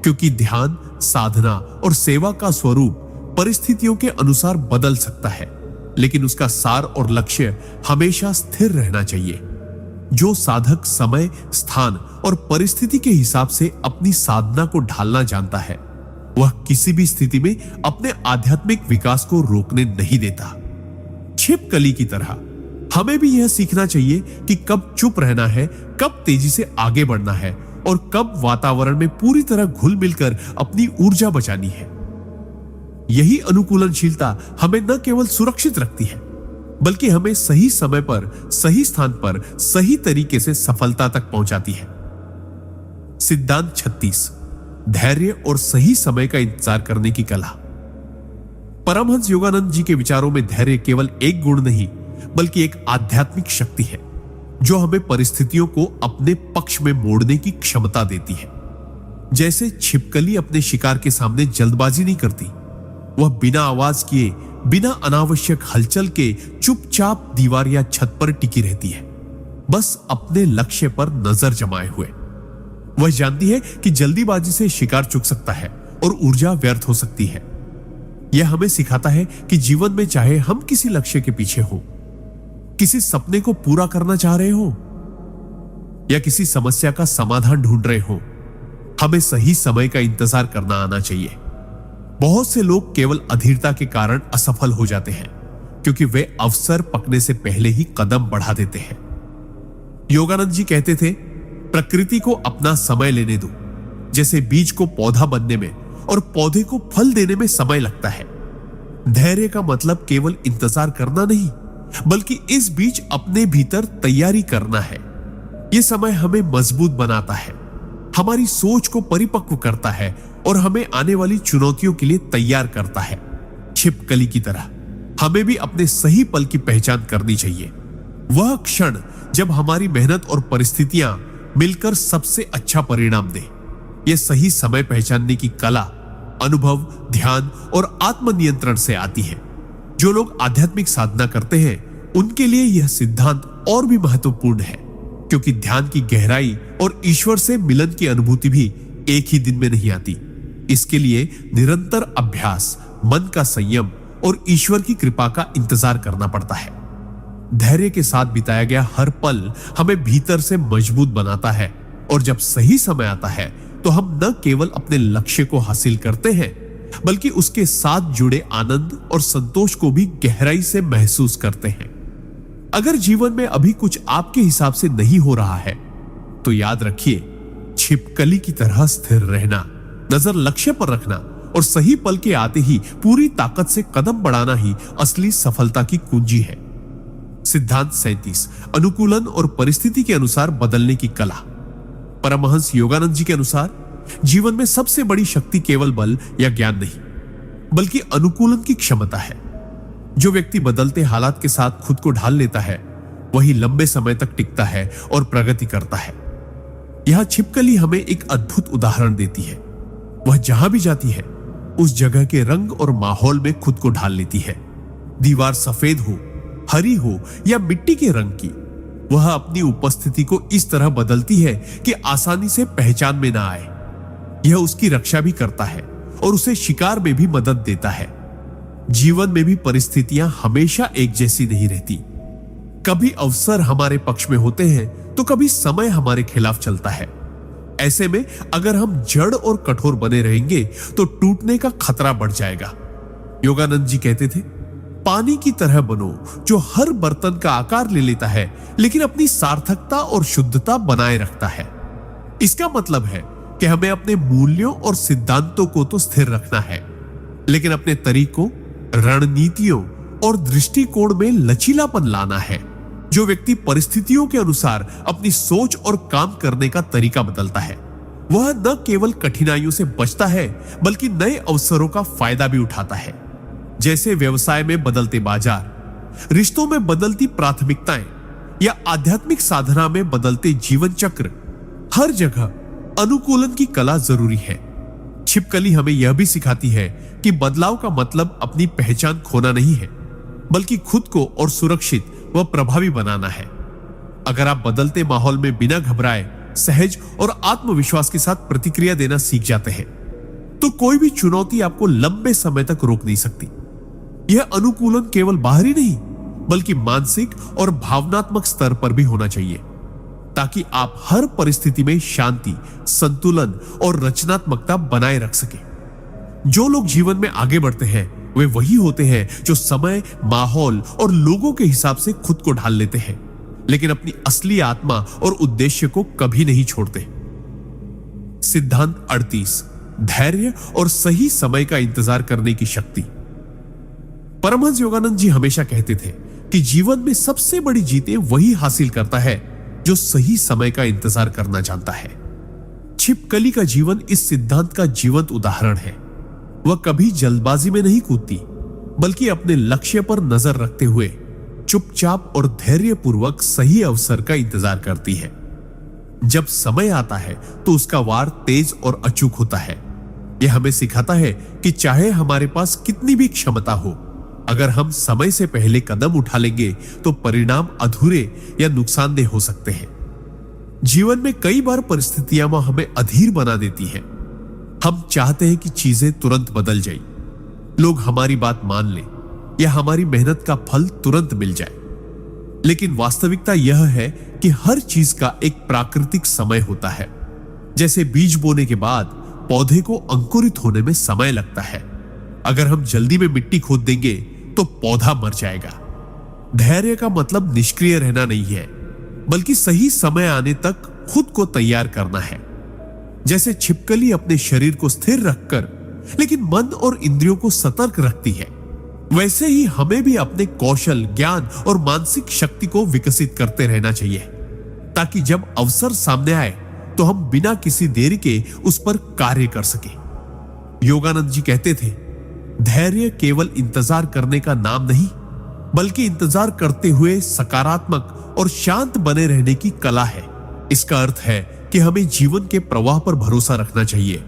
क्योंकि ध्यान, साधना और सेवा का स्वरूप परिस्थितियों के अनुसार बदल सकता है, लेकिन उसका सार और लक्ष्य हमेशा स्थिर रहना चाहिए। जो साधक समय, स्थान और परिस्थिति के हिसाब से अपनी साधना को ढालना जानता है, वह किसी भी स्थिति में अपने आध्यात्मिक विकास को रोकने नहीं देता। छिपकली की तरह हमें भी यह सीखना चाहिए कि कब चुप रहना है, कब तेजी से आगे बढ़ना है और कब वातावरण में पूरी तरह घुल मिलकर अपनी ऊर्जा बचानी है। यही अनुकूलनशीलता हमें न केवल सुरक्षित रखती है, बल्कि हमें सही समय पर, सही स्थान पर, सही तरीके से सफलता तक पहुंचाती है। सिद्धांत 36, धैर्य और सही समय का इंतजार करने की कला। परमहंस योगानंद जी के विचारों में धैर्य केवल एक गुण नहीं, बल्कि एक आध्यात्मिक शक्ति है, जो हमें परिस्थितियों को अपने पक्ष में मोड़ने की क्षमता देती है। जैसे छिपकली अपने शिकार के सामने जल्दबाजी नहीं करती, वह बिना आवाज किए, बिना अनावश्यक हलचल के चुपचाप दीवार या छत पर टिकी रहती है, बस अपने लक्ष्य पर नजर जमाए हुए। वह जानती है कि जल्दीबाजी से शिकार चूक सकता है और ऊर्जा व्यर्थ हो सकती है। यह हमें सिखाता है कि जीवन में चाहे हम किसी लक्ष्य के पीछे हो, किसी सपने को पूरा करना चाह रहे हो या किसी समस्या का समाधान ढूंढ रहे हो, हमें सही समय का इंतजार करना आना चाहिए। बहुत से लोग केवल अधीरता के कारण असफल हो जाते हैं, क्योंकि वे अवसर पकने से पहले ही कदम बढ़ा देते हैं। योगानंद जी कहते थे, प्रकृति को अपना समय लेने दो। जैसे बीज को पौधा बनने में और पौधे को फल देने में समय लगता है, धैर्य का मतलब केवल इंतजार करना नहीं, बल्कि इस बीच अपने भीतर तैयारी करना है। यह समय हमें मजबूत बनाता है, हमारी सोच को परिपक्व करता है और हमें आने वाली चुनौतियों के लिए तैयार करता है। छिपकली की तरह हमें भी अपने सही पल की पहचान करनी चाहिए। वह क्षण जब हमारी मेहनत और परिस्थितियां मिलकर सबसे अच्छा परिणाम दे। यह सही समय पहचानने की कला अनुभव, ध्यान और आत्मनियंत्रण से आती है। जो लोग आध्यात्मिक साधना करते हैं उनके लिए यह सिद्धांत और भी महत्वपूर्ण है, क्योंकि ध्यान की गहराई और ईश्वर से मिलन की अनुभूति भी एक ही दिन में नहीं आती। इसके लिए निरंतर अभ्यास, मन का संयम और ईश्वर की कृपा का इंतजार करना पड़ता है। धैर्य के साथ बिताया गया हर पल हमें भीतर से मजबूत बनाता है, और जब सही समय आता है तो हम न केवल अपने लक्ष्य को हासिल करते हैं, बल्कि उसके साथ जुड़े आनंद और संतोष को भी गहराई से महसूस करते हैं। अगर जीवन में अभी कुछ आपके हिसाब से नहीं हो रहा है तो याद रखिए, छिपकली की तरह स्थिर रहना, नजर लक्ष्य पर रखना और सही पल के आते ही पूरी ताकत से कदम बढ़ाना ही असली सफलता की कुंजी है। सिद्धांत 37, अनुकूलन और परिस्थिति के अनुसार बदलने की कला। परमहंस योगानंद जी के अनुसार जीवन में सबसे बड़ी शक्ति केवल बल या ज्ञान नहीं, बल्कि अनुकूलन की क्षमता है। जो व्यक्ति बदलते हालात के साथ खुद को ढाल लेता है वही लंबे समय तक टिकता है और प्रगति करता है। यह छिपकली हमें एक अद्भुत उदाहरण देती है। वह जहां भी जाती है उस जगह के रंग और माहौल में खुद को ढाल लेती है। दीवार सफेद हो, हरी हो या मिट्टी के रंग की, वह अपनी उपस्थिति को इस तरह बदलती है कि आसानी से पहचान में ना आए। यह उसकी रक्षा भी करता है और उसे शिकार में भी मदद देता है। जीवन में भी परिस्थितियां हमेशा एक जैसी नहीं रहती। कभी अवसर हमारे पक्ष में होते हैं तो कभी समय हमारे खिलाफ चलता है। ऐसे में अगर हम जड़ और कठोर बने रहेंगे तो टूटने का खतरा बढ़ जाएगा। योगानंद जी कहते थे, पानी की तरह बनो जो हर बर्तन का आकार ले लेता है लेकिन अपनी सार्थकता और शुद्धता बनाए रखता है। इसका मतलब है कि हमें अपने मूल्यों और सिद्धांतों को तो स्थिर रखना है, लेकिन अपने तरीकों, रणनीतियों और दृष्टिकोण में लचीलापन लाना है। जो व्यक्ति परिस्थितियों के अनुसार अपनी सोच और काम करने का तरीका बदलता है वह न केवल कठिनाइयों से बचता है बल्कि नए अवसरों का फायदा भी उठाता है। जैसे व्यवसाय में बदलते बाजार, रिश्तों में बदलती प्राथमिकताएं या आध्यात्मिक साधना में बदलते जीवन चक्र, हर जगह अनुकूलन की कला जरूरी है। छिपकली हमें यह भी सिखाती है कि बदलाव का मतलब अपनी पहचान खोना नहीं है, बल्कि खुद को और सुरक्षित व प्रभावी बनाना है। अगर आप बदलते माहौल में बिना घबराए, सहज और आत्मविश्वास के साथ प्रतिक्रिया देना सीख जाते हैं तो कोई भी चुनौती आपको लंबे समय तक रोक नहीं सकती। यह अनुकूलन केवल बाहरी नहीं बल्कि मानसिक और भावनात्मक स्तर पर भी होना चाहिए, ताकि आप हर परिस्थिति में शांति, संतुलन और रचनात्मकता बनाए रख सके। जो लोग जीवन में आगे बढ़ते हैं वे वही होते हैं जो समय, माहौल और लोगों के हिसाब से खुद को ढाल लेते हैं, लेकिन अपनी असली आत्मा और उद्देश्य को कभी नहीं छोड़ते। सिद्धांत 38, धैर्य और सही समय का इंतजार करने की शक्ति। परमहंस योगानंद जी हमेशा कहते थे कि जीवन में सबसे बड़ी जीतें वही हासिल करता है जो सही समय का इंतजार करना जानता है। छिपकली का जीवन इस सिद्धांत का जीवंत उदाहरण है। वह कभी जल्दबाजी में नहीं कूदती, बल्कि अपने लक्ष्य पर नजर रखते हुए चुपचाप और धैर्यपूर्वक सही अवसर का इंतजार करती है। जब समय आता है तो उसका वार तेज और अचूक होता है। यह हमें सिखाता है कि चाहे हमारे पास कितनी भी क्षमता हो, अगर हम समय से पहले कदम उठा लेंगे तो परिणाम अधूरे या नुकसानदेह हो सकते हैं। जीवन में कई बार परिस्थितियां हमें अधीर बना देती हैं। हम चाहते हैं कि चीजें तुरंत बदल जाएं, लोग हमारी बात मान लें या हमारी मेहनत का फल तुरंत मिल जाए। लेकिन वास्तविकता यह है कि हर चीज का एक प्राकृतिक समय होता है। जैसे बीज बोने के बाद पौधे को अंकुरित होने में समय लगता है। अगर हम जल्दी में मिट्टी खोद देंगे तो पौधा मर जाएगा। धैर्य का मतलब निष्क्रिय रहना नहीं है, बल्कि सही समय आने तक खुद को तैयार करना है। जैसे छिपकली अपने शरीर को स्थिर रखकर लेकिन मन और इंद्रियों को सतर्क रखती है, वैसे ही हमें भी अपने कौशल, ज्ञान और मानसिक शक्ति को विकसित करते रहना चाहिए, ताकि जब अवसर सामने आए तो हम बिना किसी देरी के उस पर कार्य कर सके। योगानंद जी कहते थे, धैर्य केवल इंतजार करने का नाम नहीं, बल्कि इंतजार करते हुए सकारात्मक और शांत बने रहने की कला है। इसका अर्थ है कि हमें जीवन के प्रवाह पर भरोसा रखना चाहिए,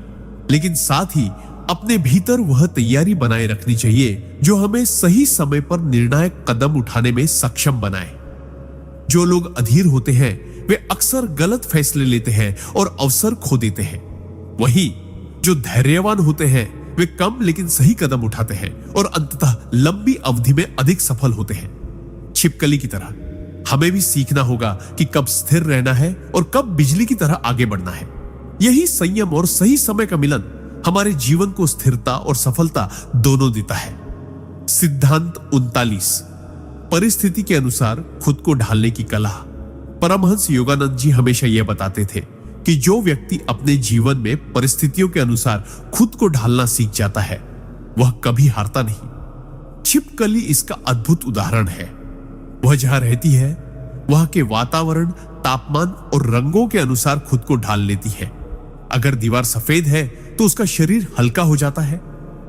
लेकिन साथ ही अपने भीतर वह तैयारी बनाए रखनी चाहिए जो हमें सही समय पर निर्णायक कदम उठाने में सक्षम बनाए। जो लोग अधीर होते हैं वे अक्सर गलत फैसले लेते हैं और अवसर खो देते हैं। वहीं जो धैर्यवान होते हैं वे कम लेकिन सही कदम उठाते हैं और अंततः लंबी अवधि में अधिक सफल होते हैं। छिपकली की तरह हमें भी सीखना होगा कि कब स्थिर रहना है और कब बिजली की तरह आगे बढ़ना है। यही संयम और सही समय का मिलन हमारे जीवन को स्थिरता और सफलता दोनों देता है। सिद्धांत 39, परिस्थिति के अनुसार खुद को ढालने की कला। परमहंस योगानंद जी हमेशा यह बताते थे कि जो व्यक्ति अपने जीवन में परिस्थितियों के अनुसार खुद को ढालना सीख जाता है वह कभी हारता नहीं। छिपकली इसका अद्भुत उदाहरण है। वह जहां रहती है वहां के वातावरण, तापमान और रंगों के अनुसार खुद को ढाल लेती है। अगर दीवार सफेद है तो उसका शरीर हल्का हो जाता है,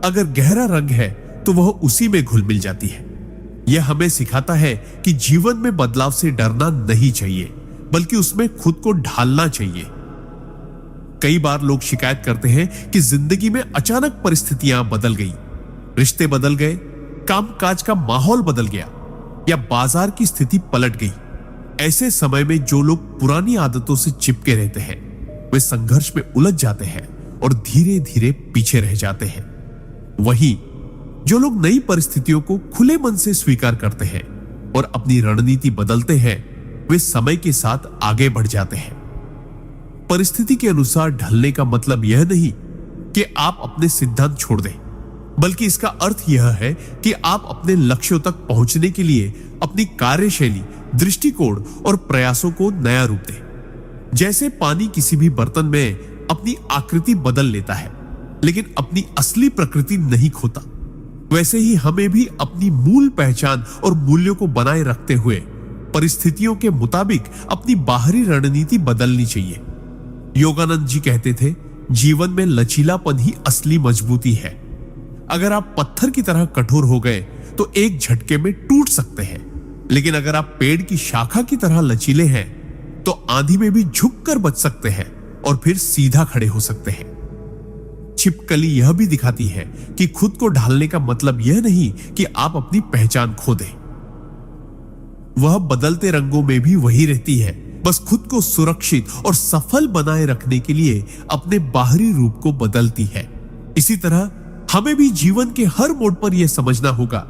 अगर गहरा रंग है तो वह उसी में घुल मिल जाती है। यह हमें सिखाता है कि जीवन में बदलाव से डरना नहीं चाहिए, बल्कि उसमें खुद को ढालना चाहिए। कई बार लोग शिकायत करते हैं कि जिंदगी में अचानक परिस्थितियां बदल गई, रिश्ते बदल गए, कामकाज का माहौल बदल गया या बाजार की स्थिति पलट गई। ऐसे समय में जो लोग पुरानी आदतों से चिपके रहते हैं वे संघर्ष में उलझ जाते हैं और धीरे धीरे पीछे रह जाते हैं। वहीं जो लोग नई परिस्थितियों को खुले मन से स्वीकार करते हैं और अपनी रणनीति बदलते हैं वे समय के साथ आगे बढ़ जाते हैं। परिस्थिति के अनुसार ढलने का मतलब यह नहीं कि आप अपने सिद्धांत छोड़ दें, बल्कि इसका अर्थ यह है कि आप अपने लक्ष्यों तक पहुंचने के लिए अपनी कार्यशैली, दृष्टिकोण और प्रयासों को नया रूप दें। जैसे पानी किसी भी बर्तन में अपनी आकृति बदल लेता है लेकिन अपनी असली प्रकृति नहीं खोता, वैसे ही हमें भी अपनी मूल पहचान और मूल्यों को बनाए रखते हुए परिस्थितियों के मुताबिक अपनी बाहरी रणनीति बदलनी चाहिए। योगानंद जी कहते थे, जीवन में लचीलापन ही असली मजबूती है। अगर आप पत्थर की तरह कठोर हो गए तो एक झटके में टूट सकते हैं, लेकिन अगर आप पेड़ की शाखा की तरह लचीले हैं तो आंधी में भी झुककर बच सकते हैं और फिर सीधा खड़े हो सकते हैं। छिपकली यह भी दिखाती है कि खुद को ढालने का मतलब यह नहीं कि आप अपनी पहचान खो दें। वह बदलते रंगों में भी वही रहती है, बस खुद को सुरक्षित और सफल बनाए रखने के लिए अपने बाहरी रूप को बदलती है। इसी तरह हमें भी जीवन के हर मोड़ पर यह समझना होगा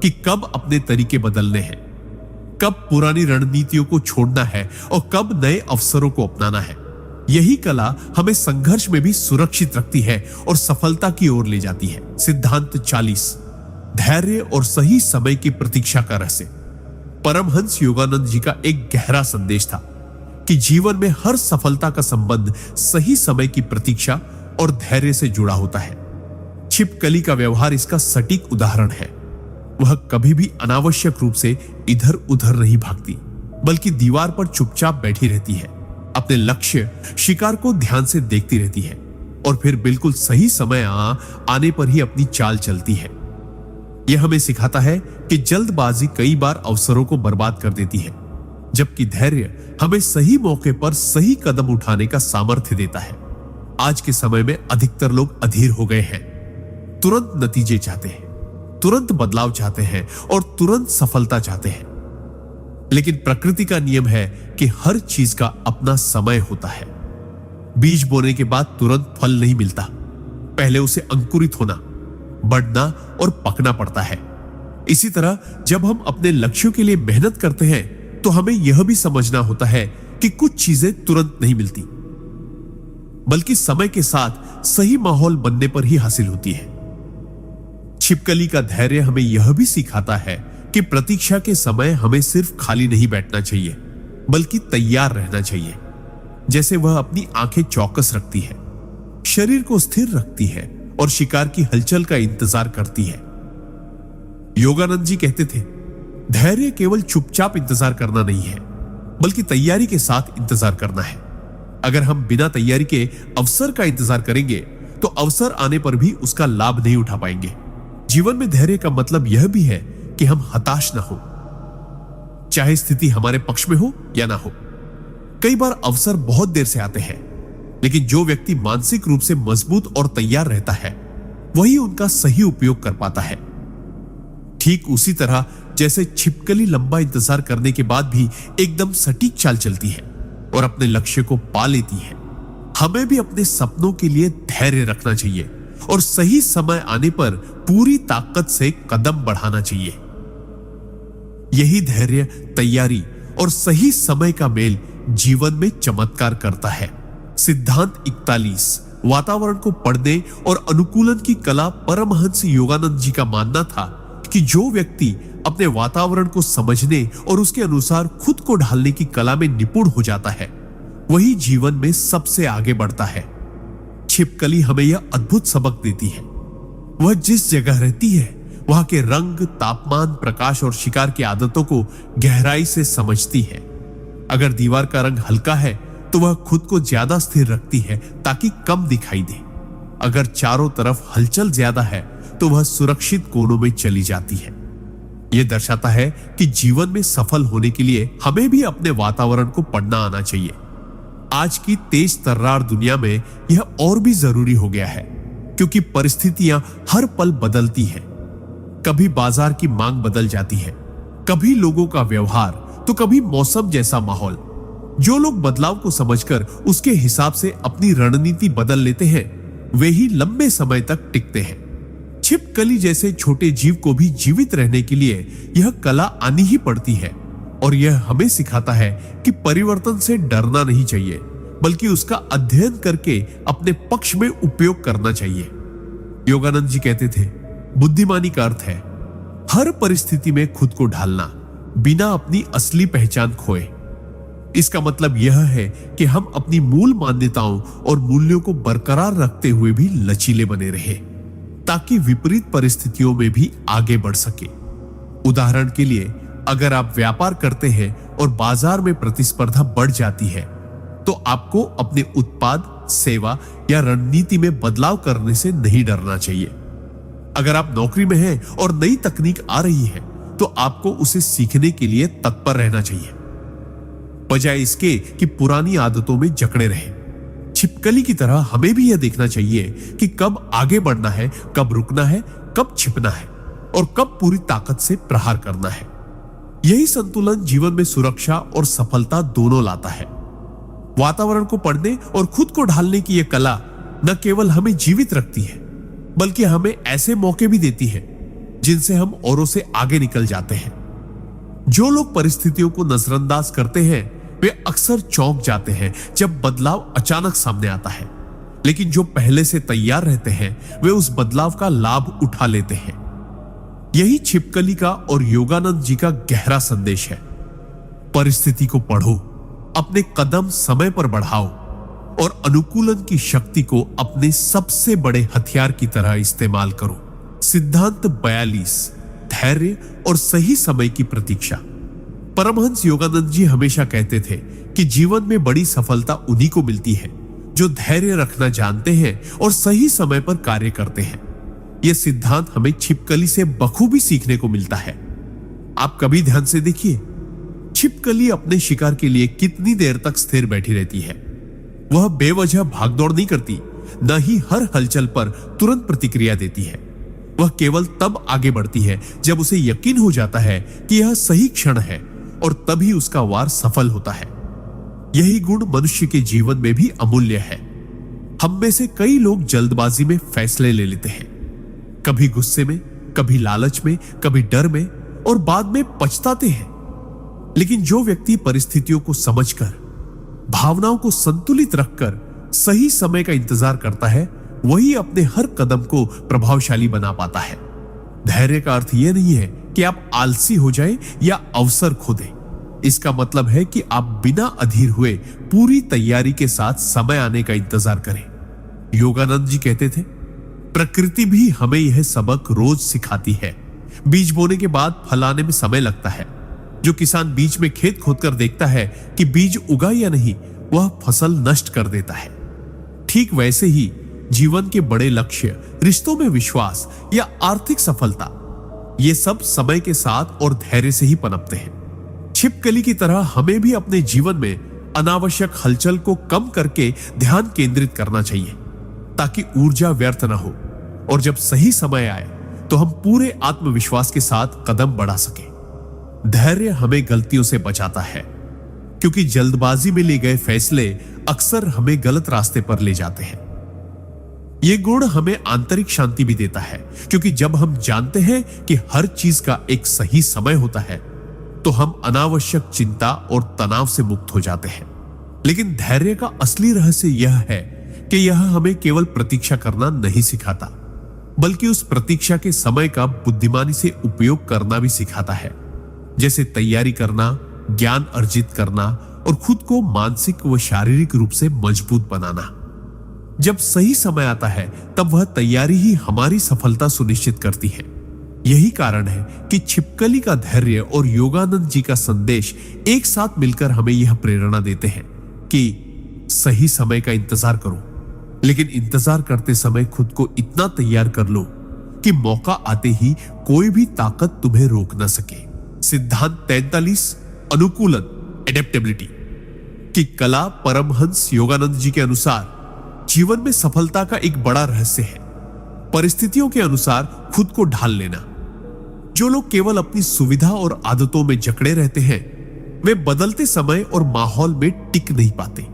कि कब अपने तरीके बदलने हैं, कब पुरानी रणनीतियों को छोड़ना है और कब नए अवसरों को अपनाना है। यही कला हमें संघर्ष में भी सुरक्षित रखती है और सफलता की ओर ले जाती है। सिद्धांत 40, धैर्य और सही समय की प्रतीक्षा का रहस्य। परमहंस योगानंद जी का एक गहरा संदेश था कि जीवन में हर सफलता का संबंध सही समय की प्रतीक्षा और धैर्य से जुड़ा होता है। छिपकली का व्यवहार इसका सटीक उदाहरण है। वह कभी भी अनावश्यक रूप से इधर उधर नहीं भागती, बल्कि दीवार पर चुपचाप बैठी रहती है, अपने लक्ष्य शिकार को ध्यान से देखती रहती है और फिर बिल्कुल सही समय आने पर ही अपनी चाल चलती है। यह हमें सिखाता है कि जल्दबाजी कई बार अवसरों को बर्बाद कर देती है, जबकि धैर्य हमें सही मौके पर सही कदम उठाने का सामर्थ्य देता है। आज के समय में अधिकतर लोग अधीर हो गए हैं, तुरंत नतीजे चाहते हैं, तुरंत बदलाव चाहते हैं और तुरंत सफलता चाहते हैं। लेकिन प्रकृति का नियम है कि हर चीज का अपना समय होता है। बीज बोने के बाद तुरंत फल नहीं मिलता, पहले उसे अंकुरित होना, बढ़ना और पकना पड़ता है। इसी तरह जब हम अपने लक्ष्यों के लिए मेहनत करते हैं तो हमें यह भी समझना होता है कि कुछ चीजें तुरंत नहीं मिलती, बल्कि समय के साथ सही माहौल बनने पर ही हासिल होती है। छिपकली का धैर्य हमें यह भी सिखाता है कि प्रतीक्षा के समय हमें सिर्फ खाली नहीं बैठना चाहिए, बल्कि तैयार रहना चाहिए। जैसे वह अपनी आंखें चौकस रखती है, शरीर को स्थिर रखती है और शिकार की हलचल का इंतजार करती है। योगानंद जी कहते थे, धैर्य केवल चुपचाप इंतजार करना नहीं है, बल्कि तैयारी के साथ इंतजार करना है। अगर हम बिना तैयारी के अवसर का इंतजार करेंगे तो अवसर आने पर भी उसका लाभ नहीं उठा पाएंगे। जीवन में धैर्य का मतलब यह भी है कि हम हताश ना हो, चाहे स्थिति हमारे पक्ष में हो या ना हो। कई बार अवसर बहुत देर से आते हैं, लेकिन जो व्यक्ति मानसिक रूप से मजबूत और तैयार रहता है वही उनका सही उपयोग कर पाता है। ठीक उसी तरह जैसे छिपकली लंबा इंतजार करने के बाद भी एकदम सटीक चाल चलती है और अपने लक्ष्य को पा लेती है, हमें भी अपने सपनों के लिए धैर्य रखना चाहिए और सही समय आने पर पूरी ताकत से कदम बढ़ाना चाहिए। यही धैर्य, तैयारी और सही समय का मेल जीवन में चमत्कार करता है। सिद्धांत 41 वातावरण को पढ़ने और अनुकूलन की कला। परमहंस योगानंद जी का मानना था कि जो व्यक्ति अपने वातावरण को समझने और उसके अनुसार खुद को ढालने की कला में निपुण हो जाता है वही जीवन में सबसे आगे बढ़ता है। छिपकली हमें यह अद्भुत सबक देती है। वह जिस जगह रहती है वहां के रंग, तापमान, प्रकाश और शिकार की आदतों को गहराई से समझती है। अगर दीवार का रंग हल्का है तो वह खुद को ज्यादा स्थिर रखती है ताकि कम दिखाई दे। अगर चारों तरफ हलचल ज्यादा है तो वह सुरक्षित कोनों में चली जाती है। यह दर्शाता है कि जीवन में सफल होने के लिए हमें भी अपने वातावरण को पढ़ना आना चाहिए। आज की तेज तर्रार दुनिया में यह और भी जरूरी हो गया है, क्योंकि परिस्थितियां हर पल बदलती हैं। कभी बाजार की मांग बदल जाती है, कभी लोगों का व्यवहार, तो कभी मौसम जैसा माहौल। जो लोग बदलाव को समझकर उसके हिसाब से अपनी रणनीति बदल लेते हैं वे ही लंबे समय तक टिकते हैं। छिपकली जैसे छोटे जीव को भी जीवित रहने के लिए यह कला आनी ही पड़ती है और यह हमें सिखाता है कि परिवर्तन से डरना नहीं चाहिए, बल्कि उसका अध्ययन करके अपने पक्ष में उपयोग करना चाहिए। योगानंद जी कहते थे, बुद्धिमानी का अर्थ है हर परिस्थिति में खुद को ढालना बिना अपनी असली पहचान खोए। इसका मतलब यह है कि हम अपनी मूल मान्यताओं और मूल्यों को बरकरार रखते हुए भी लचीले बने रहे, ताकि विपरीत परिस्थितियों में भी आगे बढ़ सके। उदाहरण के लिए, अगर आप व्यापार करते हैं और बाजार में प्रतिस्पर्धा बढ़ जाती है तो आपको अपने उत्पाद, सेवा या रणनीति में बदलाव करने से नहीं डरना चाहिए। अगर आप नौकरी में हैं और नई तकनीक आ रही है तो आपको उसे सीखने के लिए तत्पर रहना चाहिए, बजाय इसके कि पुरानी आदतों में जकड़े रहे। छिपकली की तरह हमें भी यह देखना चाहिए कि कब आगे बढ़ना है, कब रुकना है, कब छिपना है और कब पूरी ताकत से प्रहार करना है। यही संतुलन जीवन में सुरक्षा और सफलता दोनों लाता है। वातावरण को पढ़ने और खुद को ढालने की यह कला न केवल हमें जीवित रखती है, बल्कि हमें ऐसे मौके भी देती है जिनसे हम औरों से आगे निकल जाते हैं। जो लोग परिस्थितियों को नजरअंदाज करते हैं वे अक्सर चौंक जाते हैं जब बदलाव अचानक सामने आता है, लेकिन जो पहले से तैयार रहते हैं वे उस बदलाव का लाभ उठा लेते हैं। यही छिपकली का और योगानंद जी का गहरा संदेश है। परिस्थिति को पढ़ो, अपने कदम समय पर बढ़ाओ और अनुकूलन की शक्ति को अपने सबसे बड़े हथियार की तरह इस्तेमाल करो। सिद्धांत 42 धैर्य और सही समय की प्रतीक्षा। परमहंस योगानंद जी हमेशा कहते थे कि जीवन में बड़ी सफलता उन्हीं को मिलती है जो धैर्य रखना जानते हैं और सही समय पर कार्य करते हैं। यह सिद्धांत हमें छिपकली से बखूबी सीखने को मिलता है। आप कभी ध्यान से देखिए, छिपकली अपने शिकार के लिए कितनी देर तक स्थिर बैठी रहती है। वह बेवजह भागदौड़ नहीं करती, न ही हर हलचल पर तुरंत प्रतिक्रिया देती है। वह केवल तब आगे बढ़ती है जब उसे यकीन हो जाता है कि यह सही क्षण है और तभी उसका वार सफल होता है। यही गुण मनुष्य के जीवन में भी अमूल्य है। हम में से कई लोग जल्दबाजी में फैसले ले लेते हैं, कभी गुस्से में, कभी लालच में, कभी डर में, और बाद में पछताते हैं। लेकिन जो व्यक्ति परिस्थितियों को समझकर, भावनाओं को संतुलित रखकर सही समय का इंतजार करता है वही अपने हर कदम को प्रभावशाली बना पाता है। धैर्य का अर्थ यह नहीं है कि आप आलसी हो जाएं या अवसर खो दें। इसका मतलब है कि आप बिना अधीर हुए पूरी तैयारी के साथ समय आने का इंतजार करें। योगानंद जी कहते थे, प्रकृति भी हमें यह सबक रोज सिखाती है। बीज बोने के बाद फल आने में समय लगता है। जो किसान बीच में खेत खोदकर देखता है कि बीज उगा या नहीं, वह फसल नष्ट कर देता है। ठीक वैसे ही जीवन के बड़े लक्ष्य, रिश्तों में विश्वास या आर्थिक सफलता, ये सब समय के साथ और धैर्य से ही पनपते हैं। छिपकली की तरह हमें भी अपने जीवन में अनावश्यक हलचल को कम करके ध्यान केंद्रित करना चाहिए ताकि ऊर्जा व्यर्थ न हो और जब सही समय आए तो हम पूरे आत्मविश्वास के साथ कदम बढ़ा सके। धैर्य हमें गलतियों से बचाता है क्योंकि जल्दबाजी में लिए गए फैसले अक्सर हमें गलत रास्ते पर ले जाते हैं। यह गुण हमें आंतरिक शांति भी देता है क्योंकि जब हम जानते हैं कि हर चीज का एक सही समय होता है तो हम अनावश्यक चिंता और तनाव से मुक्त हो जाते हैं। लेकिन धैर्य का असली रहस्य यह है कि यह हमें केवल प्रतीक्षा करना नहीं सिखाता बल्कि उस प्रतीक्षा के समय का बुद्धिमानी से उपयोग करना भी सिखाता है, जैसे तैयारी करना, ज्ञान अर्जित करना और खुद को मानसिक व शारीरिक रूप से मजबूत बनाना। जब सही समय आता है तब वह तैयारी ही हमारी सफलता सुनिश्चित करती है। यही कारण है कि छिपकली का धैर्य और योगानंद जी का संदेश एक साथ मिलकर हमें यह प्रेरणा देते हैं कि सही समय का इंतजार करो, लेकिन इंतजार करते समय खुद को इतना तैयार कर लो कि मौका आते ही कोई भी ताकत तुम्हें रोक न सके। सिद्धांत 43 अनुकूलन एडेप्टेबिलिटी की कला परमहंस योगानंद जी के अनुसार जीवन में सफलता का एक बड़ा रहस्य है परिस्थितियों के अनुसार खुद को ढाल लेना। जो लोग केवल अपनी सुविधा और आदतों में जकड़े रहते हैं वे बदलते समय और माहौल में टिक नहीं पाते।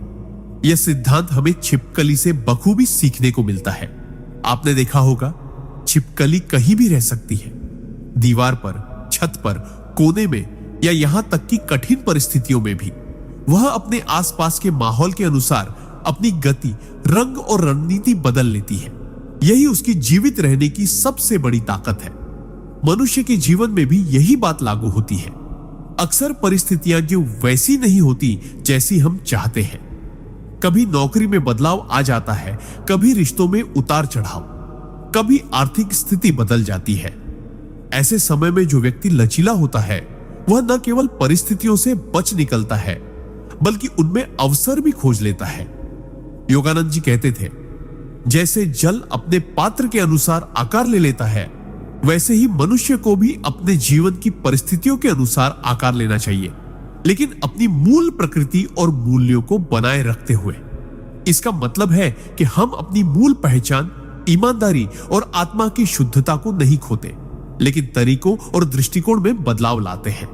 यह सिद्धांत हमें छिपकली से बखूबी सीखने को मिलता है। आपने देखा होगा छिपकली कहीं भी रह सकती है, दीवार पर, छत पर, कोने में या यहां तक कि कठिन परिस्थितियों में भी वह अपने आसपास के माहौल के अनुसार अपनी गति, रंग और रणनीति बदल लेती है। यही उसकी जीवित रहने की सबसे बड़ी ताकत है। मनुष्य के जीवन में भी यही बात लागू होती है। अक्सर परिस्थितियां जो वैसी नहीं होती जैसी हम चाहते हैं। कभी नौकरी में बदलाव आ जाता है, कभी रिश्तों में उतार चढ़ाव, कभी आर्थिक स्थिति बदल जाती है। ऐसे समय में जो व्यक्ति लचीला होता है वह न केवल परिस्थितियों से बच निकलता है बल्कि उनमें अवसर भी खोज लेता है। योगानंद जी कहते थे, जैसे जल अपने पात्र के अनुसार आकार ले लेता है वैसे ही मनुष्य को भी अपने जीवन की परिस्थितियों के अनुसार आकार लेना चाहिए, लेकिन अपनी मूल प्रकृति और मूल्यों को बनाए रखते हुए। इसका मतलब है कि हम अपनी मूल पहचान, ईमानदारी और आत्मा की शुद्धता को नहीं खोते, लेकिन तरीकों और दृष्टिकोण में बदलाव लाते हैं।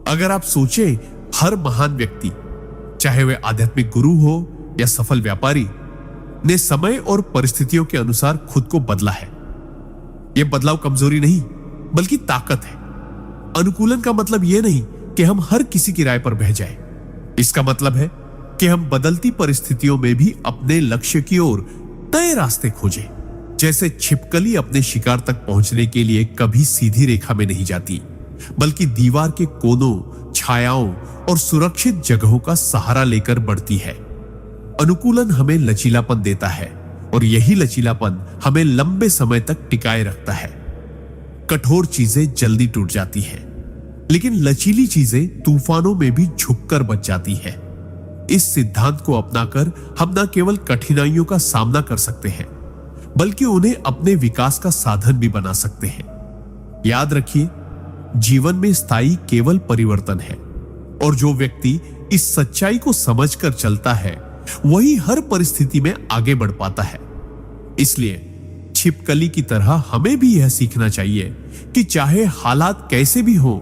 अगर आप सोचें, हर महान व्यक्ति, चाहे वह आध्यात्मिक गुरु हो या सफल व्यापारी, ने समय और परिस्थितियों के अनुसार खुद को बदला है। यह बदलाव कमजोरी नहीं बल्कि ताकत है। अनुकूलन का मतलब यह नहीं कि हम हर किसी की राय पर बह जाएं। इसका मतलब है कि हम बदलती परिस्थितियों में भी अपने लक्ष्य की ओर तय रास्ते खोजें। जैसे छिपकली अपने शिकार तक पहुंचने के लिए कभी सीधी रेखा में नहीं जाती, बल्कि दीवार के कोनों, छायाओं और सुरक्षित जगहों का सहारा लेकर बढ़ती है। अनुकूलन हमें लचीलापन देता है और यही लचीलापन हमें लंबे समय तक टिकाए रखता है। कठोर चीजें जल्दी टूट जाती हैं, लेकिन लचीली चीजें तूफानों में भी झुककर बच जाती हैं। इस सिद्धांत को अपनाकर हम न केवल कठिनाइयों का सामना कर सकते हैं बल्कि उन्हें अपने विकास का साधन भी बना सकते हैं। याद रखिए, जीवन में स्थायी केवल परिवर्तन है और जो व्यक्ति इस सच्चाई को समझकर चलता है वही हर परिस्थिति में आगे बढ़ पाता है। इसलिए छिपकली की तरह हमें भी यह सीखना चाहिए कि चाहे हालात कैसे भी हो,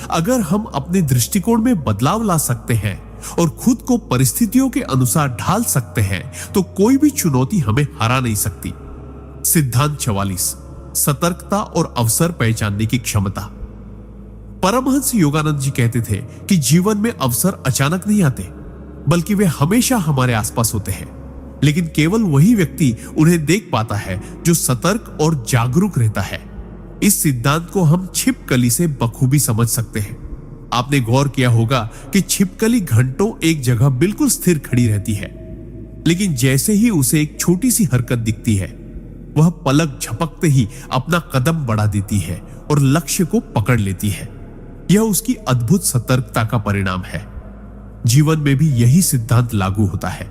अगर हम अपने दृष्टिकोण में बदलाव ला सकते हैं और खुद को परिस्थितियों के अनुसार ढाल सकते हैं तो कोई भी चुनौती हमें हरा नहीं सकती। सिद्धांत 44 सतर्कता और अवसर पहचानने की क्षमता। परमहंस योगानंद जी कहते थे कि जीवन में अवसर अचानक नहीं आते बल्कि वे हमेशा हमारे आसपास होते हैं, लेकिन केवल वही व्यक्ति उन्हें देख पाता है जो सतर्क और जागरूक रहता है। इस सिद्धांत को हम छिपकली से बखूबी समझ सकते हैं। आपने गौर किया होगा कि छिपकली घंटों एक जगह बिल्कुल स्थिर खड़ी रहती है, लेकिन जैसे ही उसे एक छोटी सी हरकत दिखती है वह पलक झपकते ही अपना कदम बढ़ा देती है और लक्ष्य को पकड़ लेती है। यह उसकी अद्भुत सतर्कता का परिणाम है। जीवन में भी यही सिद्धांत लागू होता है।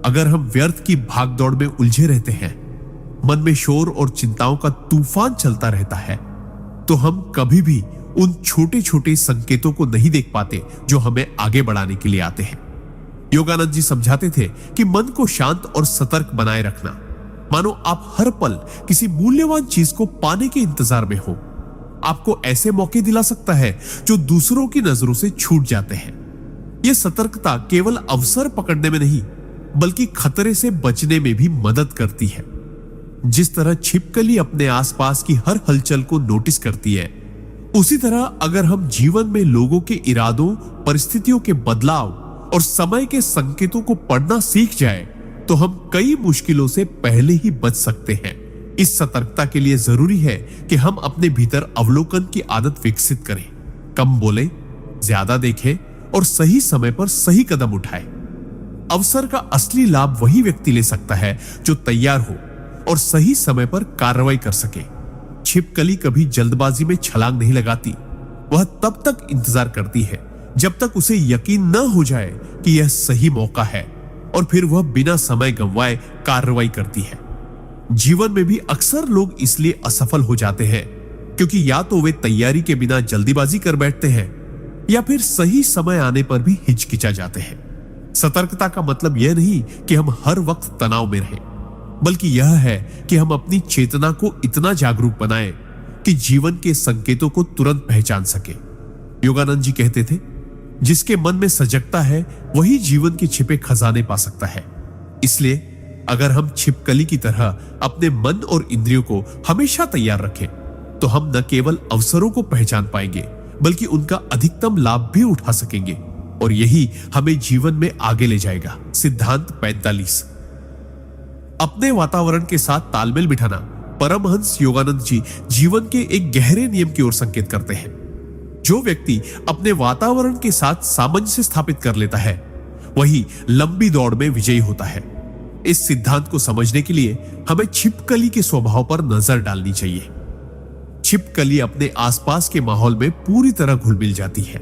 अगर हम व्यर्थ की भागदौड़ में उलझे रहते हैं, मन में शोर और चिंताओं का तूफान चलता रहता है, तो हम कभी भी उन छोटे छोटे संकेतों को नहीं देख पाते जो हमें आगे बढ़ाने के लिए आते हैं। योगानंद जी समझाते थे कि मन को शांत और सतर्क बनाए रखना, मानो आप हर पल किसी मूल्यवान चीज को पाने के इंतजार में हो, आपको ऐसे मौके दिला सकता है जो दूसरों की नजरों से छूट जाते हैं। यह सतर्कता केवल अवसर पकड़ने में नहीं, बल्कि खतरे से बचने में भी मदद करती है। जिस तरह छिपकली अपने आसपास की हर हलचल को नोटिस करती है, उसी तरह अगर हम जीवन में लोगों के इरादों, परिस्थितियों के बदलाव और समय के संकेतों को पढ़ना सीख जाए तो हम कई मुश्किलों से पहले ही बच सकते हैं। इस सतर्कता के लिए जरूरी है कि हम अपने भीतर अवलोकन की आदत विकसित करें, कम बोले, ज्यादा देखें और सही समय पर सही कदम उठाएं। अवसर का असली लाभ वही व्यक्ति ले सकता है जो तैयार हो और सही समय पर कार्रवाई कर सके। छिपकली कभी जल्दबाजी में छलांग नहीं लगाती, वह तब तक इंतजार करती है जब तक उसे यकीन न हो जाए कि यह सही मौका है, और फिर वह बिना समय गंवाए कार्रवाई करती है। जीवन में भी अक्सर लोग इसलिए असफल हो जाते हैं क्योंकि या तो वे तैयारी के बिना जल्दीबाजी कर बैठते हैं या फिर सही समय आने पर भी हिचकिचा जाते हैं। सतर्कता का मतलब यह नहीं कि हम हर वक्त तनाव में रहें, बल्कि यह है कि हम अपनी चेतना को इतना जागरूक बनाएं कि जीवन के संकेतों को तुरंत पहचान सके। योगानंद जी कहते थे, जिसके मन में सजगता है वही जीवन के छिपे खजाने पा सकता है। इसलिए अगर हम छिपकली की तरह अपने मन और इंद्रियों को हमेशा तैयार रखें तो हम न केवल अवसरों को पहचान पाएंगे बल्कि उनका अधिकतम लाभ भी उठा सकेंगे, और यही हमें जीवन में आगे ले जाएगा। सिद्धांत 45। अपने वातावरण के साथ तालमेल बिठाना परमहंस योगानंद जी जीवन के एक गहरे नियम की ओर संकेत करते हैं। जो व्यक्ति अपने वातावरण के साथ सामंजस्य स्थापित कर लेता है वही लंबी दौड़ में विजयी होता है। इस सिद्धांत को समझने के लिए हमें छिपकली के स्वभाव पर नजर डालनी चाहिए। छिपकली अपने आसपास के माहौल में पूरी तरह घुल मिल जाती है,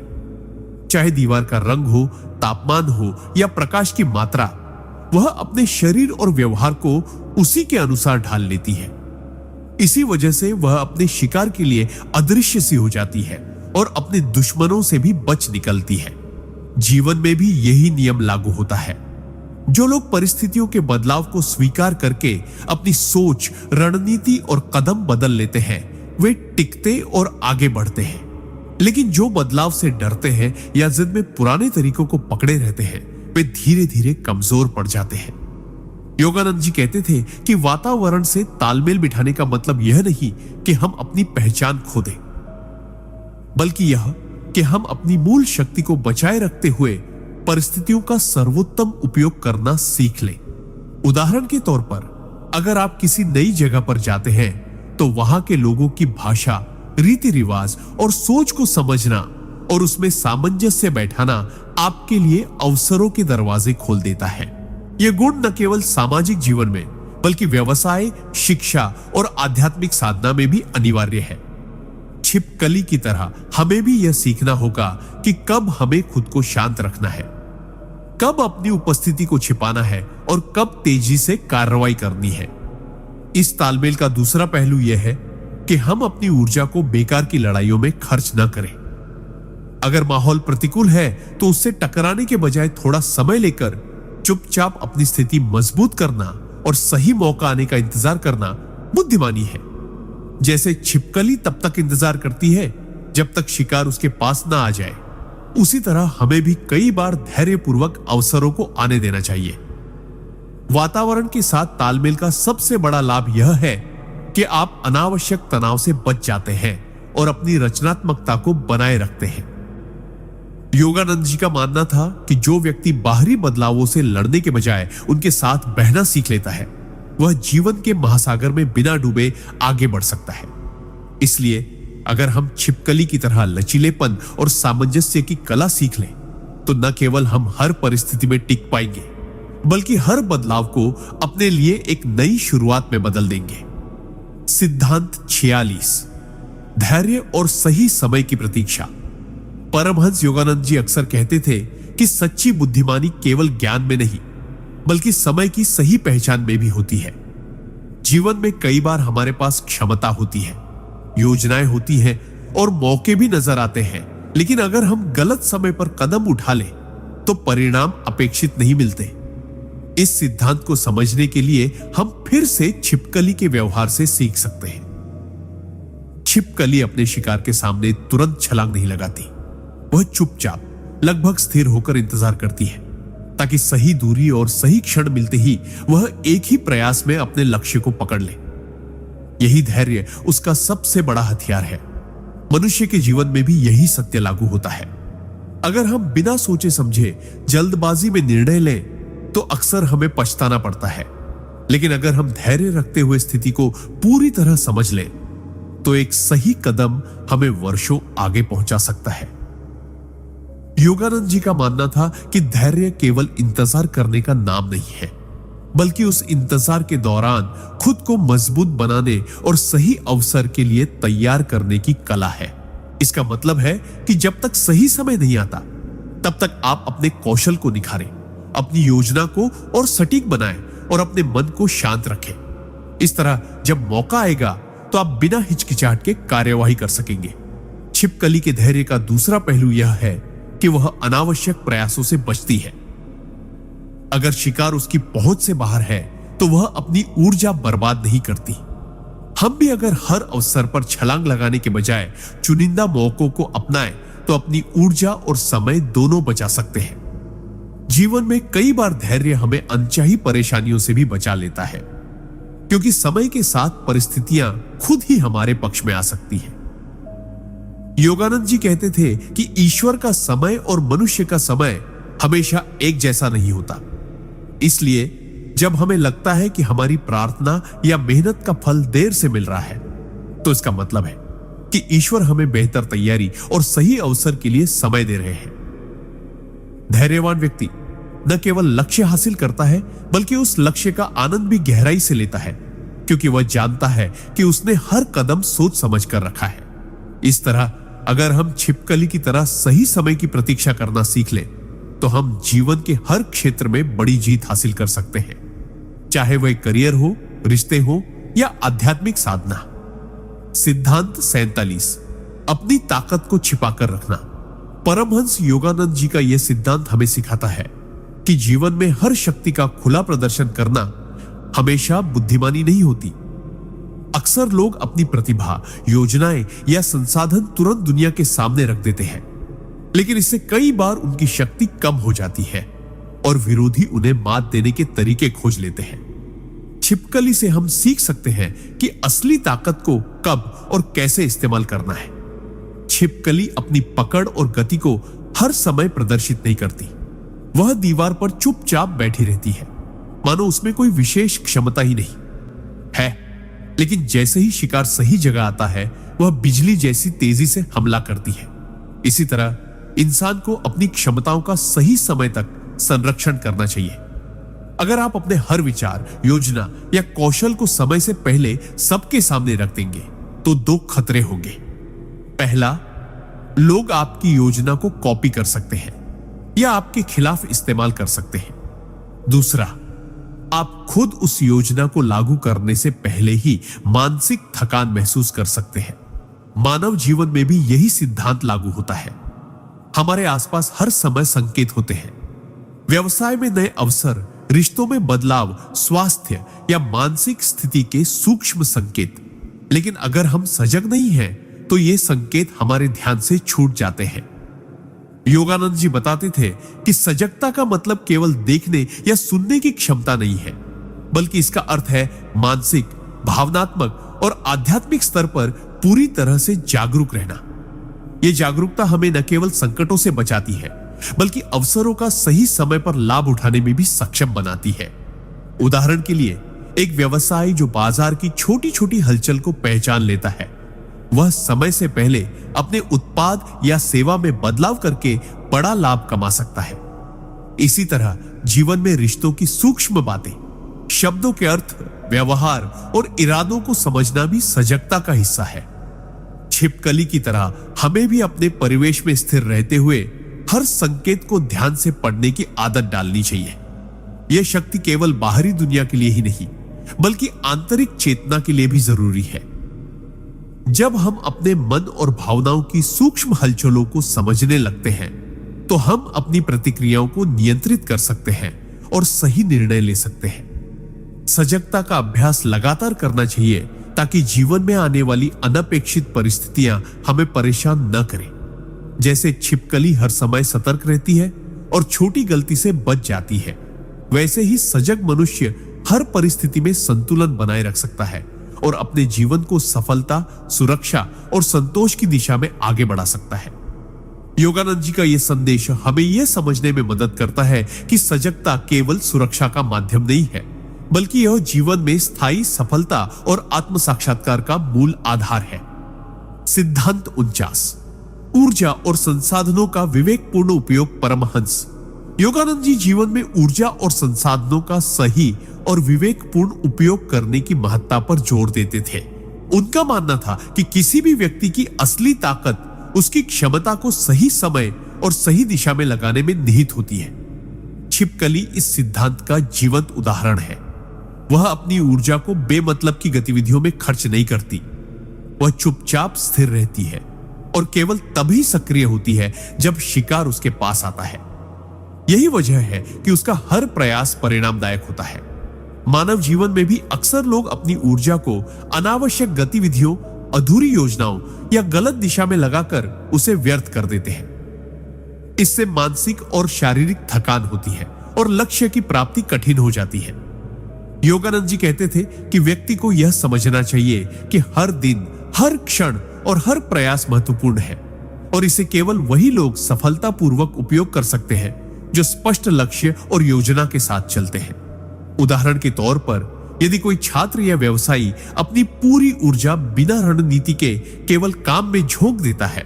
चाहे दीवार का रंग हो, तापमान हो या प्रकाश की मात्रा, वह अपने शरीर और व्यवहार को उसी के अनुसार ढाल लेती है। इसी वजह से वह अपने शिकार के लिए अदृश्य सी हो जाती है और अपने दुश्मनों से भी बच निकलती है। जीवन में भी यही नियम लागू होता है। जो लोग परिस्थितियों के बदलाव को स्वीकार करके अपनी सोच, रणनीति और कदम बदल लेते हैं, वे टिकते और आगे बढ़ते हैं। लेकिन जो बदलाव से डरते हैं या जिद में पुराने तरीकों को पकड़े रहते हैं, वे धीरे धीरे कमजोर पड़ जाते हैं। योगानंद जी कहते थे कि वातावरण से तालमेल बिठाने का मतलब यह नहीं कि हम अपनी पहचान खो दें, बल्कि यह कि हम अपनी मूल शक्ति को बचाए रखते हुए परिस्थितियों का सर्वोत्तम उपयोग करना सीख लें। उदाहरण के तौर पर, अगर आप किसी नई जगह पर जाते हैं तो वहां के लोगों की भाषा, रीति रिवाज और सोच को समझना और उसमें सामंजस्य बैठाना आपके लिए अवसरों के दरवाजे खोल देता है। यह गुण न केवल सामाजिक जीवन में बल्कि व्यवसाय, शिक्षा और आध्यात्मिक साधना में भी अनिवार्य है। छिपकली की तरह हमें भी यह सीखना होगा कि कब हमें खुद को शांत रखना है, कब अपनी उपस्थिति को छिपाना है और कब तेजी से कार्रवाई करनी है। इस तालमेल का दूसरा पहलू यह है कि हम अपनी ऊर्जा को बेकार की लड़ाइयों में खर्च न करें। अगर माहौल प्रतिकूल है तो उससे टकराने के बजाय थोड़ा समय लेकर चुपचाप अपनी स्थिति मजबूत करना और सही मौका आने का इंतजार करना बुद्धिमानी है। जैसे छिपकली तब तक इंतजार करती है जब तक शिकार उसके पास ना आ जाए, उसी तरह हमें भी कई बार धैर्यपूर्वक अवसरों को आने देना चाहिए। वातावरण के साथ तालमेल का सबसे बड़ा लाभ यह है कि आप अनावश्यक तनाव से बच जाते हैं और अपनी रचनात्मकता को बनाए रखते हैं। योगानंद जी का मानना था कि जो व्यक्ति बाहरी बदलावों से लड़ने के बजाय उनके साथ बहना सीख लेता है, वह जीवन के महासागर में बिना डूबे आगे बढ़ सकता है। इसलिए अगर हम छिपकली की तरह लचीलेपन और सामंजस्य की कला सीख लें तो न केवल हम हर परिस्थिति में टिक पाएंगे बल्कि हर बदलाव को अपने लिए एक नई शुरुआत में बदल देंगे। सिद्धांत 46, धैर्य और सही समय की प्रतीक्षा। परमहंस योगानंद जी अक्सर कहते थे कि सच्ची बुद्धिमानी केवल ज्ञान में नहीं बल्कि समय की सही पहचान में भी होती है। जीवन में कई बार हमारे पास क्षमता होती है, योजनाएं होती हैं और मौके भी नजर आते हैं, लेकिन अगर हम गलत समय पर कदम उठा लें तो परिणाम अपेक्षित नहीं मिलते। इस सिद्धांत को समझने के लिए हम फिर से छिपकली के व्यवहार से सीख सकते हैं। छिपकली अपने शिकार के सामने तुरंत छलांग नहीं लगाती। वह चुपचाप लगभग स्थिर होकर इंतजार करती है ताकि सही दूरी और सही क्षण मिलते ही वह एक ही प्रयास में अपने लक्ष्य को पकड़ ले। यही धैर्य उसका सबसे बड़ा हथियार है। मनुष्य के जीवन में भी यही सत्य लागू होता है। अगर हम बिना सोचे समझे जल्दबाजी में निर्णय लें तो अक्सर हमें पछताना पड़ता है, लेकिन अगर हम धैर्य रखते हुए स्थिति को पूरी तरह समझ लें तो एक सही कदम हमें वर्षों आगे पहुंचा सकता है। योगानंद जी का मानना था कि धैर्य केवल इंतजार करने का नाम नहीं है, बल्कि उस इंतजार के दौरान खुद को मजबूत बनाने और सही अवसर के लिए तैयार करने की कला है। इसका मतलब है कि जब तक सही समय नहीं आता तब तक आप अपने कौशल को निखारें, अपनी योजना को और सटीक बनाएं और अपने मन को शांत रखें। इस तरह जब मौका आएगा तो आप बिना हिचकिचाहट के कार्यवाही कर सकेंगे। छिपकली के धैर्य का दूसरा पहलू यह है कि वह अनावश्यक प्रयासों से बचती है। अगर शिकार उसकी पहुंच से बाहर है तो वह अपनी ऊर्जा बर्बाद नहीं करती। हम भी अगर हर अवसर पर छलांग लगाने के बजाय चुनिंदा मौकों को अपनाएं तो अपनी ऊर्जा और समय दोनों बचा सकते हैं। जीवन में कई बार धैर्य हमें अनचाही परेशानियों से भी बचा लेता है, क्योंकि समय के साथ परिस्थितियां खुद ही हमारे पक्ष में आ सकती हैं। योगानंद जी कहते थे कि ईश्वर का समय और मनुष्य का समय हमेशा एक जैसा नहीं होता। इसलिए जब हमें लगता है कि हमारी प्रार्थना या मेहनत का फल देर से मिल रहा है, तो इसका मतलब है कि ईश्वर हमें बेहतर तैयारी और सही अवसर के लिए समय दे रहे हैं। धैर्यवान व्यक्ति न केवल लक्ष्य हासिल करता है, बल्कि उस लक्ष्य का आनंद भी गहराई से लेता है, क्योंकि वह जानता है कि उसने हर कदम सोच समझ कर रखा है। इस तरह अगर हम छिपकली की तरह सही समय की प्रतीक्षा करना सीख लें तो हम जीवन के हर क्षेत्र में बड़ी जीत हासिल कर सकते हैं, चाहे वह करियर हो, रिश्ते हो या आध्यात्मिक साधना। सिद्धांत 47, अपनी ताकत को छिपाकर रखना। परमहंस योगानंद जी का यह सिद्धांत हमें सिखाता है कि जीवन में हर शक्ति का खुला प्रदर्शन करना हमेशा बुद्धिमानी नहीं होती। अक्सर लोग अपनी प्रतिभा, योजनाएं या संसाधन तुरंत दुनिया के सामने रख देते हैं, लेकिन इससे कई बार उनकी शक्ति कम हो जाती है और विरोधी उन्हें मात देने के तरीके खोज लेते हैं। छिपकली से हम सीख सकते हैं कि असली ताकत को कब और कैसे इस्तेमाल करना है। छिपकली अपनी पकड़ और गति को हर समय प्रदर्शित नहीं करती। वह दीवार पर चुपचाप बैठी रहती है, मानो उसमें कोई विशेष क्षमता ही नहीं है। लेकिन जैसे ही शिकार सही जगह आता है, वह बिजली जैसी तेजी से हमला करती है। इसी तरह इंसान को अपनी क्षमताओं का सही समय तक संरक्षण करना चाहिए। अगर आप अपने हर विचार, योजना या कौशल को समय से पहले सबके सामने रख देंगे तो दो खतरे होंगे। पहला, लोग आपकी योजना को कॉपी कर सकते हैं या आपके खिलाफ इस्तेमाल कर सकते हैं। दूसरा, आप खुद उस योजना को लागू करने से पहले ही मानसिक थकान महसूस कर सकते हैं। मानव जीवन में भी यही सिद्धांत लागू होता है। हमारे आसपास हर समय संकेत होते हैं। व्यवसाय में नए अवसर, रिश्तों में बदलाव, स्वास्थ्य या मानसिक स्थिति के सूक्ष्म संकेत। लेकिन अगर हम सजग नहीं हैं, तो ये संकेत हमारे ध्यान से छूट जाते हैं। योगानंद जी बताते थे कि सजगता का मतलब केवल देखने या सुनने की क्षमता नहीं है, बल्कि इसका अर्थ है मानसिक, भावनात्मक और आध्यात्मिक स्तर पर पूरी तरह से जागरूक रहना। यह जागरूकता हमें न केवल संकटों से बचाती है, बल्कि अवसरों का सही समय पर लाभ उठाने में भी सक्षम बनाती है। उदाहरण के लिए, एक व्यवसायी जो बाजार की छोटी छोटी हलचल को पहचान लेता है, वह समय से पहले अपने उत्पाद या सेवा में बदलाव करके बड़ा लाभ कमा सकता है। इसी तरह जीवन में रिश्तों की सूक्ष्म बातें, शब्दों के अर्थ, व्यवहार और इरादों को समझना भी सजगता का हिस्सा है। छिपकली की तरह हमें भी अपने परिवेश में स्थिर रहते हुए हर संकेत को ध्यान से पढ़ने की आदत डालनी चाहिए। यह शक्ति केवल बाहरी दुनिया के लिए ही नहीं, बल्कि आंतरिक चेतना के लिए भी जरूरी है। जब हम अपने मन और भावनाओं की सूक्ष्म हलचलों को समझने लगते हैं, तो हम अपनी प्रतिक्रियाओं को नियंत्रित कर सकते हैं और सही निर्णय ले सकते हैं। सजगता का अभ्यास लगातार करना चाहिए ताकि जीवन में आने वाली अनपेक्षित परिस्थितियां हमें परेशान न करें। जैसे छिपकली हर समय सतर्क रहती है और छोटी गलती से बच जाती है, वैसे ही सजग मनुष्य हर परिस्थिति में संतुलन बनाए रख सकता है और अपने जीवन को सफलता, सुरक्षा और संतोष की दिशा में आगे बढ़ा सकता है। योगानंद जी का यह संदेश हमें यह समझने में मदद करता है कि सजगता केवल सुरक्षा का माध्यम नहीं है, बल्कि यह जीवन में स्थायी सफलता और आत्म साक्षात्कार का मूल आधार है। सिद्धांत 49, ऊर्जा और संसाधनों का विवेकपूर्ण उपयोग। परमहंस योगानंद जी जीवन में ऊर्जा और संसाधनों का सही और विवेकपूर्ण उपयोग करने की महत्ता पर जोर देते थे। उनका मानना था कि किसी भी व्यक्ति की असली ताकत उसकी क्षमता को सही समय और सही दिशा में लगाने में निहित होती है। छिपकली इस सिद्धांत का जीवंत उदाहरण है। वह अपनी ऊर्जा को बेमतलब की गतिविधियों में खर्च नहीं करती। वह चुपचाप स्थिर रहती है और केवल तभी सक्रिय होती है जब शिकार उसके पास आता है। यही वजह है कि उसका हर प्रयास परिणामदायक होता है। मानव जीवन में भी अक्सर लोग अपनी ऊर्जा को अनावश्यक गतिविधियों, अधूरी योजनाओं या गलत दिशा में लगाकर उसे व्यर्थ कर देते हैं। इससे मानसिक और शारीरिक थकान होती है और लक्ष्य की प्राप्ति कठिन हो जाती है। योगानंद जी कहते थे कि व्यक्ति को यह समझना चाहिए कि हर दिन, हर क्षण और हर प्रयास महत्वपूर्ण है और इसे केवल वही लोग सफलतापूर्वक उपयोग कर सकते हैं जो स्पष्ट लक्ष्य और योजना के साथ चलते हैं। उदाहरण के तौर पर, यदि कोई छात्र या व्यवसायी अपनी पूरी ऊर्जा बिना रणनीति के केवल काम में झोंक देता है,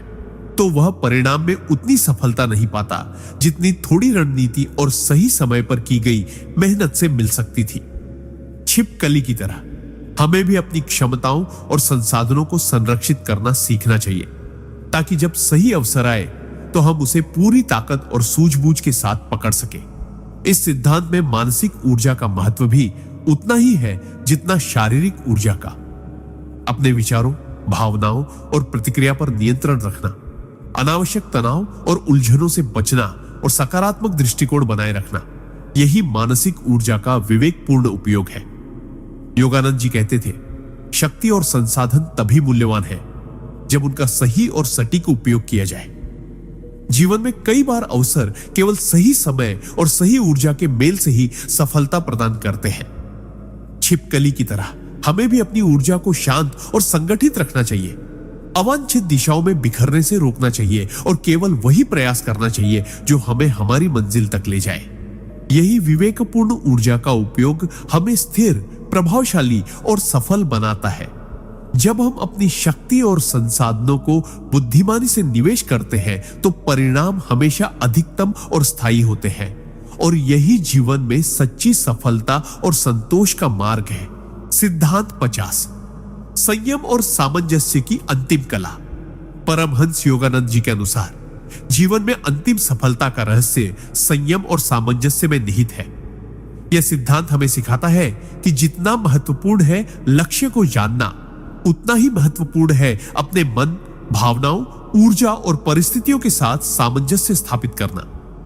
तो वह परिणाम में उतनी सफलता नहीं पाता जितनी थोड़ी रणनीति और सही समय पर की गई मेहनत से मिल सकती थी। छिपकली की तरह हमें भी अपनी क्षमताओं और संसाधनों को संरक्षित करना सीखना चाहिए, ताकि जब सही अवसर आए तो हम उसे पूरी ताकत और सूझबूझ के साथ पकड़ सके। इस सिद्धांत में मानसिक ऊर्जा का महत्व भी उतना ही है जितना शारीरिक ऊर्जा का। अपने विचारों, भावनाओं और प्रतिक्रिया पर नियंत्रण रखना, अनावश्यक तनाव और उलझनों से बचना और सकारात्मक दृष्टिकोण बनाए रखना, यही मानसिक ऊर्जा का विवेकपूर्ण उपयोग है। योगानंद जी कहते थे, शक्ति और संसाधन तभी मूल्यवान है जब उनका सही और सटीक उपयोग किया जाए। जीवन में कई बार अवसर केवल सही समय और सही ऊर्जा के मेल से ही सफलता प्रदान करते हैं। छिपकली की तरह हमें भी अपनी ऊर्जा को शांत और संगठित रखना चाहिए, अवांछित दिशाओं में बिखरने से रोकना चाहिए और केवल वही प्रयास करना चाहिए जो हमें हमारी मंजिल तक ले जाए। यही विवेकपूर्ण ऊर्जा का उपयोग हमें स्थिर, प्रभावशाली और सफल बनाता है। जब हम अपनी शक्ति और संसाधनों को बुद्धिमानी से निवेश करते हैं तो परिणाम हमेशा अधिकतम और स्थायी होते हैं, और यही जीवन में सच्ची सफलता और संतोष का मार्ग है। सिद्धांत 50, संयम और सामंजस्य की अंतिम कला। परमहंस योगानंद जी के अनुसार जीवन में अंतिम सफलता का रहस्य संयम और सामंजस्य में निहित है। यह सिद्धांत हमें सिखाता है कि जितना महत्वपूर्ण है लक्ष्य को जानना, उतना ही महत्वपूर्ण है अपने मन, भावनाओं, ऊर्जा और परिस्थितियों के साथ सामंजस्य स्थापित करना।